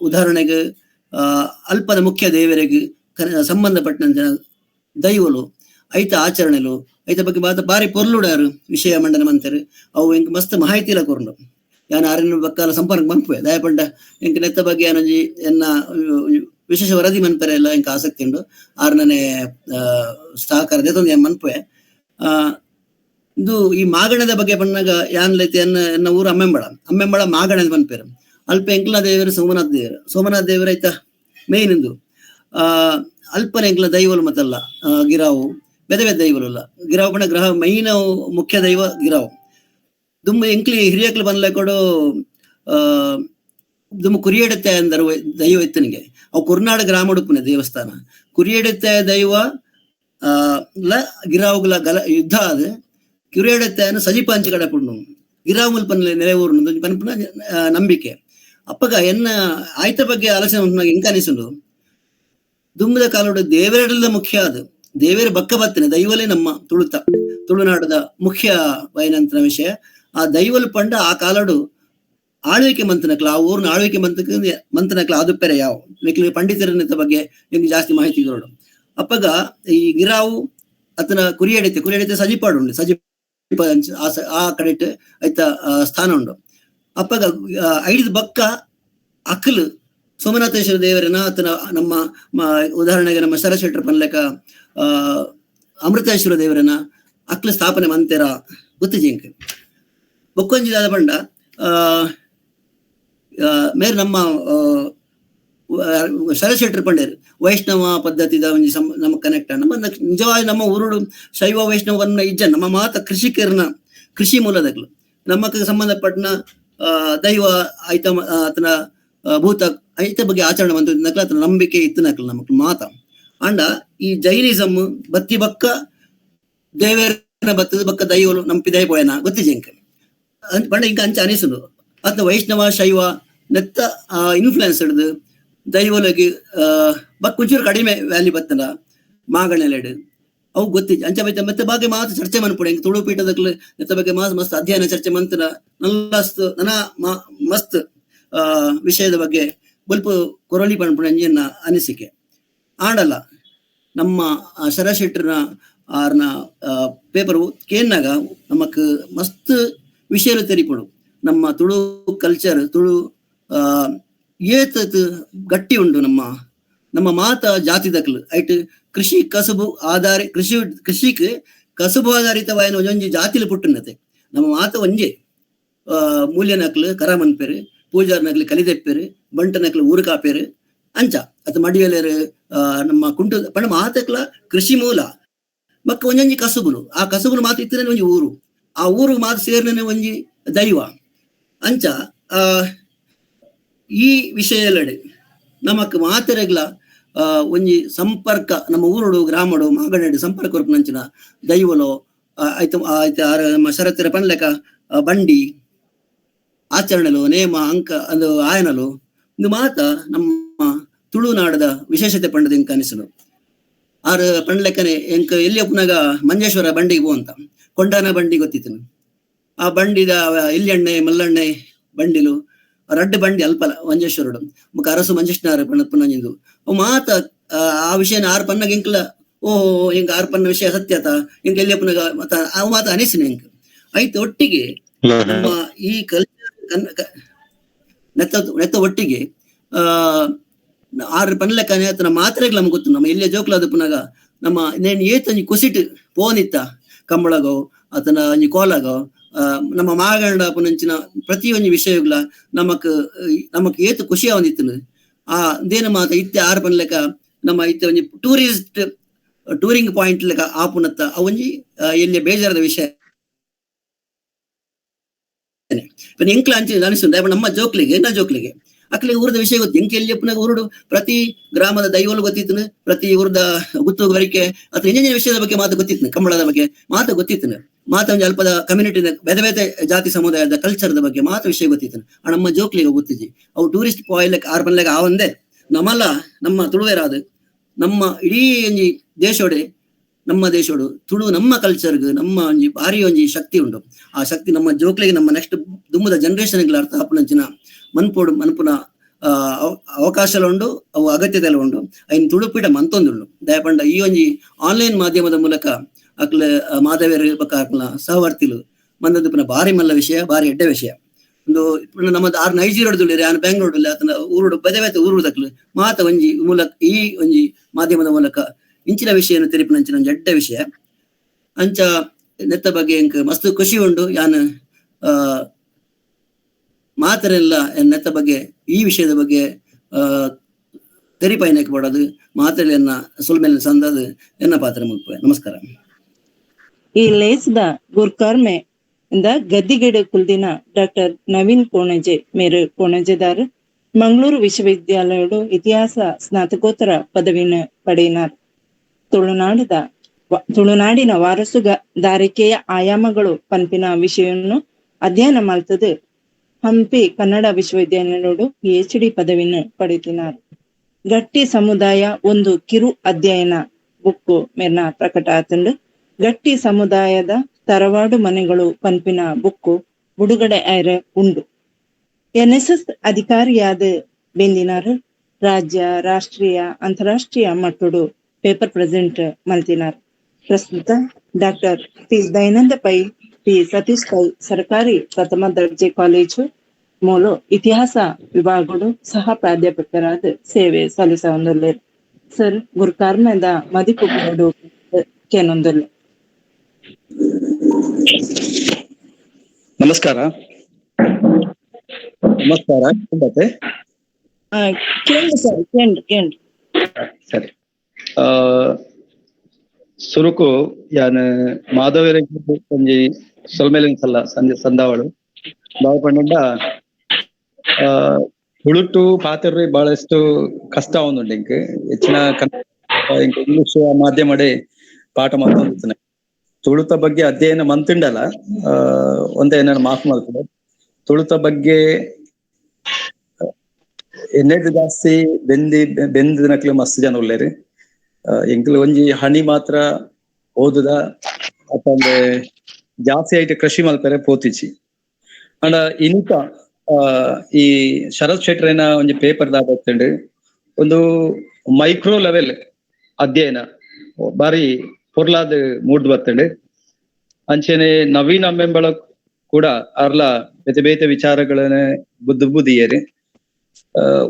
ಉದಾಹರಣೆಗೆ ಅಲ್ಪದ ಮುಖ್ಯ ದೇವರಿಗೆ ಸಂಬಂಧಪಟ್ಟಂತ ದೈವಲು ಐತ ಆಚರಣೆಲು ಐತ ಬಗ್ಗೆ ಬಾರಿ ಪೊರ್ಲುಡಾರು ವಿಷಯ ಮಂಡನೆ ಮಂತರು ಅವು ಎಂಕ್ ಮಸ್ತ್ ಮಾಹಿತಿ ಇಲ್ಲ ಕೊರ್ಲು ಯಾನ್ ಆರಿನ ಬಕ್ಕಾಲ ಸಂಪರ್ಕ ಮನ್ಪುವೆ ದಯಪಂಡ ಎಂಕ್ ನೆತ್ತ ಬಗ್ಗೆ ಏನೊಂಜಿ ಎನ್ನ ವಿಶೇಷ ವರದಿ ಮನ್ಪರೆ ಎಲ್ಲ ಎಂಕ್ ಆಸಕ್ತಿ ಉಂಡು ಆರ್ನನೆ ಸಹಕಾರ ದೇತೊಂದು ಮನ್ಪುವೆ. ಇದು ಈ ಮಾಗಣದ ಬಗ್ಗೆ ಬಂದಾಗ ಯಾನ್ಲೈತಿ ಎನ್ನ ಊರು ಅಮ್ಮೆಂಬಳ ಮಾಗಣದ ಮನ್ಪೇರು ಅಲ್ಪ ಎಂಕ್ಲ ದೇವರು ಸೋಮನಾಥ್ ದೇವರು ಐತ ಮೇನ್ ಇಂದು ಅಲ್ಪನ ಎಂಕ್ಲ ದೈವಲು ಮತ್ತಲ್ಲ ಗಿರಾವು ಬೇರೆ ಬೇರೆ ದೈವಲು ಅಲ್ಲ ಗಿರಾವು ಬಣ್ಣ ಗ್ರಹ ಮೈನ ಮುಖ್ಯ ದೈವ ಗಿರಾವು ದುಂಬ ಎಂಕ್ಲಿ ಹಿರಿಯಕ್ಲು ಬಂದ್ಲೆ ಕೊಡು ದುಮ್ಮು ಕುರಿಯೆಡತೆ ಅಂದರು ದೈವ ಇತ್ತನಿಗೆ ಅವು ಕುರ್ನಾಡ ಗ್ರಾಮ ಉಡುಪುನೆ ದೇವಸ್ಥಾನ ಕುರಿಯೆಡತೆ ದೈವ ಗಿರಾವುಗಳ ಯುದ್ಧ ಅದು ಕುರಿಯೆಡತೆಯನ್ನು ಸಜಿಪ ಹಂಚಿ ಕಡಪುಂಡು ಗಿರಾವು ಮುಲ್ಪನ ನೆಲೆಯೂರು ಪನ್ಪುನ ನಂಬಿಕೆ ಅಪ್ಪಗ ಎನ್ನ ಆಯ್ತ ಬಗ್ಗೆ ಆಲೋಚನೆ ಎಂಕ ಅನಿಸುಂಡು ದುಂಬದ ಕಾಲೋಡು ದೇವರೆಲ್ಲ ಮುಖ್ಯ ಅದು ದೇವರ ಬಕ್ಕ ಬತ್ತನೆ ದೈವಲೇ ನಮ್ಮ ತುಳುನಾಡದ ಮುಖ್ಯ ವೈನಂತನ ವಿಷಯ ಆ ದೈವಲು ಪಂಡ ಆ ಕಾಲಡು ಆಳ್ವಿಕೆ ಮಂತನಕ್ಲ ಆ ಊರ್ನ ಆಳ್ವಿಕೆ ಮಂತನಕ್ಲ ಅದು ಪೆರೆ ಯಾವ ಮಿಕ್ಲಿ ಪಂಡಿತರನ ಬಗ್ಗೆ ನಿಮ್ಗೆ ಜಾಸ್ತಿ ಮಾಹಿತಿ ಇರೋಡು ಅಪ್ಪಗ ಈ ಗಿರಾವು ಅತನ ಕುರಿಯಡಿತೆ ಸಜಿಪಾಡು ಉಂಡು ಸಜಿಪ ಆ ಕಡೆಟ್ ಐತ ಸ್ಥಾನ ಉಂಡು ಅಪ್ಪಗ ಐದು ಬಕ್ಕ ಅಕ್ಕಲು ಸೋಮನಾಥೇಶ್ವರ ದೇವರನ ಆತನ ನಮ್ಮ ಉದಾಹರಣೆಗೆ ನಮ್ಮ ಶರಶೆಟ್ರ ಪನ್ಲೆಕ ಅಮೃತೇಶ್ವರ ದೇವರನ ಅಕ್ಲ ಸ್ಥಾಪನೆ ಮಂತೆರ ಗೊತ್ತು ಜಿಂಕ್ ಬೊಕ್ಕೊಂಜಿದಾದ ಪಂಡ ಮೇರೆ ನಮ್ಮ ಶರಶೆಟ್ರ ಪಂಡೇರು ವೈಷ್ಣವ ಪದ್ಧತಿದ ಒಂಜಿ ನಮ್ಮ ಕನೆಕ್ಟ್ ನಮ್ಮ ನಿಜವಾಗಿ ನಮ್ಮ ಊರುಡು ಶೈವ ವೈಷ್ಣವನ್ನ ಇಜ್ಜ ನಮ್ಮ ಮಾತ ಕೃಷಿಕರನ ಕೃಷಿ ಮೂಲದಗಳು ನಮ್ಮಕ್ಕೆ ಸಂಬಂಧಪಟ್ಟನ ದೈವ ಐತ ಆತನ ಭೂತ ಐತ ಬಗ್ಗೆ ಆಚರಣೆ ಬಂದ ನಕ್ಲ ಆತನ ನಂಬಿಕೆ ಇತ್ತು ನಕ್ಲ ನಮಕ್ ಮಾತ ಅಂಡ ಈ ಜೈನಿಸಮ್ ಬತ್ತಿ ಬಕ್ಕ ದೇವೇರನ ಬತ್ತದ ಬಕ್ಕ ದೈವಲು ನಂಪಿದೈ ಪೋಯನ ಗೊತ್ತಿ ಜಂಕ ಪಂಡ ಇಂಕ ಅಂಚ ಅನಿಸುದು ಆತ ವೈಷ್ಣವ ಶೈವ ನೆತ್ತ ಇನ್ಫ್ಲುಯೆನ್ಸ್ ಹಿಡ್ದು ದೈವಲಗಿ ಬಕ್ ಒಂಚೂರು ಕಡಿಮೆ ವ್ಯಾಲ್ಯೂ ಬತ್ತನ ಮಾಗಣೆಲೆಡ್ ಅವು ಗೊತ್ತಿ ಅಂಚ ಬೈತ ಮತ್ತೆ ಬಗ್ಗೆ ಮಾತು ಚರ್ಚೆ ಮನ್ಪುಡೆ ಹಿಂಗೆ ತುಳು ಪೀಠದಕ್ಲು ನೆತ್ತ ಬಗ್ಗೆ ಮಸ್ತ್ ಅಧ್ಯಯನ ಚರ್ಚೆ ಮಂತನ ನಲ್ಲ ಮಸ್ತ್ ವಿಷಯದ ಬಗ್ಗೆ ಬಲ್ಪ ಕೊರಳಿ ಪಣ್ಪುಣ ಅಂಜಿನ ಅನಿಸಿಕೆ ಆಡಲ್ಲ ನಮ್ಮ ಶರಶೆಟ್ರನ ಆರ್ನ ಪೇಪರ್ ಕೇನ್ನಾಗ ನಮಕ್ ಮಸ್ತ್ ವಿಷಯಲು ತೆರಿಪಡು ನಮ್ಮ ತುಳು ಕಲ್ಚರ್ ತುಳು ಏತ್ ಗಟ್ಟಿ ಉಂಡು ನಮ್ಮ ಮಾತ ಜಾತಿದಕ್ಲು ಐಟ್ ಕೃಷಿ ಕಸಬು ಕೃಷಿಕ್ ಕಸಬು ಆಧಾರಿತವಾಯಿನ ಒಂಜೊಂಜಿ ಜಾತಿಲು ಪುಟ್ಟನತೆ ನಮ್ಮ ಮಾತ ಒಂಜೆ ಮೂಲ್ಯನಕ್ಲು ಕರಮನ್ಪೇರು ಪೂಜಾರ್ನಕ್ಲು ಕಲಿದೆಪ್ಪೇರು ಬಂಟನಕ್ಲು ಊರು ಕಾಪೇರು ಅಂಚ ಅತ ಮಡಿಯಲೇರು ನಮ್ಮ ಕುಂಟು ಪಂಡ ಮಾತಕ್ಲ ಕೃಷಿ ಮೂಲ ಮಕ್ಕ ಒಂಜೊಂಜಿ ಕಸುಬುಲು ಆ ಕಸುಬುಲು ಮಾತು ಇತ್ತನೇ ಒಂಜಿ ಊರು ಆ ಊರು ಮಾತು ಸೇರ್ನೇ ಒಂಜಿ ದೈವ ಅಂಚ ಈ ವಿಷಯಲಡೆ ನಮಕ್ ಮಾತೆರೆಗ್ಲ ಒಂಜಿ ಸಂಪರ್ಕ ನಮ್ಮ ಊರುಡು ಗ್ರಾಮಡು ಮಾಗಣಡು ಸಂಪರ್ಕ ನಂಚಿನ ದೈವಲೋ ನಮ್ಮ ಶರತ್ತಿರ ಪನ್ಲೆಕ ಬಂಡಿ ಆಚರಣೆಲು ನೇಮ ಅಂಕ ಅದು ಆಯನಲು ಇದು ಮಾತ ನಮ್ಮ ತುಳುನಾಡದ ವಿಶೇಷತೆ ಪಂಡದ ಇಂಕ ಅನಿಸಲು ಆರು ಪಂಡ್ಲೆಕ್ಕನೆ ಎಂಕ ಎಲ್ಲಿ ಒಪ್ಪನಾಗ ಮಂಜೇಶ್ವರ ಬಂಡಿಗೆ ಅಂತ ಕೊಂಡಾನ ಬಂಡಿ ಗೊತ್ತಿತ್ತು ಆ ಬಂಡಿದ ಇಲ್ಲೆಣ್ಣೆ ಮಲ್ಲಣ್ಣೆ ಬಂಡಿಲು ರಡ್ಡು ಬಂಡಿ ಅಲ್ಪಲ ಮಂಜೇಶ್ವರಡು ಮುಖ ಅರಸು ಮಂಜೇಶ್ವರ ಪುನಂಜಿಂದು ಅವು ಮಾತ ಆ ವಿಷಯನ ಆರು ಪನ್ನಗ ಇಂಕ್ಲ ಓಹೋ ಹಿಂಗ ಆರು ಪನ್ನ ವಿಷಯ ಸತ್ಯತ ಹಿಂಗ ಎಲ್ಲಿ ಪುನಗ ಮತ್ತ ಅವು ಮಾತ ಅನಿಸಿನ ಇಂಕ ಆಯ್ತು ಒಟ್ಟಿಗೆ ನಮ್ಮ ಈ ಕಲ್ಚರ್ ನೆತ್ತ ಒಟ್ಟಿಗೆ ಆರು ಪನ್ಲೆಕ್ಕನೆ ಆತನ ಮಾತ್ರೆಗಳು ನಮ್ಗೆ ಗೊತ್ತು ನಮ್ಮ ಎಲ್ಲಿಯ ಜೋಕ್ಲಾದ ಪುನಗ ನಮ್ಮ ನೇನು ಏತಂಜಿ ಕುಸಿಟ್ ಪೋನಿತ್ತ ಕಂಬಳಗೋ ಆತನ ಒಂಜಿ ಕೋಲಗೋ ನಮ್ಮ ಮಾಗಂಡ ಪುನಂಚಿನ ಪ್ರತಿಯೊಂದು ವಿಷಯಗಳ ನಮಕ್ ಏತು ಖುಷಿ ಅವನಿತ್ತು ಆ ದೇನ ಮಾತ ಇತ್ತೆ ಆರು ಪನ್ಲೆಕ್ಕ ನಮ್ಮ ಇತ್ತೆ ಒಂಜಿ ಟೂರಿಂಗ್ ಪಾಯಿಂಟ್ ಲೆಕ್ಕ ಆಪುನತ್ತ ಅವೊಂಜಿ ಎಲ್ಲಿ ಬೇಜಾರದ ವಿಷಯ ಎಂಕ್ಲ ಅಂಚೆ ಅನಿಸುಂಡ ನಮ್ಮ ಜೋಕ್ಲಿಗೆ ಅಕ್ಲಿಗೆ ಊರದ ವಿಷಯ ಗೊತ್ತು ಎಂಕೆ ಎಲ್ಲಿ ಪುನಃ ಊರುಡು ಪ್ರತಿ ಗ್ರಾಮದ ದೈವಲು ಗೊತ್ತಿತ್ತು ಪ್ರತಿ ಊರದ ಗುತ್ತುವರಿಕೆ ಅಥವಾ ಎಂಜಿನ ವಿಷಯದ ಬಗ್ಗೆ ಮಾತು ಗೊತ್ತಿತ್ತು ಕಂಬಳದ ಬಗ್ಗೆ ಮಾತು ಗೊತ್ತಿತ್ತು ಮಾತ ಒಂದು ಅಲ್ಪದ ಕಮ್ಯುನಿಟಿನ ಬೇರೆ ಬೇರೆ ಜಾತಿ ಸಮುದಾಯದ ಕಲ್ಚರ್ದ ಬಗ್ಗೆ ಮಾತು ವಿಷಯ ಗೊತ್ತಿತ್ತು ನಮ್ಮ ಜೋಕ್ಲಿಗೆ ಗೊತ್ತಿದ್ದಿ ಅವು ಟೂರಿಸ್ಟ್ ಪಾಯಿಂಟ್ ಆರು ಪನ್ಲೆಗ ಆ ಒಂದೇ ನಮ್ಮಲ್ಲ ನಮ್ಮ ತುಳುವೇರಾದು ನಮ್ಮ ಇಡೀ ಒಂಜಿ ದೇಶೋಡೆ ನಮ್ಮ ದೇಶೋಡು ತುಳು ನಮ್ಮ ಕಲ್ಚರ್ಗೆ ನಮ್ಮ ಒಂಜಿ ಭಾರಿ ಒಂಜಿ ಶಕ್ತಿ ಉಂಟು ಆ ಶಕ್ತಿ ನಮ್ಮ ಜೋಕ್ಲಿಗೆ ನಮ್ಮ ನೆಕ್ಸ್ಟ್ ದುಮ್ಮದ ಜನರೇಷನ್ಗಳ ಅರ್ಥ ಹಾಪುನಂಚಿನ ಮನ್ಪುನ ಅವಕಾಶಲು ಉಂಡು ಅವು ಅಗತ್ಯತೆಲ್ಲ ಉಂಡು ಐನ್ ತುಳುಪೀಠ ಮಂತೊಂದುಂಡು ದಯಪಂಡ ಈ ಒಂಜಿ ಆನ್ಲೈನ್ ಮಾಧ್ಯಮದ ಮೂಲಕ ಅಕ್ಲ ಮಾಧವೇರು ಬಕ್ಕ ಅಕ್ಲ ಸಹವರ್ತಿಲು ಮಂದದ್ದು ಪುನಃ ಭಾರಿ ಮಲ್ಲ ವಿಷಯ ಭಾರಿ ಎಡ್ಡೆ ವಿಷಯ ಒಂದು ನಮ್ಮದು ಆರು ನೈಜೀರಿಯಾಡ್ದುಳ್ಳಿ ಆನ ಬೆಂಗಳೂರಲ್ಲಿ ಆತನ ಊರುಡು ಬೆದಬೇತ ಊರುದಕ್ಲು ಮಾತ ಒಂಜಿ ಮೂಲಕ ಈ ಒಂಜಿ ಮಾಧ್ಯಮದ ಮೂಲಕ ಇಂಚಿನ ವಿಷಯನ ತೆರಿಪಿನಂಚಿನ ಒಂಜಿ ಎಡ್ಡೆ ವಿಷಯ ಅಂಚ ನೆತ್ತ ಬಗ್ಗೆ ಎಂಕ್ ಮಸ್ತ್ ಖುಷಿ ಉಂಡು ಯಾನ್ ಮಾತರೆಲ್ಲ ನೆತ್ತ ಬಗ್ಗೆ ಈ ವಿಷಯದ ಬಗ್ಗೆ ತೆರಿಪೈನಕ್ಕೆ ಪಡೋದು ಮಾತರೆಯನ್ನ ಸುಲ್ಮೇಲೆ ಸಂದದು ಎನ್ನ ಪಾತ್ರ ಮುಲ್ಪೆ ನಮಸ್ಕಾರ. ಈ ಲೇಸ್ದ ಗುರ್ಕರ್ಮೆ ಇಂದ ಗದ್ದಿಗೆಡೆ ಕುಲ್ದಿನ ಡಾಕ್ಟರ್ ನವೀನ್ ಕೋಣಜೆ ಮೇರು ಕೋಣಜೆದಾರ್ ಮಂಗಳೂರು ವಿಶ್ವವಿದ್ಯಾಲಯಡು ಇತಿಹಾಸ ಸ್ನಾತಕೋತ್ತರ ಪದವಿನ ಪಡೆಯಿನಾರ್. ತುಳುನಾಡಿನ ವಾರಸುದಾರಿಕೆಯ ಆಯಾಮಗಳು ಪನ್ಪಿನ ವಿಷಯವನ್ನು ಅಧ್ಯಯನ ಮಾಡ್ತದೆ ಹಂಪಿ ಕನ್ನಡ ವಿಶ್ವವಿದ್ಯಾಲಯಡು PhD ಪದವಿನ ಪಡೆದಿನಾರ್. ಗಟ್ಟಿ ಸಮುದಾಯ ಒಂದು ಕಿರು ಅಧ್ಯಯನ ಬುಕ್ಕು ಮೇರ್ನ ಪ್ರಕಟ ಆತಂಡು. ಗಟ್ಟಿ ಸಮುದಾಯದ ತರವಾಡು ಮನೆಗಳು ಪನ್ಪಿನ ಬುಕ್ಕು ಬಿಡುಗಡೆ ಆಯ್ರೆ ಉಂಡು. NSS ಅಧಿಕಾರಿಯಾದ ಬೆಂದಿನಾರು ರಾಜ್ಯ, ರಾಷ್ಟ್ರೀಯ, ಅಂತಾರಾಷ್ಟ್ರೀಯ ಮಟ್ಟಡು ಪೇಪರ್ ಪ್ರೆಸೆಂಟ್ ಮಲ್ತಿನಾರ್. ಪ್ರಸ್ತುತ doctor P. Dayananda Pai, P. Satish Pai ಸರ್ಕಾರಿ ಪ್ರಥಮ ದರ್ಜೆ ಕಾಲೇಜು ಮೂಲು ಇತಿಹಾಸ ವಿಭಾಗಡು ಸಹ ಪ್ರಾಧ್ಯಾಪಕರಾದ ಸೇವೆ ಸಲ್ಲಿಸ ಹೊಂದಲೇರು. ಸರ್ ಗುರುಕಾರ್ಮೆದ ಮದಿಪು ಕೇನೊಂದಲ್ಲ. ನಮಸ್ಕಾರ. ಕೇಂದ್ರ ಸರ್ ಕೇಂದ್ರ ಸರಿ. ಸುರುಕು ಯಾನ್ ಮಾಧವರ ಒಂಜಿ ಸೊಲ್ಮೇಲಿನ ಸಲ್ಲ ಸಂಜೆ ಸಂದಾವಳು ಬಾವು ಪಂಡ ಹುಳುಟು ಪಾತಿರ್ರಿ ಬಹಳಷ್ಟು ಕಷ್ಟ ಆವೊಂದುಂಡು ಇಂಕ್ ಹೆಚ್ಚಿನ ಇಂಗ್ಲಿಷ್ ಮಾಧ್ಯಮಡೆ ಪಾಠ ಮಾಡ್ತಾನೆ ತುಳುತ ಬಗ್ಗೆ ಅಧ್ಯಯನ ಮಂತಿಂಡಲ್ಲ ಒಂದೇ ನಾನು ಮಾಫ್ ಮಾಡ್ತದೆ. ತುಳುತ ಬಗ್ಗೆ ಎನ್ನೆಡ್ ಜಾಸ್ತಿ ಬೆಂದಿನಕ್ಲು ಮಸ್ತ್ ಜನ ಉಳ್ಳೇರಿ. ಎಂಕ್ಲು ಒಂಜಿ ಹಣಿ ಮಾತ್ರ ಓದುದ ಅತ್ತಂದ್ರೆ ಜಾಸ್ತಿ ಆಯ್ತು ಕೃಷಿ ಮಲ್ಪರೆ ಪೋತಿಚಿ ಅಂಡ ಇನಿತ ಈ ಶರತ್ ಶೆಟ್ರೇನ ಒಂಜಿ ಪೇಪರ್ ದಾಟುಂಡು ಒಂದು ಮೈಕ್ರೋ ಲೆವೆಲ್ ಅಧ್ಯಯನ ಬಾರಿ ಪೊರ್ಲಾದ್ ಮೂಡ್ದು ಬರ್ತಂಡು. ಅಂಚೆನೆ ನವೀನ ಮೆಂಬಳ ಕೂಡ ಅರ್ಲ ಬೇತೆ ಬೇತೆ ವಿಚಾರಗಳನ್ನ ಬುದ್ಧಿಯೇರಿ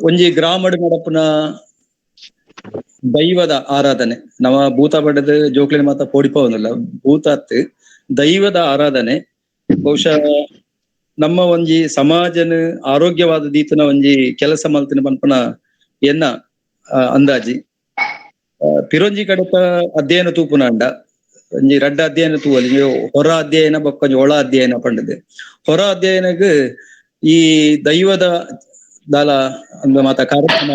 ಒಂಜಿ ಗ್ರಾಮಡ್ ನಡಪುನ ದೈವದ ಆರಾಧನೆ ನವ ಭೂತ ಪಡೆದ ಜೋಕ್ಲಿನ ಮಾತ ಪೋಡಿಪವನಲ್ಲ ಭೂತಾತ್ ದೈವದ ಆರಾಧನೆ ಬಹುಶಃ ನಮ್ಮ ಒಂಜಿ ಸಮಾಜನ ಆರೋಗ್ಯವಾದ ದೀತನ ಒಂಜಿ ಕೆಲಸ ಮಲ್ತಿನ ಪನ್ಪನ ಎನ್ನ ಅಂದಾಜಿ ಪಿರೊಂಜಿ ಕಡೆತ ಅಧ್ಯಯನ ತೂಪುನಾಂಡ ಒಂಜಿ ರಡ್ಡ ಅಧ್ಯಯನ ತೂವಲ್ಲಿ ಹೊರ ಅಧ್ಯಯನ ಬೊಕ್ಕ ಒಳ ಅಧ್ಯಯನ ಪಂಡದೆ. ಹೊರ ಅಧ್ಯಯನಗ್ ಈ ದೈವದ ದಾಲ ಅಂದ ಮಾತ ಕಾರ್ಯಕ್ರಮ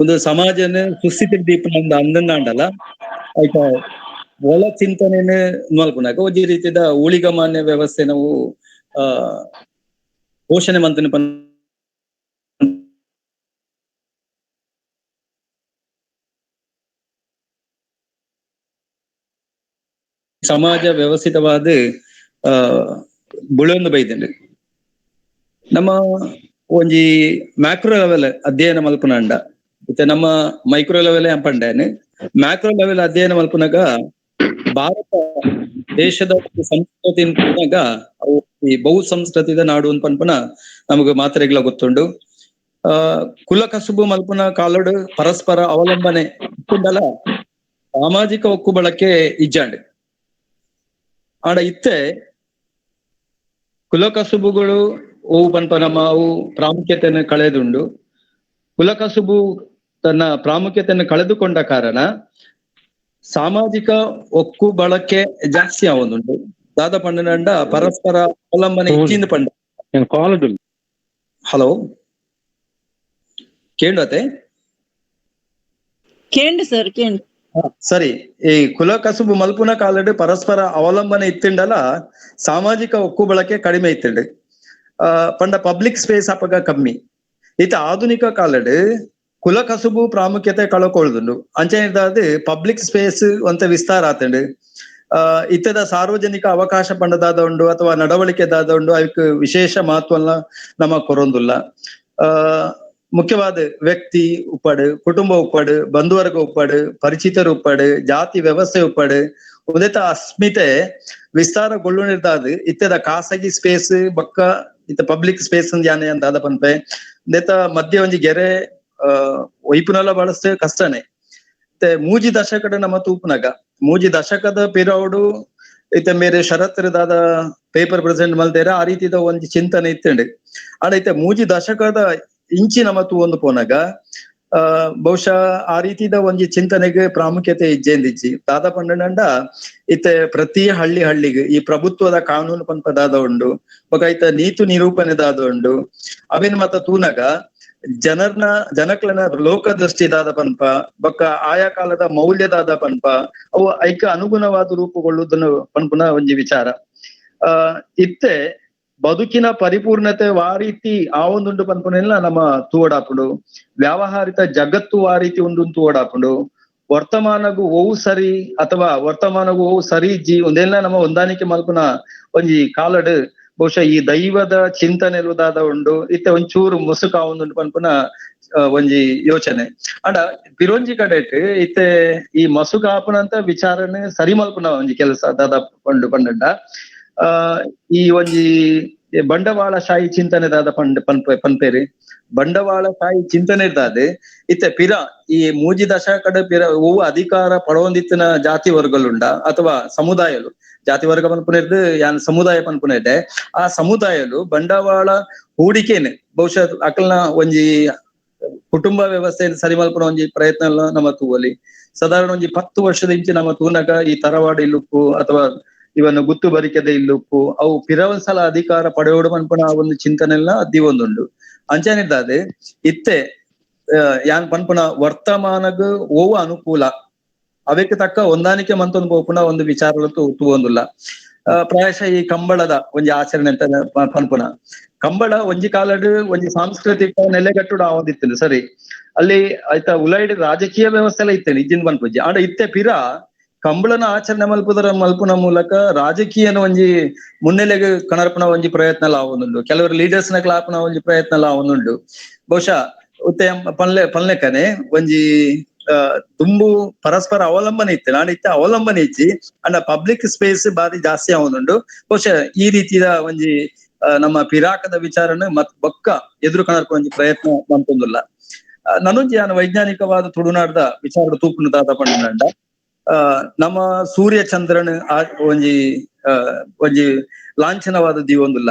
ಒಂದು ಸಮಾಜನ ಸುಸ್ಥಿತಿ ದೀಪನ ಅಂದಂದಾಂಡಲ್ಲ ಆಯ್ತ ಒಳ ಚಿಂತನೆನ ಮಲ್ಪುನಾಗ ಒಂಜಿ ರೀತಿದ ಊಳಿಗಮಾನ್ಯ ವ್ಯವಸ್ಥೆ ನಾವು ಪೋಷಣೆ ಮಂತನ ಸಮಾಜ ವ್ಯವಸ್ಥಿತವಾದ ಬುಳೊಂದು ಬೈದಂಡು ನಮ್ಮ ಒಂಜಿ ಮ್ಯಾಕ್ರೋ ಲೆವೆಲ್ ಅಧ್ಯಯನ ಮಲ್ಪುನಾಂಡ ಮತ್ತೆ ನಮ್ಮ ಮೈಕ್ರೋ ಲೆವೆಲ್ ಪಂಡೇನೆ ಮ್ಯಾಕ್ರೋ ಲೆವೆಲ್ ಅಧ್ಯಯನ ಮಲ್ಪುನಾಗ ಭಾರತ ದೇಶದ ಸಂಸ್ಕೃತಿನಾಗ ಅವು ಈ ಬಹು ಸಂಸ್ಕೃತಿದ ನಾಡು ಅಂತ ಪನ್ಪನ ನಮಗ ಮಾತ್ರೆಗ್ಲ ಗೊತ್ತುಂಡು. ಕುಲ ಕಸುಬು ಮಲ್ಪನ ಕಾಲಡು ಪರಸ್ಪರ ಅವಲಂಬನೆ ಇತ್ತುಂಡಲ ಸಾಮಾಜಿಕ ಒಕ್ಕುಬಳಕೆ ಇಜ್ಜಾಂಡ್ ಆಡ ಇತ್ತೆ ಕುಲ ಕಸುಬುಗಳು ಅವು ಪನ್ಪನ ಅವು ಪ್ರಾಮುಖ್ಯತೆಯನ್ನು ಕಳೆದುಂಡು. ಕುಲ ಕಸುಬು ತನ್ನ ಪ್ರಾಮುಖ್ಯತೆಯನ್ನು ಕಳೆದುಕೊಂಡ ಕಾರಣ ಸಾಮಾಜಿಕ ಒಕ್ಕು ಬಳಕೆ ಜಾಸ್ತಿ ಆವೊಂದುಂಡು. ದಾದ ಪಂಡನಂಡ ಪರಸ್ಪರ ಅವಲಂಬನೆ ಇಚ್ಚಿಂದ ಪಂಡ. ಹಲೋ ಕೇಂಡತೆ ಕೇಂದ್ರ ಸರ್ ಕೇಂದ್ರ ಸರಿ. ಈ ಕುಲ ಕಸುಬು ಮಲ್ಪುನ ಕಾಲಡ್ ಪರಸ್ಪರ ಅವಲಂಬನೆ ಇತ್ತಿಂಡಲ ಸಾಮಾಜಿಕ ಒಕ್ಕು ಬಳಕೆ ಕಡಿಮೆ ಇತ್ತಿಂಡು. ಪಂಡ ಪಬ್ಲಿಕ್ ಸ್ಪೇಸ್ ಅಪಗ ಕಮ್ಮಿ ಇತ್ತ ಆಧುನಿಕ ಕಾಲಡ್ ಕುಲ ಕಸುಬು ಪ್ರಾಮುಖ್ಯತೆ ಕಳಕೊಳ್ದುಂಡು. ಅಂಚೆದಾದ್ ಪಬ್ಲಿಕ್ ಸ್ಪೇಸ್ ಅಂತ ವಿಸ್ತಾರ ಆತಂಡು. ಇತ್ತದ ಸಾರ್ವಜನಿಕ ಅವಕಾಶ ಪಂಡದಾದ ಉಂಡು ಅಥವಾ ನಡವಳಿಕೆ ದಾದ ಉಂಡು ಅದಕ್ಕೆ ವಿಶೇಷ ಮಹತ್ವನ ನಮ್ಮ ಕೊರೊಂದುಲ್ಲ. ಮುಖ್ಯವಾದ ವ್ಯಕ್ತಿ ಉಪ್ಪಡು, ಕುಟುಂಬ ಉಪ್ಪಡು, ಬಂಧುವರ್ಗ ಉಪ್ಪಡು, ಪರಿಚಿತರು ಉಪ್ಪಡು, ಜಾತಿ ವ್ಯವಸ್ಥೆ ಉಪ್ಪಡು ಉದೆತ ಅಸ್ಮಿತೆ ವಿಸ್ತಾರಗೊಳ್ಳುನಿರ್ದಾದ್ ಇತ್ತದ ಖಾಸಗಿ ಸ್ಪೇಸ್ ಬೊಕ್ಕ ಇತ್ತ ಪಬ್ಲಿಕ್ ಸ್ಪೇಸ್ ಯಾನೆ ಅಂತ ಅದ ಪನ್ಪೆ ನೆತ ಮಧ್ಯ ಒಂಜಿ ಗೆರೆ ಒಯ್ಪುನಲ್ಲ ಬಳಸ್ತೆ ಕಷ್ಟನೇ. ಮತ್ತೆ ಮೂಜಿ ದಶಕದ ನಮ್ಮ ತೂಪುನಗ ಮೂಜಿ ದಶಕದ ಪಿರೌಡು ಇತ್ತ ಮೇರೆ ಷರತ್ತರದಾದ ಪೇಪರ್ ಪ್ರೆಸೆಂಟ್ ಮಲ್ದೇರ ಆ ರೀತಿದ ಒಂಜಿ ಚಿಂತನೆ ಇತ್ತಂಡು. ಆಡ ಇತ್ತ ಮೂಜಿ ದಶಕದ ಇಂಚಿ ನಮ್ಮ ತೂ ಒಂದು ಪೋನಾಗ ಬಹುಶಃ ಆ ರೀತಿದ ಒಂಜಿ ಚಿಂತನೆಗೆ ಪ್ರಾಮುಖ್ಯತೆ ಇಜ್ಜೇಂದಿಜ್ಜಿ ದಾದ ಪಂಡನಂಡ ಇತ್ತೆ ಪ್ರತಿ ಹಳ್ಳಿಗೆ ಈ ಪ್ರಭುತ್ವದ ಕಾನೂನು ಪಂಪದಾದ ಉಂಡು ಬೊಕ ಐತ ನೀತು ನಿರೂಪಣೆ ದಾದ ಉಂಡು ಅವೇನ್ ಮತ್ತ ತೂನಗ ಜನಕ್ಲನ ಲೋಕದೃಷ್ಟಿದಾದ ಪನ್ಪ ಬೊಕ್ಕ ಆಯಾ ಕಾಲದ ಮೌಲ್ಯದಾದ ಪನ್ಪ ಅವು ಐಕ ಅನುಗುಣವಾದ ರೂಪುಗೊಳ್ಳುವುದನ್ನು ಪನ್ಪುನ ಒಂಜಿ ವಿಚಾರ ಇತ್ತೆ ಬದುಕಿನ ಪರಿಪೂರ್ಣತೆ ಆ ರೀತಿ ಆ ಒಂದುಂಡು ಪನ್ಪುನೆಲ್ಲ ನಮ್ಮ ತೂವಡಾಪುಂಡು ವ್ಯಾವಹಾರಿಕ ಜಗತ್ತು ಆ ರೀತಿ ಉಂಡು ತೂವಡಾಪುಂಡು ವರ್ತಮಾನಗು ಓವು ಸರಿ ಅಥವಾ ವರ್ತಮಾನಗು ಓವು ಸರಿ ಇಜ್ಜಿ ಒಂದೆಲ್ಲ ನಮ್ಮ ಹೊಂದಾಣಿಕೆ ಮಲ್ಪುನ ಒಂಜಿ ಕಾಲಡ್ ಬಹುಶಃ ಈ ದೈವದ ಚಿಂತನೆ ಇರುವುದಾದ ಉಂಡು ಇತ್ತೆ ಒಂಚೂರು ಮುಸುಕ ಒಂದುಂಡು ಪನ್ಪುನ ಒಂಜಿ ಯೋಚನೆ ಅಂಡ ಪಿರೊಂಜಿ ಕಡೆಟ್ ಇತ್ತೆ ಈ ಮಸುಕ ಆಪುನಂತ ವಿಚಾರನೆ ಸರಿ ಮಲ್ಪುನ ಒಂಜಿ ಕೆಲಸ ದಾದ ಪಂಡ ಈ ಒಂಜಿ ಬಂಡವಾಳಶಾಹಿ ಚಿಂತನೆ ದಾದ ಪನ್ಪೇರಿ ಬಂಡವಾಳಶಾಹಿ ಚಿಂತನೆ ದಾದೆ ಇತ್ತೆ ಪಿರ ಈ ಮೂಜಿ ದಶಕದ ಪಿರ ಓವು ಅಧಿಕಾರ ಪಡೊಂದಿತ್ತಿನ ಜಾತಿ ವರ್ಗಲುಂಡ ಅಥವಾ ಸಮುದಾಯಲು ಜಾತಿ ವರ್ಗ ಪನ್ಪುನೆರ್ದು ಯಾನ್ ಸಮುದಾಯ ಪನ್ಪುನೆಡ್ಡೆ ಆ ಸಮುದಾಯಲು ಬಂಡವಾಳ ಹೂಡಿಕೆನೆ ಬಹುಶಃ ಅಕಲ್ನ ಒಂಜಿ ಕುಟುಂಬ ವ್ಯವಸ್ಥೆ ಸರಿ ಮಲ್ಪುನ ಒಂಜಿ ಪ್ರಯತ್ನ ಎಲ್ಲ ನಮ್ಮ ತೂವಲಿ ಸಾಧಾರಣ ಒಂಜಿ 10 ವರ್ಷದ ಇಂಚೆ ನಮ್ಮ ತೂನಗ ಈ ತರವಾಡ ಇಲ್ಲುಪ್ಪು ಅಥವಾ ಇವನು ಗುತ್ತು ಬರಿಕೆದ ಇಲ್ಲುಪ್ಪು ಅವು ಪಿರವಸಲ ಅಧಿಕಾರ ಪಡೆಯೋಡು ಪನ್ಪುನ ಒಂದು ಚಿಂತನೆ ಎಲ್ಲ ಅದ್ದಿ ಒಂದುಂಡು ಅಂಚನಿದ್ದಾದೆ ಇತ್ತೆ ಯಾನ್ ಪನ್ಪುನ ವರ್ತಮಾನಗ್ ಓವು ಅನುಕೂಲ ಅವಕ್ಕೆ ತಕ್ಕ ಹೊಂದಾಣಿಕೆ ಮಂತೊಂದು ಪೋಪುನ ಒಂದು ವಿಚಾರ ತೂವೊಂದುಲ್ಲ ಪ್ರಾಯಶಃ ಈ ಕಂಬಳದ ಒಂಜಿ ಆಚರಣೆ ಅಂತ ಪನ್ಪುನ ಕಂಬಳ ಒಂಜಿ ಕಾಲಡ್ ಒಂಜಿ ಸಾಂಸ್ಕೃತಿಕ ನೆಲೆಗಟ್ಟುಡು ಆವೊಂದಿತ್ತೇನೆ ಸರಿ ಅಲ್ಲಿ ಆಯ್ತಾ ಉಲೈಡ್ ರಾಜಕೀಯ ವ್ಯವಸ್ಥೆ ಎಲ್ಲ ಇತ್ತೇನೆ ಇಜ್ಜಿನ್ ಪನ್ಪುಜಿ ಆಡ ಇತ್ತೆ ಪಿರ ಕಂಬಳನ ಆಚರಣೆ ಮಲ್ಪುನ ಮೂಲಕ ರಾಜಕೀಯನ ಒಂಜಿ ಮುನ್ನೆಲೆಗೆ ಕಣರ್ಪಣ ಒಂಜಿ ಪ್ರಯತ್ನ ಎಲ್ಲ ಆವೊಂದುಂಡು ಕೆಲವರು ಲೀಡರ್ಸ್ ನ ಕ್ಲಾಪನ ಒಂಜಿ ಪ್ರಯತ್ನ ಎಲ್ಲ ಆವೊಂದುಂಡು ಬಹುಶಃ ಉತ್ತೆ ಪನ್ಲೆಕನೆ ಒಂಜಿ ತುಂಬು ಪರಸ್ಪರ ಅವಲಂಬನೆ ಇತ್ತೆ ನಾಡ್ ಇತ್ತೆ ಅವಲಂಬನೆ ಇಜ್ಜಿ ಅಂಡ ಪಬ್ಲಿಕ್ ಸ್ಪೇಸ್ ಬಾರಿ ಜಾಸ್ತಿ ಆವೊಂದುಂಡು ಬಹುಶಃ ಈ ರೀತಿಯ ಒಂಜಿ ನಮ್ಮ ಪಿರಾಕದ ವಿಚಾರನ ಮತ್ ಬೊಕ್ಕ ಎದುರು ಕಣರ್ಪ ಒಂಜಿ ಪ್ರಯತ್ನ ಮಂತೊಂದುಲ್ಲ ನನೊಂಜಿ ಯಾನ್ ವೈಜ್ಞಾನಿಕವಾದ ತುಳುನಾಡ್ದ ವಿಚಾರದ ತೂಪುನದಾದ ಪಂಡನಂಡ ನಮ್ಮ ಸೂರ್ಯ ಚಂದ್ರನ್ ಒಂಜಿ ಲಾಂಛನವಾದ ದೀವೊಂದುಲ್ಲ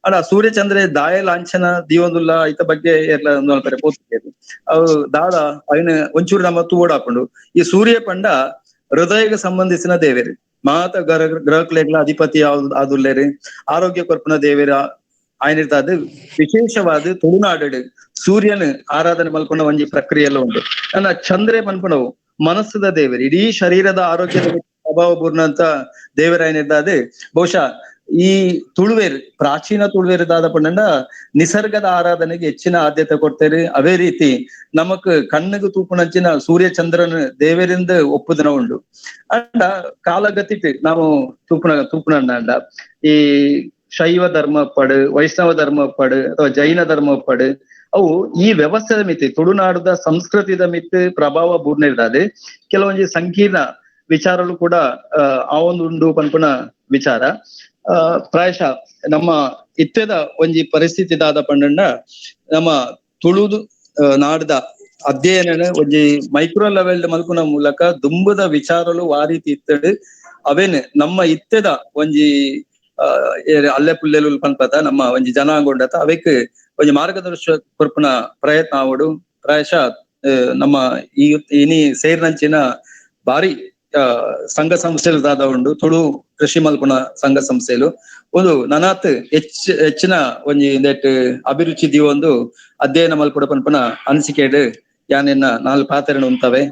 ಅಲ್ಲ ಸೂರ್ಯ ಚಂದ್ರ ದಾಯ ಲಾಂಛನ ದೀವೊಂದುಲ್ಲ ಐತ ಬಗ್ಗೆ ಎಲ್ಲ ನೋಡ್ತಾರೆ ಪೋತಿದ್ರು ಅವು ದಾದ ಅಯ್ನ ಒಂಚೂರು ನಮ್ಮ ತೂವಡಾಪುಂಡು ಈ ಸೂರ್ಯ ಪಂಡ ಹೃದಯಗೆ ಸಂಬಂಧಿಸಿನ ದೇವೇರಿ ಮಾತ ಗ್ರಹಕ್ಲೆಗ್ಲ ಅಧಿಪತಿ ಆದುಲ್ಲೇರಿ ಆರೋಗ್ಯ ಕೊರ್ಪುನ ದೇವೇರ ಆಯ್ನಿರ್ತಾದ ವಿಶೇಷವಾದ ತುಳುನಾಡು ಸೂರ್ಯನ ಆರಾಧನೆ ಮಲ್ಪುನ ಒಂಜಿ ಪ್ರಕ್ರಿಯೆ ಎಲ್ಲ ಉಂಟು ನನ್ನ ಚಂದ್ರೆ ಪನ್ಪುಣವು ಮನಸ್ಸದ ದೇವರು ಇಡೀ ಶರೀರದ ಆರೋಗ್ಯದ ಪ್ರಭಾವ ಪೂರ್ಣ ಅಂತ ದೇವರಾಯನಿದ್ದಾದೆ ಬಹುಶಃ ಈ ತುಳುವೇರು ಪ್ರಾಚೀನ ತುಳುವೇರುದಾದ ಪಂಡ ನಿಸರ್ಗದ ಆರಾಧನೆಗೆ ಹೆಚ್ಚಿನ ಆದ್ಯತೆ ಕೊಡ್ತೇವೆ ಅವೇ ರೀತಿ ನಮಕ್ ಕಣ್ಣಿಗೆ ತೂಪುನಂಚಿನ ಸೂರ್ಯ ಚಂದ್ರನ ದೇವರಿಂದ ಒಪ್ಪುದಿನ ಉಂಡು ಅಂಡ ಕಾಲಗತಿಟ್ ನಾವು ತೂಪುನಂಡ ಈ ಶೈವ ಧರ್ಮ ಪಡು ವೈಷ್ಣವ ಧರ್ಮ ಪಡು ಅಥವಾ ಜೈನ ಧರ್ಮ ಪಡು ಅವು ಈ ವ್ಯವಸ್ಥೆದ ಮಿತಿ ತುಳುನಾಡದ ಸಂಸ್ಕೃತಿದ ಮಿತ್ ಪ್ರಭಾವ ಬೂರ್ನಿರ್ದಾದೆ ಕೆಲವೊಂದು ಸಂಕೀರ್ಣ ವಿಚಾರಗಳು ಕೂಡ ಆ ಒಂದು ಉಂಡು ಪನ್ಪುನ ವಿಚಾರ ಪ್ರಾಯಶಃ ನಮ್ಮ ಇತ್ತೆದ ಒಂಜಿ ಪರಿಸ್ಥಿತಿದಾದ ಪಂಡ ನಮ್ಮ ತುಳುದು ನಾಡ್ದ ಅಧ್ಯಯನ ಒಂಜಿ ಮೈಕ್ರೋ ಲೆವೆಲ್ ಮಲ್ಪುನ ಮೂಲಕ ದುಂಬುದ ವಿಚಾರಲು ಆ ರೀತಿ ಇತ್ತಡು ಅವೇನ್ ನಮ್ಮ ಇತ್ತೆದ ಒಂಜಿ ಅಲ್ಲೆ ಪುಲ್ಲೆಲು ಪನ್ಪತ ನಮ್ಮ ಒಂಜಿ ಜನಾಂಗೊಂಡತ ಅವಕ್ಕೆ ಒಂಜಿ ಮಾರ್ಗದರ್ಶಕ ಕೊರ್ಪುನ ಪ್ರಯತ್ನ ಆವಡು ಪ್ರಾಯಶಃ ನಮ್ಮ ಇನಿ ಸೇರ್ನಂಚಿನ ಬಾರಿ ಸಂಘ ಸಂಸ್ಥೆಲು ದಾದ ಉಂಡು ತುಳು ಕೃಷಿ ಮಲ್ಪುನ ಸಂಘ ಸಂಸ್ಥೆಲು ಒಂದು ನನಾತ್ ಹೆಚ್ಚಿನ ಒಂಜಿ ಅಭಿರುಚಿ ದೀವೊಂದು ಅಧ್ಯಯನ ಮಲ್ಪುಡ ಪನ್ಪುನ ಅನಿಸಿಕೆಡ್ ಯಾನೆನ್ನ ನಾಲ್ ಪಾತೆರನು ಉಂತವೆ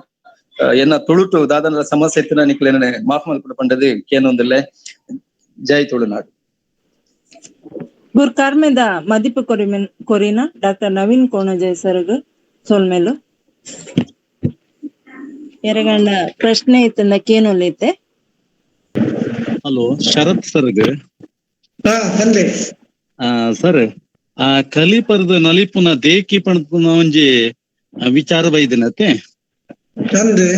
ಎನ್ನ ತುಳುಟು ದಾದನ ಸಮಸ್ಯೆ ಎತ್ತಿನ ನಿಕ್ಲೇನೆ ಮಾಫ್ ಮಲ್ಪುಡ ಪಂಡದು ಕೇನೊಂದಿಲ್ಲೆ ಜೈ ತುಳುನಾಡು ಗುರ್ಕಾರ್ಮೆದ ಮದಿಪು ಕೊರಿನ ಡಾಕ್ಟರ್ ನವೀನ್ ಕೋಣಜೆ ಸರ್ಗ್ ಸೋಲ್ಮೇಲು ಎರಗಂಡ ಪ್ರಶ್ನೆ ಇತ್ತಂದ ಕೇನೊಲ್ಲೈತೆ ಹಲೋ ಶರತ್ ಸರ್ಗ್ ತಂದೆ ಸರ್ ಆ ಕಲಿಪರ್ದ ನಲಿಪುನ ದೇಕಿ ಪಣಪುನ ಒಂಜಿ ವಿಚಾರ ಬೈದಿನತೆ ತಂದೆ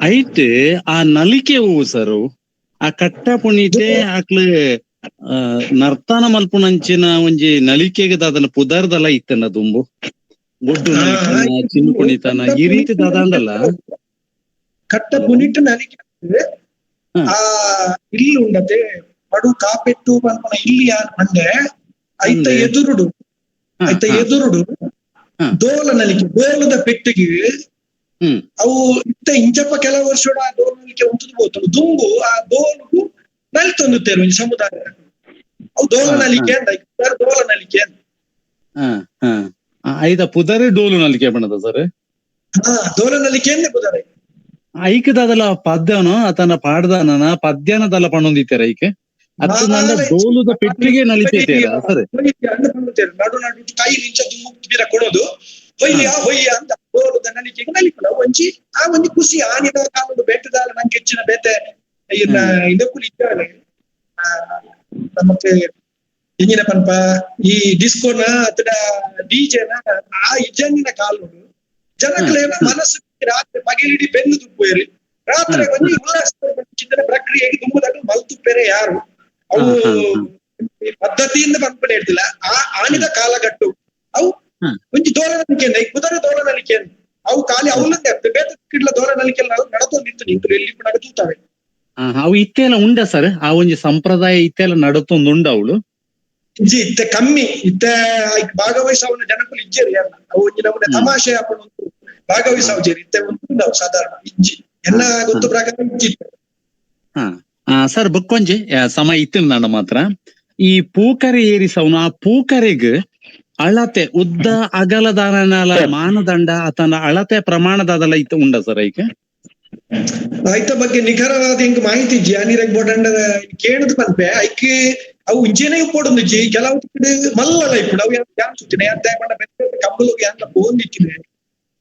ಐಟ್ ಆ ನಲಿಕೆ ಹೂವು ಸರ್ ಆ ಕಟ್ಟ ಪುಣಿತೆ ಆಕ್ಲೆ ನರ್ತಾನ ಮಲ್ಪುನಂಚಿನ ಒಂಜಿ ನಲಿಕೆಗೆ ದಾದನ ಪುದರ್ದಲ್ಲ ಇತ್ತನ ದುಂಬು ಗೊಡ್ಡು ನಲಿತನ ಚಿನ್ನು ಕುಣಿತನ ಈ ರೀತಿ ದಾದ ಅಂದಲ್ಲ ಕಟ್ಟ ಪುನಿಟ್ಟು ನಲಿಕೆ ಆ ಇಲ್ಲಿ ಉಂಡತೆ ಪಡು ಕಾಪೆಟ್ಟು ಪನ್ಪುನ ಇಲ್ಲಿ ಯಾನ್ ಪಂಡೆ ಐತ ಎದುರುಡು ದೋಲ ನಲಿಕೆ ದೋಲದ ಪೆಟ್ಟಿಗೆ ಅವು ಇತ್ತ ಇಂಚಪ್ಪ ಕೆಲವು ವರ್ಷ ಆ ದೋಲ ನಲಿಕೆ ಉಂಟು ಹೋಗ್ತದೆ ದುಂಬು ಆ ದೋಲು ನಲಿತೊಂದುತ್ತೇವೆ ಒಂದು ಸಮುದಾಯ ಅವು ದೋಲ ನಲಿಕೆ ಅಂತ ದೋಲ ನಲಿಕೆ ಅಂತ ಐದ ಪುದರೆ ಡೋಲು ನಲಿಕೆ ಬಣ್ಣದ ಸರ್ ದೋಲ ನಲಿಕೆ ಅಂದೇ ಪುದರೆ ಐಕದಲ್ಲ ಪದ್ಯನೋ ಆತನ ಪಾಡ್ದಾನ ಪದ್ಯನದಲ್ಲ ಪಣ್ಣೊಂದಿತ್ತಾರೆ ಐಕೆ ಅದ ಡೋಲುದ ಪೆಟ್ಟಿಗೆ ನಲಿತೇರ ಸರ್ ನಡು ನಡು ಕೈ ನಿಂಚ ಮುಕ್ತಿರ ಕೊಡೋದು ಹೊಯ್ಯ ಹೊಯ್ಯ ಅಂತ ದೋಲದ ನಲಿಕೆಗೆ ನಲಿಕಲ್ಲ ಒಂಜಿ ಆ ಒಂಜಿ ಖುಷಿ ಆನಿದ ಕಾಲದ ಬೆಟ್ಟದಾಲ ನಂಗೆ ಹೆಚ್ಚಿನ ಬೇತೆ ಇದಕ್ಕೂ ಇದ್ದಾಳೆ ನಮಗೆ ಇಂಜಿನ ಪನ್ಪ ಈ ಡಿಸ್ಕೋನ ಅಥವಾ ಡಿಜೆನ ಆ ಇಜ್ಜಂಗಿನ ಕಾಲು ಜನಕ್ಲೇನ ಮನಸ್ಸು ರಾತ್ರಿ ಪಗಲಿಡಿ ಬೆನ್ನು ತುಪ್ಪೇರಿ ರಾತ್ರಿ ಒಂಜಿ ಉಲ್ಲಾಸ ಪ್ರಕ್ರಿಯೆಗೆ ತುಂಬುದಾಗ ಮಲ್ತುಪ್ಪೇರೆ ಯಾರು ಅವು ಪದ್ಧತಿಯಿಂದ ಪನ್ಪಡೆ ಹೇಳ್ತಿಲ್ಲ ಆ ಆಣಿದ ಕಾಲಘಟ್ಟು ಅವು ಒಂಜಿ ದೋಲ ನಲಿಕೆ ಕುದುರೆ ದೋಲ ನಲಿಕೆ ಅವು ಖಾಲಿ ಅವಲಂದೆ ಬೇತ ಕಿಡ್ಲ ದೋಲ ನಲಿಕೆ ನಡತೊಂದಿತ್ತು ನಿಂತು ಎಲ್ಲಿ ನಡತುತ್ತವೆ ಅವು ಇತ್ತೆಲ್ಲ ಉಂಡ ಸರ್ ಆ ಒಂಜಿ ಸಂಪ್ರದಾಯ ಇತ್ತೆಲ್ಲ ನಡತೊಂದು ಉಂಡ ಅವಳು ಇಜ್ಜಿ ಇತ್ತೆ ಕಮ್ಮಿ ಇತ್ತೆ ಭಾಗವಹಿಸವನ ಜನಕ್ಕೂ ಇಜ್ಜೇರಿ ಅಲ್ಲ ಅವು ಒಂಜಿ ನಮ್ಮನೆ ತಮಾಷೆ ಹಾಕೊಂಡು ಭಾಗವಹಿಸವಜೇರಿ ಇತ್ತೆ ಒಂದು ಸಾಧಾರಣ ಇಜ್ಜಿ ಎಲ್ಲ ಗೊತ್ತು ಪ್ರಕಾರ ಇಜ್ಜಿ ಸರ್ ಬಕ್ಕೊಂಜಿ ಸಮಯ ಇತ್ತು ನಾನು ಮಾತ್ರ ಈ ಪೂಕರೆ ಏರಿಸವನು ಆ ಪೂಕರೆಗ್ ಅಳತೆ ಉದ್ದ ಅಗಲದಾನ ಮಾನದಂಡ ಆತನ ಅಳತೆ ಪ್ರಮಾಣದಾದಲ್ಲ ಇತ್ತು ಉಂಡ ಸರ್ ಐಕೆ ಐತ ಬಗ್ಗೆ ನಿಖರವಾದ ಹಿಂಗ್ ಮಾಹಿತಿ ಇಜ್ಜಿ ನೀರಾಗ ಬೋಡಂಡ ಕೇಳದ್ ಪನ್ಪೆ ಐಕೆ ಅವು ಇಂಚೆನೆ ಪೋಡೊಂದು ಇಜ್ಜಿ ಕೆಲವು ಮಲ್ಲಲ್ಲ ಇಪ್ಪಡು ಅವು ಯಾನ್ ಸುತ್ತಿನ ಅಂತ ಕಬ್ಬಲು ಯಾನ್ ಪೋಂದಿಕ್ಕಿದೆ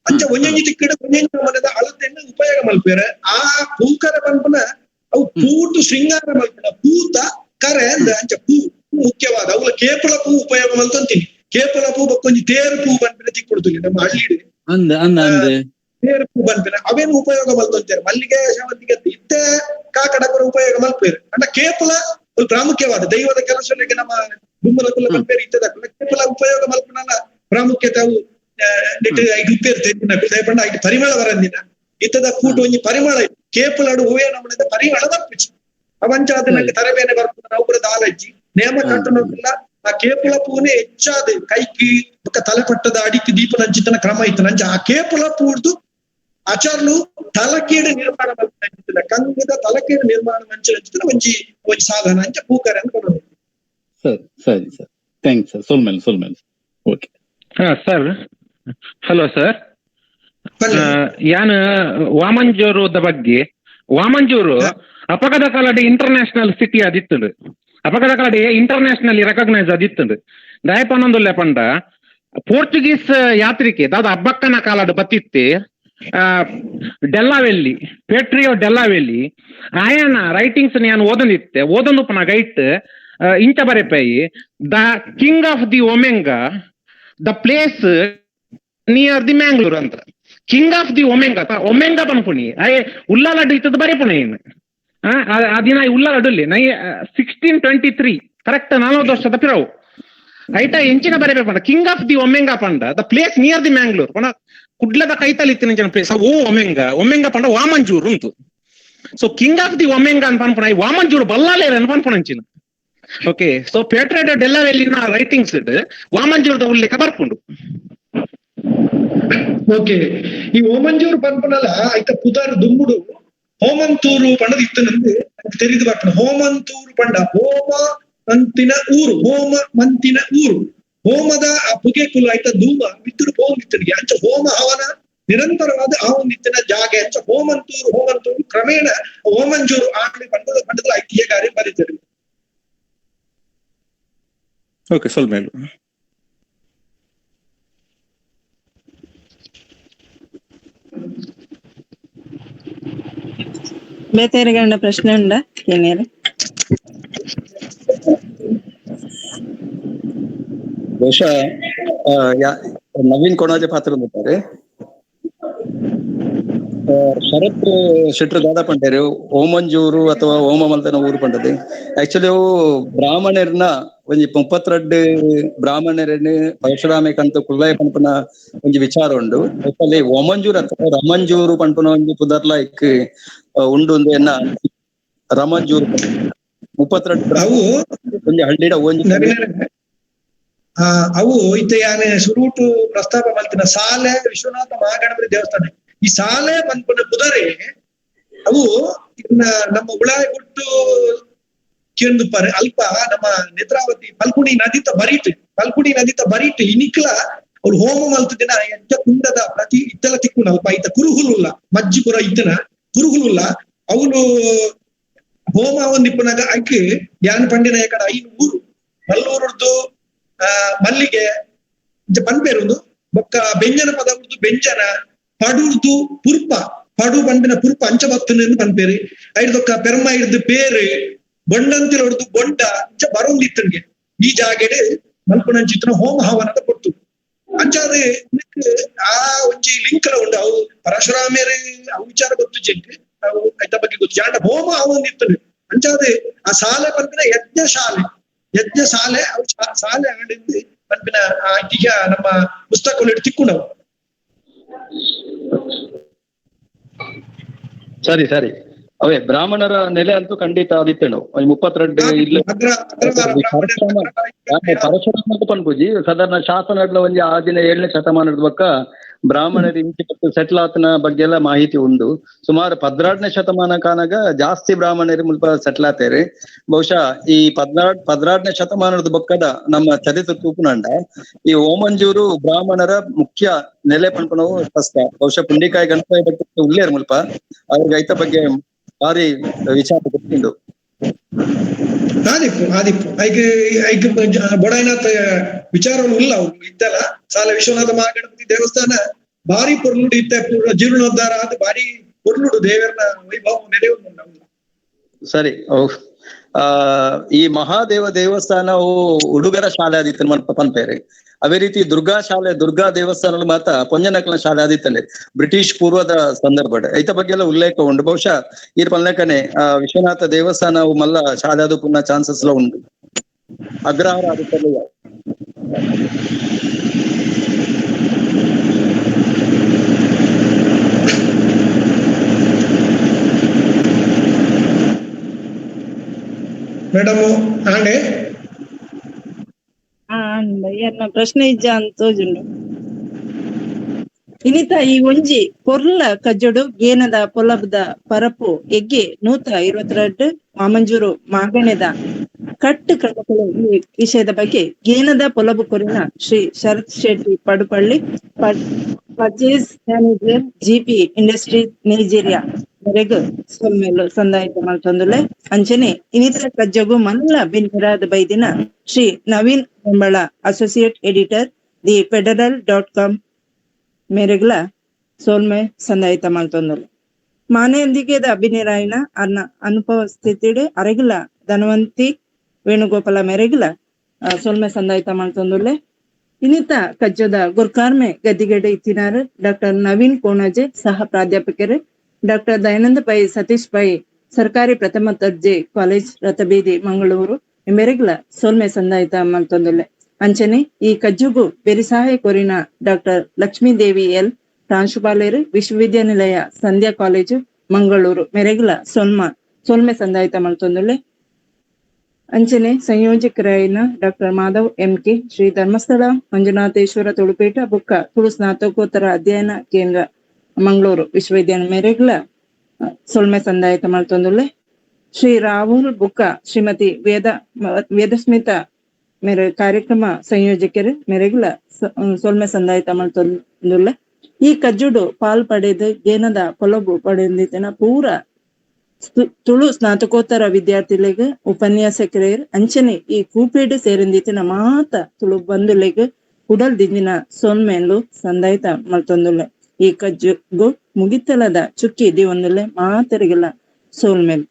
ಅಂಚ ಒಂಜೊಂಜಿ ತಿಕ್ಕಡು ಒಂಜೊಂಜಿ ಮನದ ಅಳತೆಯನ್ನು ಉಪಯೋಗ ಮಲ್ಪೇರೆ ಆ ಪೂಕರ ಪನ್ಪನ ಅವು ಪೂಟು ಶೃಂಗಾರ ಮಲ್ಪನ ಪೂತ ಕರೆ ಅಂದ ಅಂಚ ಪೂ ಮುಖ್ಯವಾದ ಅವುಲ ಕೇಪಲ ಪೂ ಉಪಯೋಗ ಮಲ್ತಂತೀನಿ ಕೇಪಲ ಪೂ ಬಕ್ಕೊಂಜಿ ತೇರು ಪೂ ಬನ್ಪಿನ ತಿಕ್ಕೊಡ್ತೀನಿ ನಮ್ಮ ಹಳ್ಳಿಡ್ ತೇರು ಪೂ ಬನ್ಪಿನ ಅವೇನು ಉಪಯೋಗ ಮಲ್ತಂತೇರೆ ಮಲ್ಲಿಗೆ ಶಾವಂತಿಗೆ ಇತ್ತೆ ಕಾಕಡಪರ ಉಪಯೋಗ ಮಲ್ಪೇರು ಅಂಡ ಕೇಪಲ ಒಂದು ಪ್ರಾಮುಖ್ಯವಾದ ದೈವದ ಕೆಲಸಗಳಿಗೆ ನಮ್ಮ ದುಮ್ಮಲ ಕುಲ ಮಲ್ಪೇರು ಇತ್ತದ ಕೇಪಲ ಉಪಯೋಗ ಮಲ್ಪನಲ್ಲ ಪ್ರಾಮುಖ್ಯತೆ ಅವು ಪಂಡ ಐದು ಪರಿಮಳ ಬರಂದಿನ ಇತ್ತದ ಕೂಟು ಒಂಜಿ ಪರಿಮಳ ಕೇಪಲಾಡು ಹೂವೇ ನಮ್ಮನೆ ಪರಿಮಳ ಬರ್ಪಿச்சு ಅವಂಚ ಅದನ್ನ ತರಬೇನೆ ಬರ್ಪುನ ನಾವು ಆಲಜ್ಜಿ ನೇಮ ಕಟ್ಟುನಿಲ್ಲ ಆ ಕೇಪಲ ಪೂನೆ ಹೆಚ್ಚಾದ ಕೈಕಿ ತಲೆಪಟ್ಟದ ಅಡಿಕೆ ದೀಪ ನಂಚಿತನ ಕ್ರಮ ಇತ್ತು ನಂಚ ಆ ಕೇಪಲ ಪೂಡ್ದು ಆಚಾರ್ಲು ತಲಕೇಡು ನಿರ್ಮಾಣ ಮಂಚಿನ ಕಂಗದ ತಲಕೇಡು ನಿರ್ಮಾಣ ಮಂಚಿನ ಒಂಜಿ ಒಂಜಿ ಸಾಧನ ಅಂಚ ಪೂಕರೆ ಅಂತ ಕೊಡೋದು ಸರಿ ಸರ್ ಥ್ಯಾಂಕ್ಸ್ ಸರ್ ಸೋಲ್ಮೇಲ್ ಓಕೆ ಸರ್ ಹಲೋ ಸರ್ ಯಾನ್ ವಾಮಂಜೂರುದ ಬಗ್ಗೆ ವಾಮಂಜೂರು ಅಪಘಾತ ಕಾಲಡೆ ಇಂಟರ್ನ್ಯಾಷನಲ್ ಸಿಟಿ ಆದಿತ್ತು ಅಪಘಾತ ಕಾಲಡೆ ಇಂಟರ್ನ್ಯಾಷನಲಿ ರೆಕಗ್ನೈಸ್ ಆದಿತ್ತು ದಯಪನೊಂದುಲ್ಲೆ ಪಂಡ ಪೋರ್ಚುಗೀಸ್ ಯಾತ್ರಿಕೆ ದಾದ ಅಬ್ಬಕ್ಕನ ಕಾಲಡ್ ಬತ್ತಿತ್ತೆ ಡೆಲ್ಲಾವೆಲ್ಲಿ ಪೇಟ್ರಿಯೋ ಡೆಲ್ಲಾವೆಲ್ಲಿ ಆಯನ ರೈಟಿಂಗ್ಸ್ ನಾನು ಓದೊಂದು ಪನ ಗೈಟ್ ಇಂಚ ಬರೆಪೈ ದ ಕಿಂಗ್ ಆಫ್ ದಿ ಒಮೆಂಗಾ the place near the Mangalore ಅಂತ ಕಿಂಗ್ ಆಫ್ ದಿ ಒಮೆಂಗಾ ಪನ್ಪುಣಿ ಅಯ್ಯ ಉಲ್ಲಾಲಡ್ಡು ಇತ್ತದ ಬರೆಪುಣ ಏನು ಅದಿನ ಉಲ್ಲಾಲಡ್ಡುಲ್ಲಿ 1623 ಕರೆಕ್ಟ್ 40 ವರ್ಷದ ಪಿರವು ಐಟ ಎಂಚಿನ ಬರೆಪ ಕಿಂಗ್ ಆಫ್ ದಿ ಒಮೆಂಗಾ ಪಂಡ the place near the Mangalore ಪಣ ಕುಡ್ಲದ ಕೈತಲ್ಲಿ ಇತ್ತಿನ ಪ್ಲೇಸ್ ಓ ಒಮೆಂಗಾ ಪಂಡ ವಾಮಂಜೂರು ಉಂಟು ಸೊ ಕಿಂಗ್ ಆಫ್ ದಿ ಒಮೆಂಗಾ ಅಂತ ಪನ್ಪುಣ ಈ ವಾಮಂಜೂರು ಬಲ್ಲಾಲೇರ ಅಂತ ಪನ್ಪುಣಂಚಿನ ಓಕೆ ಸೊ ಪೇಟ್ರೇಟೋ ಡೆಲ್ಲಾವೆಲ್ಲಿನ ರೈಟಿಂಗ್ಸ್ ವಾಮಂಜೂರದ ಉಲ್ಲೇಖ ಬರ್ಪುಂಡು ಓಕೆ ಈ ಓಮಂಜೂರು ಪನ್ಪನಲ್ಲ ಐತ ಪುದಾರ್ ದುಂಬುಡು ಹೋಮಂತೂರು ಪಂಡದ ಇತ್ತನಂದು ತೆರಿದು ಬರ್ಪಣ ಹೋಮಂತೂರು ಪಂಡ ಹೋಮ ಮಂತಿನ ಊರು ಹೋಮದ ಆ ಪುಗೆ ಕುಲ ಆಯ್ತ ಧೂಮ ಬಿತ್ತರು ಹೋಗಿತ್ತನಿಗೆ ಅಂಚ ಹೋಮ ಹವನ ನಿರಂತರವಾದ ಆ ಒಂದಿತ್ತಿನ ಜಾಗ ಅಂಚ ಹೋಮಂತೂರು ಕ್ರಮೇಣ ಹೋಮಂಜೂರು ಆಡಳಿ ಪಂಡದ ಐತಿಹ್ಯಗಾರಿ ಬರೀತಾರೆ ಓಕೆ ಸೋಲ್ಮೇಲು ಬೇತೇರಿಗಂಡ ಪ್ರಶ್ನೆ ಉಂಡ ಏನೇರು ಬಹುಶಃ ನವೀನ್ ಕೊಣಾಜೆ ಪಾತ್ರ ಬರ್ತಾರೆ ಶರತ್ ಶೆಟ್ರು ದಾದ ಪಂಡೇರು ಓಮಂಜೂರು ಅಥವಾ ಓಮ ಮಲ್ತನ ಊರು ಪಂಡದು ಆಕ್ಚುಲಿ ಅವು ಬ್ರಾಹ್ಮಣರ್ನ ಒಂಜಿ 32 ಬ್ರಾಹ್ಮಣರನ್ನು ಪರಶುರಾಮೆ ಕಂತು ಕುಲ್ಲಾಯ ಪಂಪನ ಒಂಜಿ ವಿಚಾರ ಉಂಡು ಅಲ್ಲಿ ಓಮಂಜೂರು ಅಥವಾ ರಮಂಜೂರು ಪಂಪನ ಒಂಜಿ ಪುದರ್ಲ ಇಕ್ ಉಂಡು ಎನ್ನ ರಮಂಜೂರು 32 ಒಂಜಿ ಹಳ್ಳಿಡ ಒಂಜಿ ಅವು ಇತ್ತೆ ಯಾನೆ ಸುರೂಟು ಪ್ರಸ್ತಾಪ ಮಲ್ತಿನ ಸಾಲೆ ವಿಶ್ವನಾಥ ಮಹಾಗಣಪತಿ ದೇವಸ್ಥಾನ ಈ ಸಾಲೆ ಬಂದ್ಪನ ಕುದರೆ ಅವು ಇನ್ನ ನಮ್ಮ ಉಳಾಯ ಗುಟ್ಟು ಕೇಂದು ಪರ ಅಲ್ಪ ನಮ್ಮ ನೇತ್ರಾವತಿ ಪಲ್ಕುಣಿ ನದಿತ ಬರೀಟ್ ಇನಿಕ್ಲ ಅವ್ರು ಹೋಮ ಮಲ್ತ ದಿನ ಎಂತ ಕುಂಡದ ಪ್ರತಿ ಇತ್ತಲ ತಿಕ್ಕುನ ಅಲ್ಪ ಇತ್ತ ಕುರುಹುಲುಲ್ಲ ಮಜ್ಜಿಪುರ ಇತ್ತನ ಕುರುಹುಲುಲ್ಲ ಅವನು ಹೋಮ ಒಂದಿಪ್ಪನಾಗ ಆಯ್ಕೆ ಯಾನ್ ಪಂಡಿನ ಯಾಕಡ 5 ಊರು ಮಲ್ಲೂರದ್ದು ಮಲ್ಲಿಗೆ ಪನ್ಪೇರುದು ಬೊಕ್ಕ ಬೆಂಜನ ಪದ ಉರ್ದು ಬೆಂಜನ ಪಡುರ್ದು ಪುರ್ಪ ಪಡು ಪಂಪಿನ ಪುರ್ಪ ಅಂಚಬತ್ತನ್ನು ಪನ್ಪೇರಿ ಐಡ್ದೊಕ್ಕ ಪೆರ್ಮ ಹಿಡ್ದು ಪೇರು ಬೊಂಡಂತಿಲ್ ಹೊಡ್ದು ಬೊಂಡ ಇಂಚ ಬರೋಂದಿತ್ತನ್ಗೆ ಈ ಜಾಗೆಡೆ ಮಲ್ಪುನಂಚಿತ್ತನ ಹೋಮ ಹವನದ ಕೊಟ್ಟು ಅಂಚಾದ ಆ ಒಂಜಿ ಲಿಂಕ್ಲ ಉಂಡು ಅವು ಪರಶುರಾಮೇರು ಅವು ವಿಚಾರ ಗೊತ್ತು ಜಂಕ್ ಅವು ಐತ ಬಗ್ಗೆ ಗೊತ್ತು ಜಾಂಡ ಹೋಮ ಹವನಿತ್ತನು ಅಂಚಾದ ಆ ಸಾಲೆ ಪನ್ಪಿನ ಯಜ್ಞ ಶಾಲೆ ಅವು ಶಾಲೆ ಆಡಿದ್ದು ಪನ್ಪಿನ ಈಗ ನಮ್ಮ ಪುಸ್ತಕಗಳು ತಿಕ್ಕೊಂಡವು. ಸರಿ ಅವೇ ಬ್ರಾಹ್ಮಣರ ನೆಲೆ ಅಂತೂ ಖಂಡಿತ ಆದಿತ್ತೇನು 32 ಇಲ್ಲ ಪರಶುರಾಮ ಪನ್ಪುಜಿ ಸಾಧಾರಣ ಶಾಸನಗಳ ಒಂಜಿ ಆದಿನ 7ನೇ ಶತಮಾನದ ಬಕ್ಕ ಬ್ರಾಹ್ಮಣರು ಇಂಚಿ ಸೆಟ್ಲ್ ಆತನ ಬಗ್ಗೆ ಎಲ್ಲ ಮಾಹಿತಿ ಉಂಡು. ಸುಮಾರು 16ನೇ ಶತಮಾನ ಕಾನಾಗ ಜಾಸ್ತಿ ಬ್ರಾಹ್ಮಣರು ಮುಲ್ಪ ಸೆಟ್ಲ್ ಆತೇರಿ. ಬಹುಶಃ ಈ 16ನೇ ಶತಮಾನದ ಬಕ್ಕದ ನಮ್ಮ ಚರಿತ್ರ ತೂಪುನಂಡ ಈ ಓಮಂಜೂರು ಬ್ರಾಹ್ಮಣರ ಮುಖ್ಯ ನೆಲೆ ಪನ್ಪನವು ಸ್ಪಷ್ಟ. ಬಹುಶಃ ಪುಂಡಿಕಾಯಿ ಗಣಪತಿ ಬಗ್ಗೆ ಉಳ್ಳೇರು ಮುಲ್ಪ ಅವ್ರಿಗೆ ಐತ ಬಗ್ಗೆ ಭಾರಿ ವಿಚಾರ ಗೊತ್ತಿಂದು. ಆದಿಪ್ಪು ಐಕ್ ಬೊಡಾಯ್ನಾಥ ವಿಚಾರಗಳು ಇಲ್ಲ ಅವ್ರು ಇತ್ತಲ್ಲ ಸಾಲ ವಿಶ್ವನಾಥ ಮಹಾಗಣಪತಿ ದೇವಸ್ಥಾನ ಭಾರಿ ಪೊರ್ಲುಡು ಇತ್ತ ಜೀರ್ಣೋದ್ಧಾರ ಅದು ಭಾರಿ ಪೊರ್ಲುಡು ದೇವರನ ವೈಭವ ನೆಲೆಯುವುದು. ಸರಿ ಈ ಮಹಾದೇವ ದೇವಸ್ಥಾನವು ಹುಡುಗರ ಶಾಲೆ ಆದಿತ್ತು ಪನ್ಪೇರಿ. ಅದೇ ರೀತಿ ದುರ್ಗಾ ದೇವಸ್ಥಾನ ಮಾತ ಪೊಂಜನಕಲ ಶಾಲೆ ಆದಿತ್ತಲ್ಲಿ ಬ್ರಿಟಿಷ್ ಪೂರ್ವದ ಸಂದರ್ಭ ಐತ ಬಗ್ಗೆ ಎಲ್ಲ ಉಲ್ಲೇಖ ಉಂಟು. ಬಹುಶಃ ಈ ಪಲ್ಲೆಕನೆ ವಿಶ್ವನಾಥ ದೇವಸ್ಥಾನವು ಮಲ್ಲ ಶಾಲೆ ಅದು ಪುನಃ ಚಾನ್ಸಸ್ ಎಲ್ಲ ಉಂಟು. ಅಗ್ರಹಾರ ಆದಿತ್ತಲ್ಲ ಮೇಡಮ್ ಆಂಡೆ ಎನ್ನ ಪ್ರಶ್ನೆ ಇಜ್ಜ ಅಂತೋಜುಂಡು ಇನಿತ ಈ ಒಂಜಿ ಪೊರ್ಲ ಕಜ್ಜೊಡು ಗೇನದ ಪೊಲಬ್ದ ಪರಪು ಎಗ್ಗೆ 122 ಮಾಮಂಜೂರು ಮಾಗಣೆದ ಕಟ್ಟು ಕಡಕಲು ಈ ವಿಷಯದ ಬಗ್ಗೆ ಗೇನದ ಪೊಲಬು ಕೊರಿನ Shri Sharath Shetty Padupalli purchase manager GP industries Nigeria ವರೆಗೂ ಸೊಮ್ಮೆಲು ಸಂದಾಯಿತ ಮಾಡ್ತಂದುಲೆ ಅಂಚನೆ ಇನ್ನಿತರ ಕಜ್ಜಗು ಮಲ್ಲ ಬಿನ್ರಾದ ಬೈದಿನ Shri Naveen Kombala associate editor the federal.com ಮೇರೆಗ್ಲ ಸೋಲ್ಮೆ ಸಂದಾಯಿತ ಮಾಡ್ತಂದುಲೆ ಮಾನೆಯೊಂದಿಗೆದ ಅಭಿನಿರಾಯಣ ಅನ್ನ ಅನುಪಸ್ಥಿತಿಡೆ ಅರೆಗಿಲ ಧನವಂತಿ ವೇಣುಗೋಪಾಲ ಮೇರೆಗಿಲ ಸೋಲ್ಮೆ ಸಂದಾಯಿತ ಮಾಡ್ತಂದುಲೆ ಇನ್ನಿತ ಕಜ್ಜದ ಗುರ್ಕಾರ್ಮೆ ಗದ್ದಿಗೆಡೆ ಇತ್ತಿನಾರು ಡಾಕ್ಟರ್ ನವೀನ್ ಕೋಣಜೆ ಸಹ ಪ್ರಾಧ್ಯಾಪಕರು ಡಾಕ್ಟರ್ ದಯಾನಂದ ಪೈ ಸತೀಶ್ ಪೈ ಸರ್ಕಾರಿ ಪ್ರಥಮ ದರ್ಜೆ ಕಾಲೇಜ್ ರಥಬೀದಿ ಮಂಗಳೂರು ಮೇರೆಗ್ಲ ಸೋಲ್ಮೆ ಸಂದಾಯಿತ ಮಾಡ್ತಂದುಲೆ ಅಂಚನೆ ಈ ಕಜ್ಜುಗು ಬೆರಿ ಸಹಾಯ ಕೊರಿನ ಡಾಕ್ಟರ್ ಲಕ್ಷ್ಮೀದೇವಿ ಎಲ್ ಪ್ರಾಂಶುಪಾಲರು ವಿಶ್ವವಿದ್ಯಾನಿಲಯ ಸಂಧ್ಯಾ ಕಾಲೇಜು ಮಂಗಳೂರು ಮೇರೆಗ್ಲ ಸೋಲ್ಮೆ ಸಂದಾಯಿತ ಮಾಡ್ತಂದುಲೆ ಅಂಚನೆ ಸಂಯೋಜಕರಾಯಿನ ಡಾಕ್ಟರ್ ಮಾಧವ್ ಎಂಕೆ ಶ್ರೀ ಧರ್ಮಸ್ಥಳ ಮಂಜುನಾಥೇಶ್ವರ ತುಳುಪೀಠ ಬುಕ್ಕ ತುಳು ಸ್ನಾತಕೋತ್ತರ ಅಧ್ಯಯನ ಕೇಂದ್ರ ಮಂಗಳೂರು ವಿಶ್ವವಿದ್ಯಾಲಯ ಮೇರೆಗ್ಲ ಸೊಲ್ಮೆ ಸಂದಾಯಿತ ಮಾಡ್ತಂದುಲೆ ಶ್ರೀ ರಾಹುಲ್ ಬುಕ್ಕ ಶ್ರೀಮತಿ ವೇದಸ್ಮಿತಾ ಮೇರೆ ಕಾರ್ಯಕ್ರಮ ಸಂಯೋಜಕರು ಮೇರೆಗ್ಲ ಸೊಲ್ಮೆ ಸಂದಾಯಿತ ಮಾಡ್ತಂದುಲೆ ಈ ಕಜ್ಜುಡು ಪಾಲ್ ಪಡೆದು ಗೇನದ ಪೊಲಬು ಪಡೆದಿನ ಪೂರ ತುಳು ಸ್ನಾತಕೋತ್ತರ ವಿದ್ಯಾರ್ಥಿಗಳಿಗೆ ಉಪನ್ಯಾಸಕರೇರ್ ಅಂಚನೆ ಈ ಕೂಪೇಡು ಸೇರಿಂದಿತ್ತಿನ ಮಾತ ತುಳು ಬಂಧುಲೆಗ್ ಕುಡಲ್ ದಿಂದಿನ ಸೊಲ್ಮೆಂದು ಸಂದಾಯಿತ ಮಾಡ್ತಂದುಲೆ ಈ ಕಜ್ಜುಗು ಮುಗಿತಲದ ಚುಕ್ಕಿ ದಿವಂದುಲೆ ಮಾತರಿಗೆಲ್ಲ ಸೋಲ್ಮೆಲ್